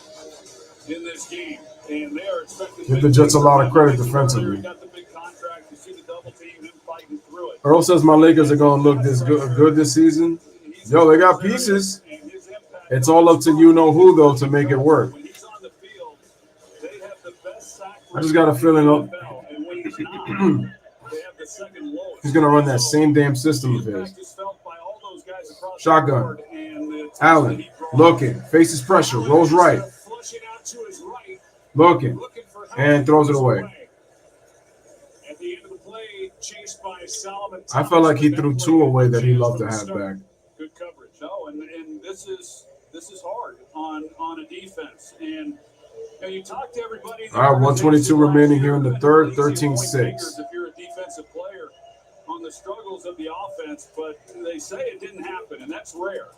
in this game. And they are expecting give the Jets a lot of credit defensively. Got the big contract. You see the double team, him fighting through it. Earl says my Lakers are going to look this good this season. Yo, they got pieces. It's all up to you know who, though, to make it work. I just got a feeling he's going to run that same damn system of his. Shotgun. Allen looking, faces pressure, rolls right. Looking, and throws it away. I felt like he threw 2 away that he loved to have back. Good coverage. No, and this is hard on a defense. And you talk to everybody. All right, 122 remaining here in the third, 13-6. If you're a defensive player on the struggles of the offense, but they say it didn't happen, and that's rare.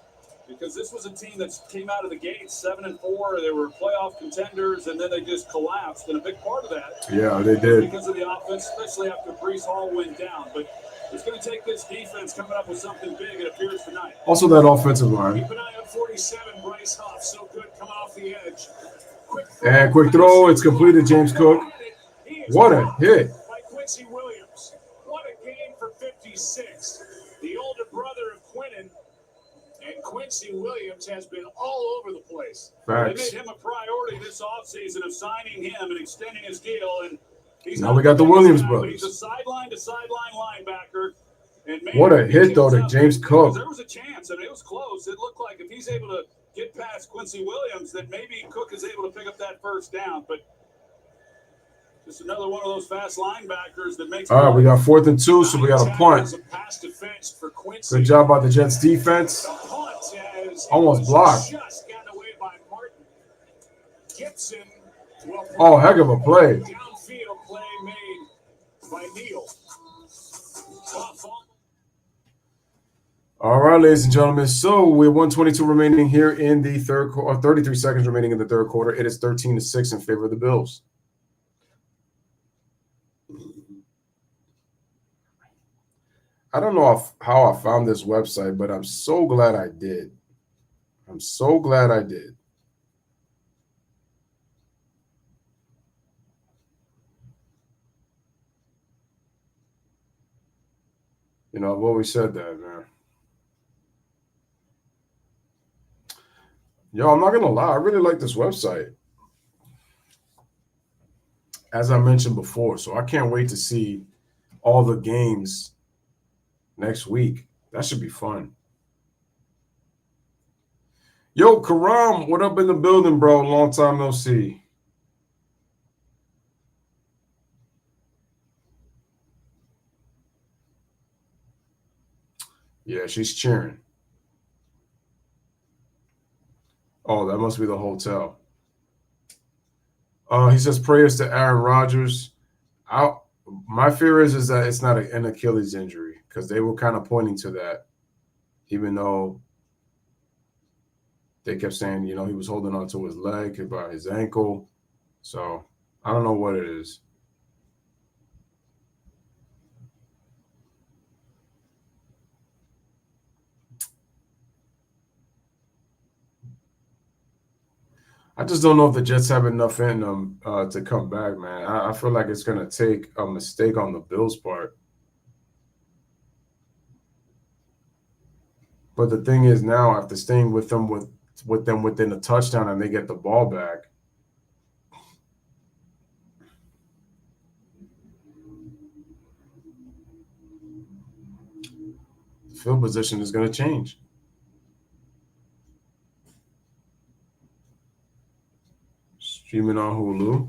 Because this was a team that came out of the gate 7-4. They were playoff contenders, and then they just collapsed. And a big part of that, yeah, they did, because of the offense, especially after Breece Hall went down. But it's going to take this defense coming up with something big, it appears, tonight. Also, that offensive line. Keep an eye on 47, Bryce Huff. So good coming off the edge. Quick throw. It's completed, James Cook. What a hit. By Quincy Williams. What a game for 56. The older brother of Quinnen. And Quincy Williams has been all over the place. Facts. They made him a priority this offseason of signing him and extending his deal. And he's now we got the Williams brothers. He's a sideline-to-sideline linebacker. And man, what a hit, though, to James Cook. There was a chance, and it was close. It looked like if he's able to get past Quincy Williams, that maybe Cook is able to pick up that first down. But just another one of those fast linebackers that makes. All right, we got 4th and 2, so we got a punt. Good job by the Jets defense. Almost blocked. Just gotten away by Martin. Gibson. Oh, heck of a play. Downfield play made by Neal. All right, ladies and gentlemen. So we're 122 remaining here in the third quarter, 33 seconds remaining in the third quarter. It is 13-6 in favor of the Bills. I don't know how I found this website, but I'm so glad I did. I'm so glad I did. You know, I've always said that, man. Yo, I'm not going to lie. I really like this website. As I mentioned before, so I can't wait to see all the games next week. That should be fun. Yo, Karam, what up in the building, bro? Long time no see. Yeah, she's cheering. Oh, that must be the hotel. He says prayers to Aaron Rodgers. My fear is that it's not an Achilles injury, because they were kind of pointing to that, even though they kept saying, you know, he was holding on to his leg by his ankle. So I don't know what it is. I just don't know if the Jets have enough in them to come back, man. I feel like it's going to take a mistake on the Bills' part. But the thing is now, after staying with them within a touchdown and they get the ball back, the field position is going to change. Streaming on Hulu.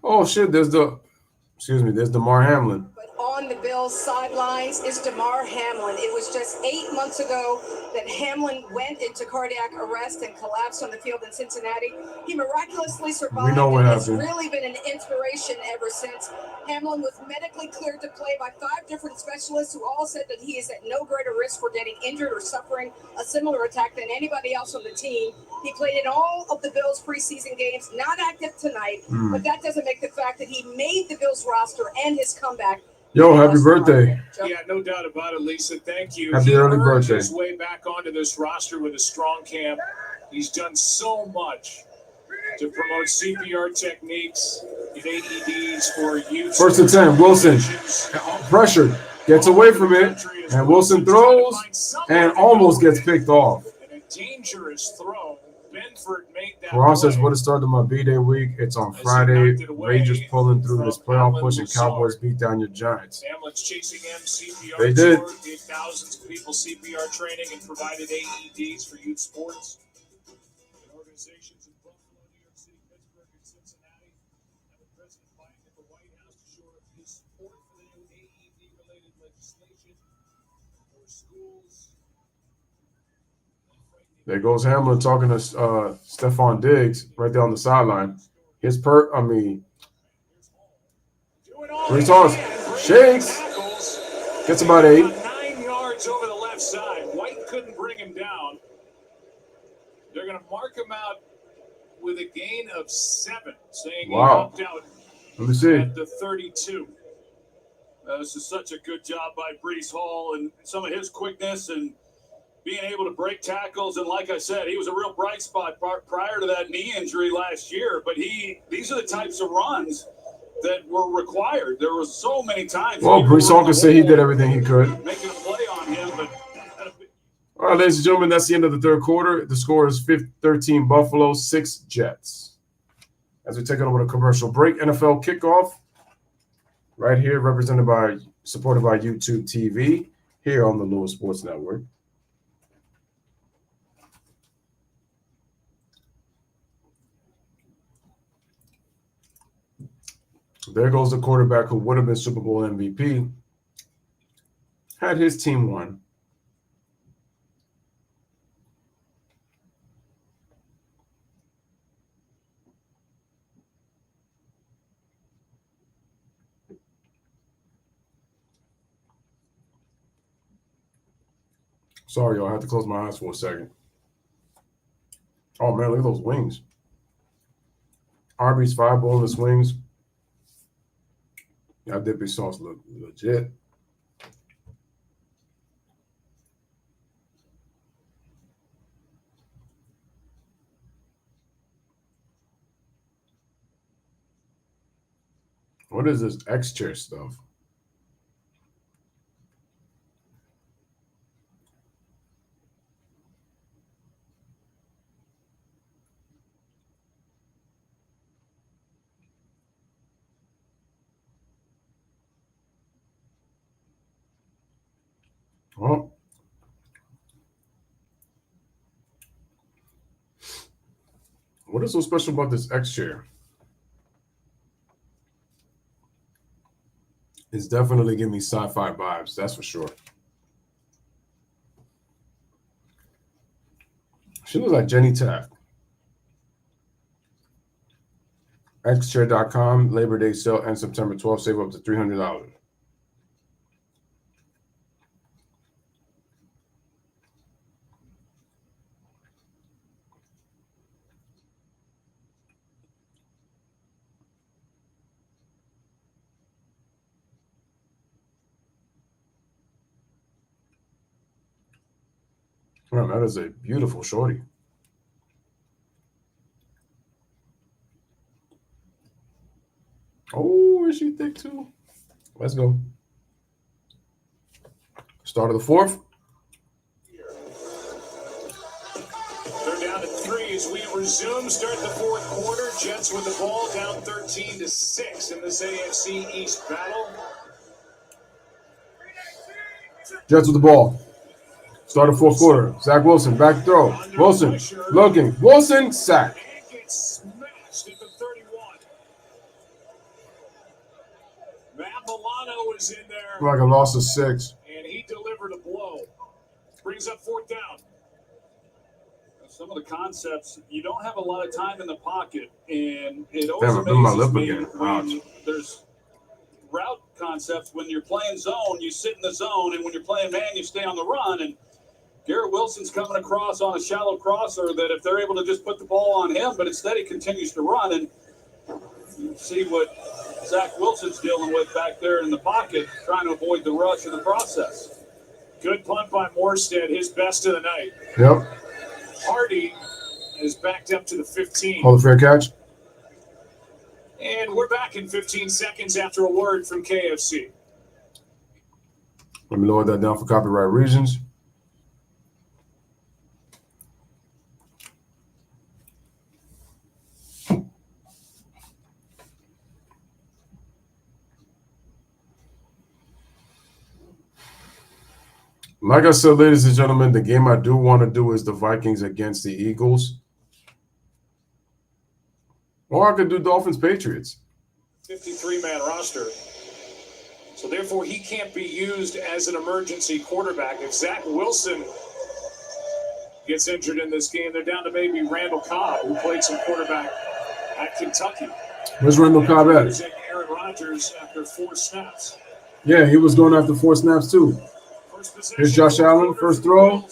Oh shit! There's Damar Hamlin. But on the Bills' sidelines is DeMar Hamlin. It was just 8 months ago that Hamlin went into cardiac arrest and collapsed on the field in Cincinnati. He miraculously survived. We know what and has happened. really been an inspiration ever since. Hamlin was medically cleared to play by 5 different specialists who all said that he is at no greater risk for getting injured or suffering a similar attack than anybody else on the team. He played in all of the Bills' preseason games, not active tonight, but that doesn't make the fact that he made the Bills roster and his comeback. Yo, happy birthday. Yeah, no doubt about it, Lisa. Thank you. Happy early birthday. His way back onto this roster with a strong camp. He's done so much to promote CPR techniques, AEDs for youth. First and 10, Wilson. Pressured. Gets away from it. And Wilson throws and almost gets picked off. And a dangerous throw. Benford made that. Ron says, what a start to my B-Day week. It's on Friday. Rangers pulling through this playoff push and Cowboys beat down your Giants. Hamlin's chasing him, CPR. They did. Gave thousands of people CPR training and provided AEDs for youth sports. And organizations in Buffalo, New York City, Pittsburgh, and Cincinnati. And the president Biden at the White House to show his support for the new AED-related legislation for schools. There goes Hamlin talking to Stephon Diggs right there on the sideline. His Brees Hall shakes. Gets about 8. 9 yards over the left side. White couldn't bring him down. They're going to mark him out with a gain of 7, saying Wow. he opted out Let me see. at the 32. This is such a good job by Brees Hall and some of his quickness and being able to break tackles. And like I said, he was a real bright spot prior to that knee injury last year. But these are the types of runs that were required. There were so many times. Well, Brees Hall can say he did everything he could. Making a play on him, but all right, ladies and gentlemen, that's the end of the third quarter. The score is 13 Buffalo, 6 Jets. As we take it over to commercial break, NFL kickoff right here, supported by YouTube TV here on the Louis Sports Network. There goes the quarterback who would have been Super Bowl MVP had his team won. Sorry, y'all. I had to close my eyes for a second. Oh, man, look at those wings. Arby's 5 boneless wings. That dippy sauce look legit. What is this X-chair stuff? Well, what is so special about this X-chair? It's definitely giving me sci-fi vibes, that's for sure. She looks like Jenny Taft. Xchair.com, Labor Day sale ends September 12th. Save up to $300. Oh, that is a beautiful shorty. Oh, is she thick too? Let's go. Start of the fourth. They're down to 3 as we resume. Start the fourth quarter. Jets with the ball down 13-6 in this AFC East battle. Jets with the ball. Start of fourth quarter. Zach Wilson, back throw. Wilson, looking. Wilson, sack. And gets smashed at the 31. Matt Milano was in there. Like a loss of 6. And he delivered a blow. Brings up fourth down. Some of the concepts, you don't have a lot of time in the pocket, and it always amazes me when there's route concepts. When you're playing zone, you sit in the zone, and when you're playing man, you stay on the run. And Garrett Wilson's coming across on a shallow crosser that if they're able to just put the ball on him, but instead he continues to run. And you see what Zach Wilson's dealing with back there in the pocket, trying to avoid the rush in the process. Good punt by Morstead, his best of the night. Yep. Hardy is backed up to the 15. Call the fair catch. And we're back in 15 seconds after a word from KFC. Let me lower that down for copyright reasons. Like I said, ladies and gentlemen, the game I do want to do is the Vikings against the Eagles. Or I could do Dolphins-Patriots. 53-man roster. So therefore, he can't be used as an emergency quarterback. If Zach Wilson gets injured in this game, they're down to maybe Randall Cobb, who played some quarterback at Kentucky. Where's Randall Cobb at? Aaron Rodgers after 4 snaps. Yeah, he was going after 4 snaps too. Here's Josh Allen, first throw,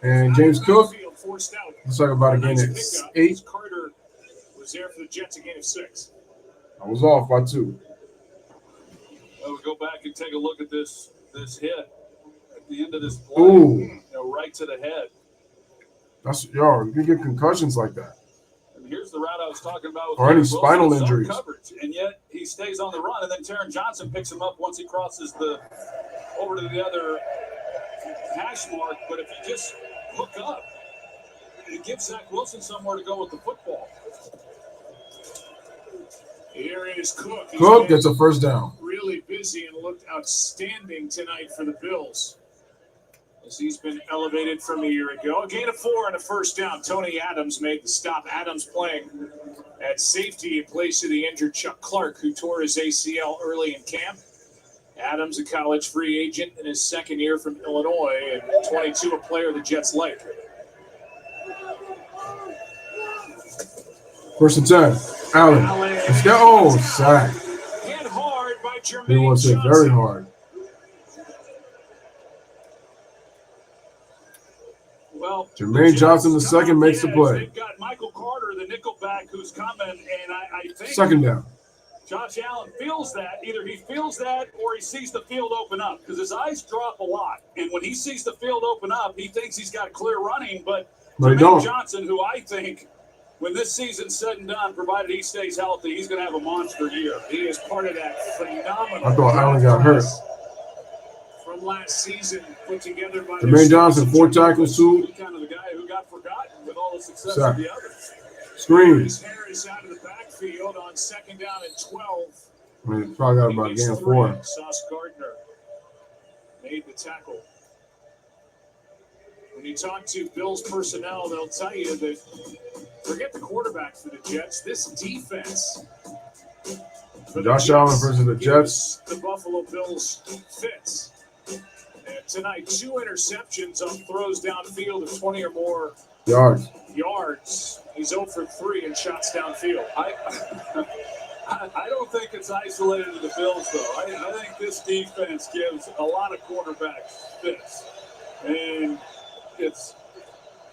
and James Cook. Looks like about a gain at 8. Carter was there for the Jets, a gain of 6. I was off by 2. We'll go back and take a look at this hit at the end of this play. Right to the head. That's you can get concussions like that. And here's the route I was talking about. Or any spinal injuries. Coverage, and yet he stays on the run, and then Taron Johnson picks him up once he crosses over to the other hash mark. But if you just hook up, it gives Zach Wilson somewhere to go with the football. Here is Cook. Cook gets a first down. Really busy and looked outstanding tonight for the Bills, as he's been elevated from a year ago. A gain of 4 and a first down. Tony Adams made the stop. Adams playing at safety in place of the injured Chuck Clark, who tore his ACL early in camp. Adams, a college free agent in his second year from Illinois, and 22, a player the Jets like. First and 10. Allen. Sack. Hit hard by Jermaine He was hit Johnson. very hard. Well, Jermaine Johnson the second makes the play. They've got Michael Carter, the nickelback, who's coming, and I think Second down. Josh Allen feels that. Either he feels that or he sees the field open up, because his eyes drop a lot. And when he sees the field open up, he thinks he's got clear running. But Jermaine Johnson, who I think, when this season's said and done, provided he stays healthy, he's going to have a monster year. He is part of that phenomenal. I thought Allen got hurt. From last season, put together by Jermaine Johnson, 4 tackles, 2. Kind of the guy who got forgotten with all the success of the others. Screen. Harris out of the backfield on second down and 12. I mean, probably got about a gain of 4. Sauce Gardner made the tackle. When you talk to Bills personnel, they'll tell you that forget the quarterback for the Jets. This defense for Josh Allen versus the Jets. The Buffalo Bills fits. And tonight, 2 interceptions on throws downfield of 20 or more yards. He's 0 for 3 in shots downfield. I don't think it's isolated to the Bills, though. I think this defense gives a lot of quarterbacks fits. And it's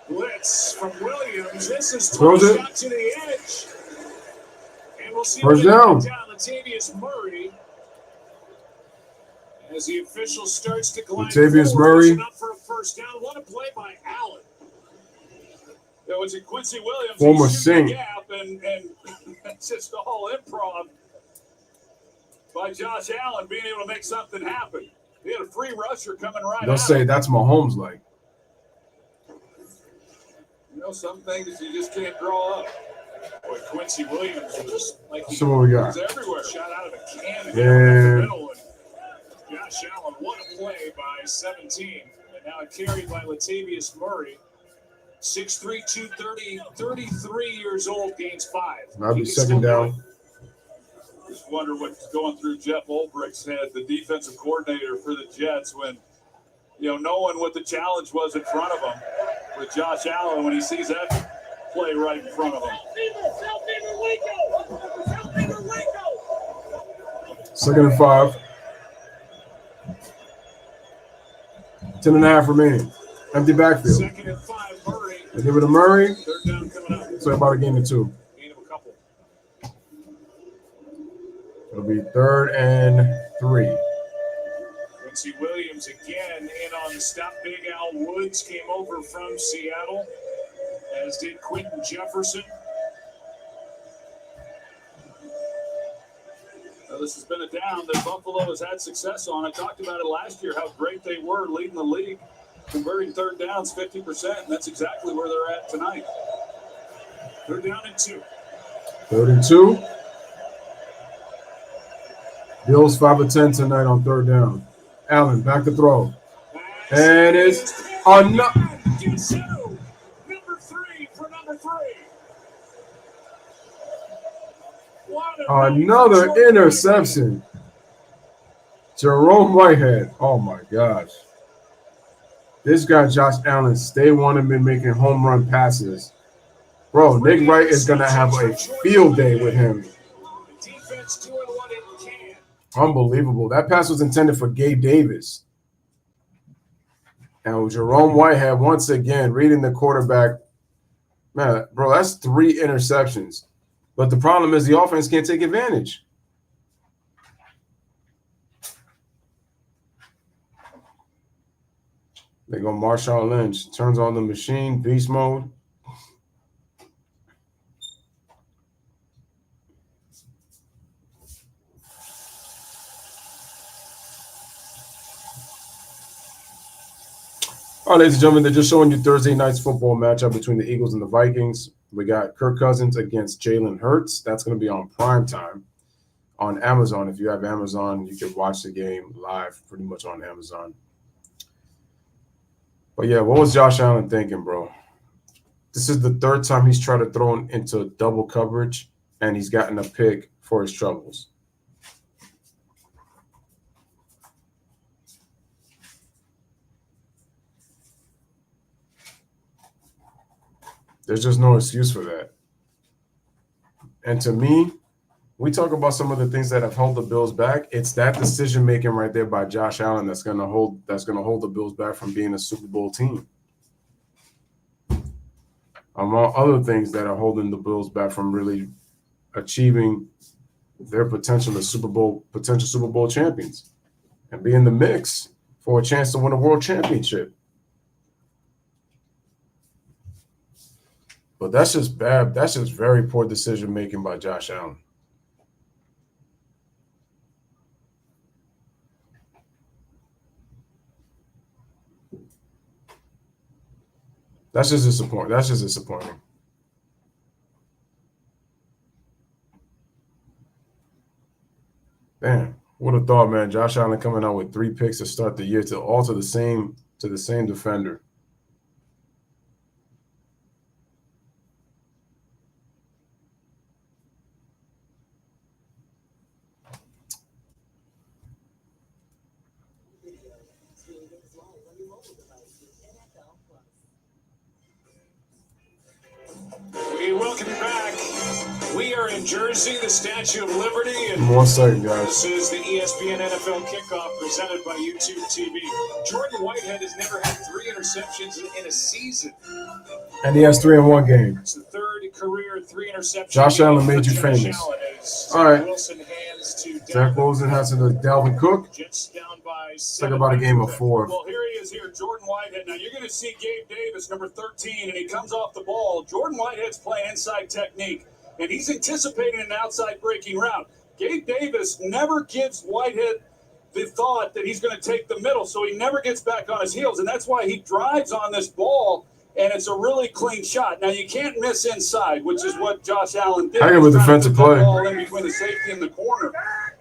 blitz from Williams. This is tossed out to the edge. And we'll see first down. Latavius Murray. As the official starts to glide Latavius forward, Murray. up for a first down. What a play by Allen. It was Quincy Williams. Former Saint. Gap and it's just all improv. by Josh Allen being able to make something happen. He had a free rusher coming right They'll at say him. that's Mahomes like. You know, some things you just can't draw up. Boy, Quincy Williams was like he So what we got? was everywhere. Shot out of a cannon up the Yeah. middle. And Josh Allen, what a play by 17. And now carried by Latavius Murray. 6'3", 230, 33 years old, gains 5. That'll be second down. Just wonder what's going through Jeff Ulbricht's head, the defensive coordinator for the Jets, when, you know, knowing what the challenge was in front of him with Josh Allen when he sees that play right in front of him. Second and 5. 10.5 remaining. Empty backfield. Second and 5, Murray. They give it to Murray. Third down coming up. So about a gain of 2. Gain of a couple. It'll be 3rd and 3. Quincy Williams again in on the stop. Big Al Woods came over from Seattle, as did Quentin Jefferson. Now, this has been a down that Buffalo has had success on. I talked about it last year, how great they were leading the league, converting third downs 50%, and that's exactly where they're at tonight. 3rd down and 2. 3rd and 2. Bills 5 of 10 tonight on 3rd down. Allen back to throw. And it's enough. Number 3 for number 3. Another interception. Jerome Whitehead. Oh my gosh. This guy, Josh Allen, they want him in making home run passes. Bro, Nick Wright is going to have a field day with him. Unbelievable. That pass was intended for Gabe Davis. And Jerome Whitehead, once again, reading the quarterback. Man, bro, that's 3 interceptions. But the problem is the offense can't take advantage. They go Marshawn Lynch. Turns on the machine, beast mode. All right, ladies and gentlemen, they're just showing you Thursday night's football matchup between the Eagles and the Vikings. We got Kirk Cousins against Jalen Hurts. That's going to be on primetime on Amazon. If you have Amazon, you can watch the game live pretty much on Amazon. But, yeah, what was Josh Allen thinking, bro? This is the 3rd time he's tried to throw into double coverage, and he's gotten a pick for his troubles. There's just no excuse for that. And to me, we talk about some of the things that have held the Bills back. It's that decision making right there by Josh Allen that's going to hold the Bills back from being a Super Bowl team. Among other things that are holding the Bills back from really achieving their potential as potential Super Bowl champions and be in the mix for a chance to win a world championship. But that's just bad. That's just very poor decision making by Josh Allen. That's just disappointing. Damn, would have thought, man. Josh Allen coming out with 3 picks to start the year to the same defender. We welcome you back. We are in Jersey, the Statue of Liberty. And 1 second, guys. This is the ESPN NFL kickoff presented by YouTube TV. Jordan Whitehead has never had 3 interceptions in a season. And he has 3 in 1 game. It's the 3rd career 3 interceptions. Josh Allen made you famous. All right. Wilson hands to Zach Wilson has to Dalvin Cook. Jets down by It's like about a game of 4. Well, here he is here, Jordan Whitehead. Now, you're going to see Gabe Davis, number 13, and he comes off the ball. Jordan Whitehead's playing inside technique, and he's anticipating an outside breaking route. Gabe Davis never gives Whitehead the thought that he's going to take the middle, so he never gets back on his heels, and that's why he drives on this ball, and it's a really clean shot. Now, you can't miss inside, which is what Josh Allen did. Hang it with defensive play. Ball in between the safety and the corner.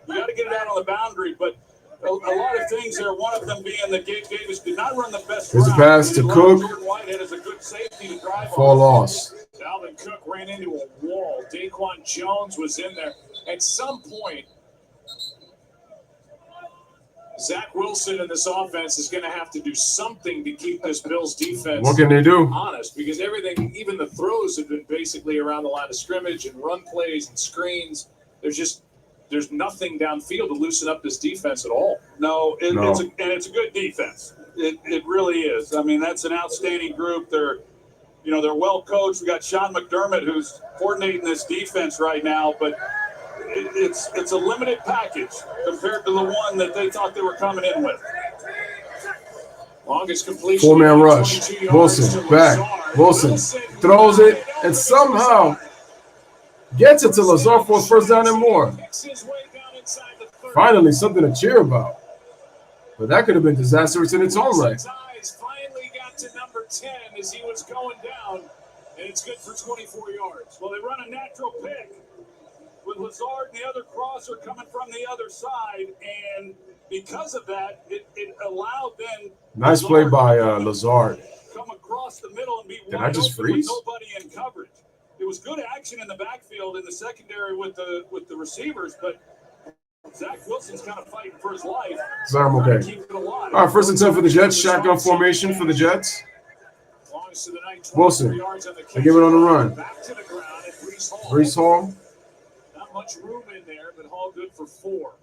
You got to get it out on the boundary, but a lot of things there, one of them being that Gabe Davis did not run the best Here's a route, pass to Cook. Jordan Whitehead is a good safety to drive For on. loss. Dalvin Cook ran into a wall. Daquan Jones was in there. At some point, Zach Wilson in this offense is going to have to do something to keep this Bills defense What can they do? honest, because everything, even the throws have been basically around the line of scrimmage and run plays and screens. There's nothing downfield to loosen up this defense at all. No, it's a good defense. It really is. I mean, that's an outstanding group. They're well coached. We got Sean McDermott who's coordinating this defense right now, but it's a limited package compared to the one that they thought they were coming in with. Longest completion. 4-man rush. Wilson back. Wilson throws it and somehow gets it to Lazar for a first down and more. Finally, something to cheer about. But that could have been disastrous in its own right. His eyes finally got to number 10 as he was going down, and it's good for 24 yards. Well, they run a natural pick with Lazard and the other crosser coming from the other side, and because of that, it allowed then. Nice play by Lazard. Come across the middle and be Did wide I just open freeze? with nobody in coverage. It was good action in the backfield in the secondary with the receivers, but Zach Wilson's kind of fighting for his life. Sorry, I'm okay. Keep it alive. All right, first and 10 for the Jets. Shotgun formation for the Jets. Longest of the night, 23 Wilson. yards on the They give it on the run. Back to the ground at Brees Hall. Brees Hall. Not much room in there, but Hall good for 4.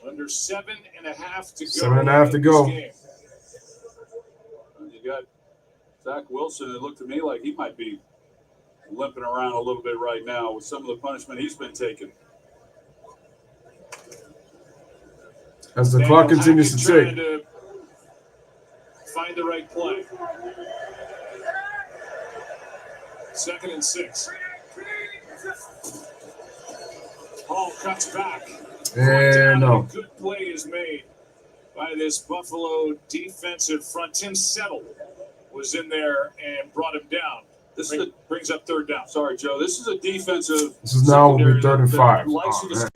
Under 7.5 to go. 7.5 to go. You got Zach Wilson. It looked to me like he might be limping around a little bit right now with some of the punishment he's been taking. As the clock continues to tick. To find the right play. 2nd and 6. Hall cuts back. And no. Good play is made by this Buffalo defensive front. Tim Settle was in there and brought him down. Brings up 3rd down. Sorry, Joe. This is a defensive. This is now will be secondary 3rd and that 5. likes Oh, to man.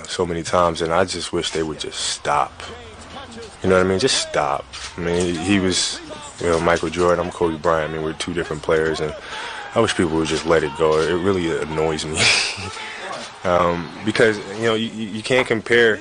so many times, and I just wish they would just stop. You know what I mean? Just stop. I mean, he was, Michael Jordan, I'm Kobe Bryant. I mean, we're two different players, and I wish people would just let it go. It really annoys me because, you can't compare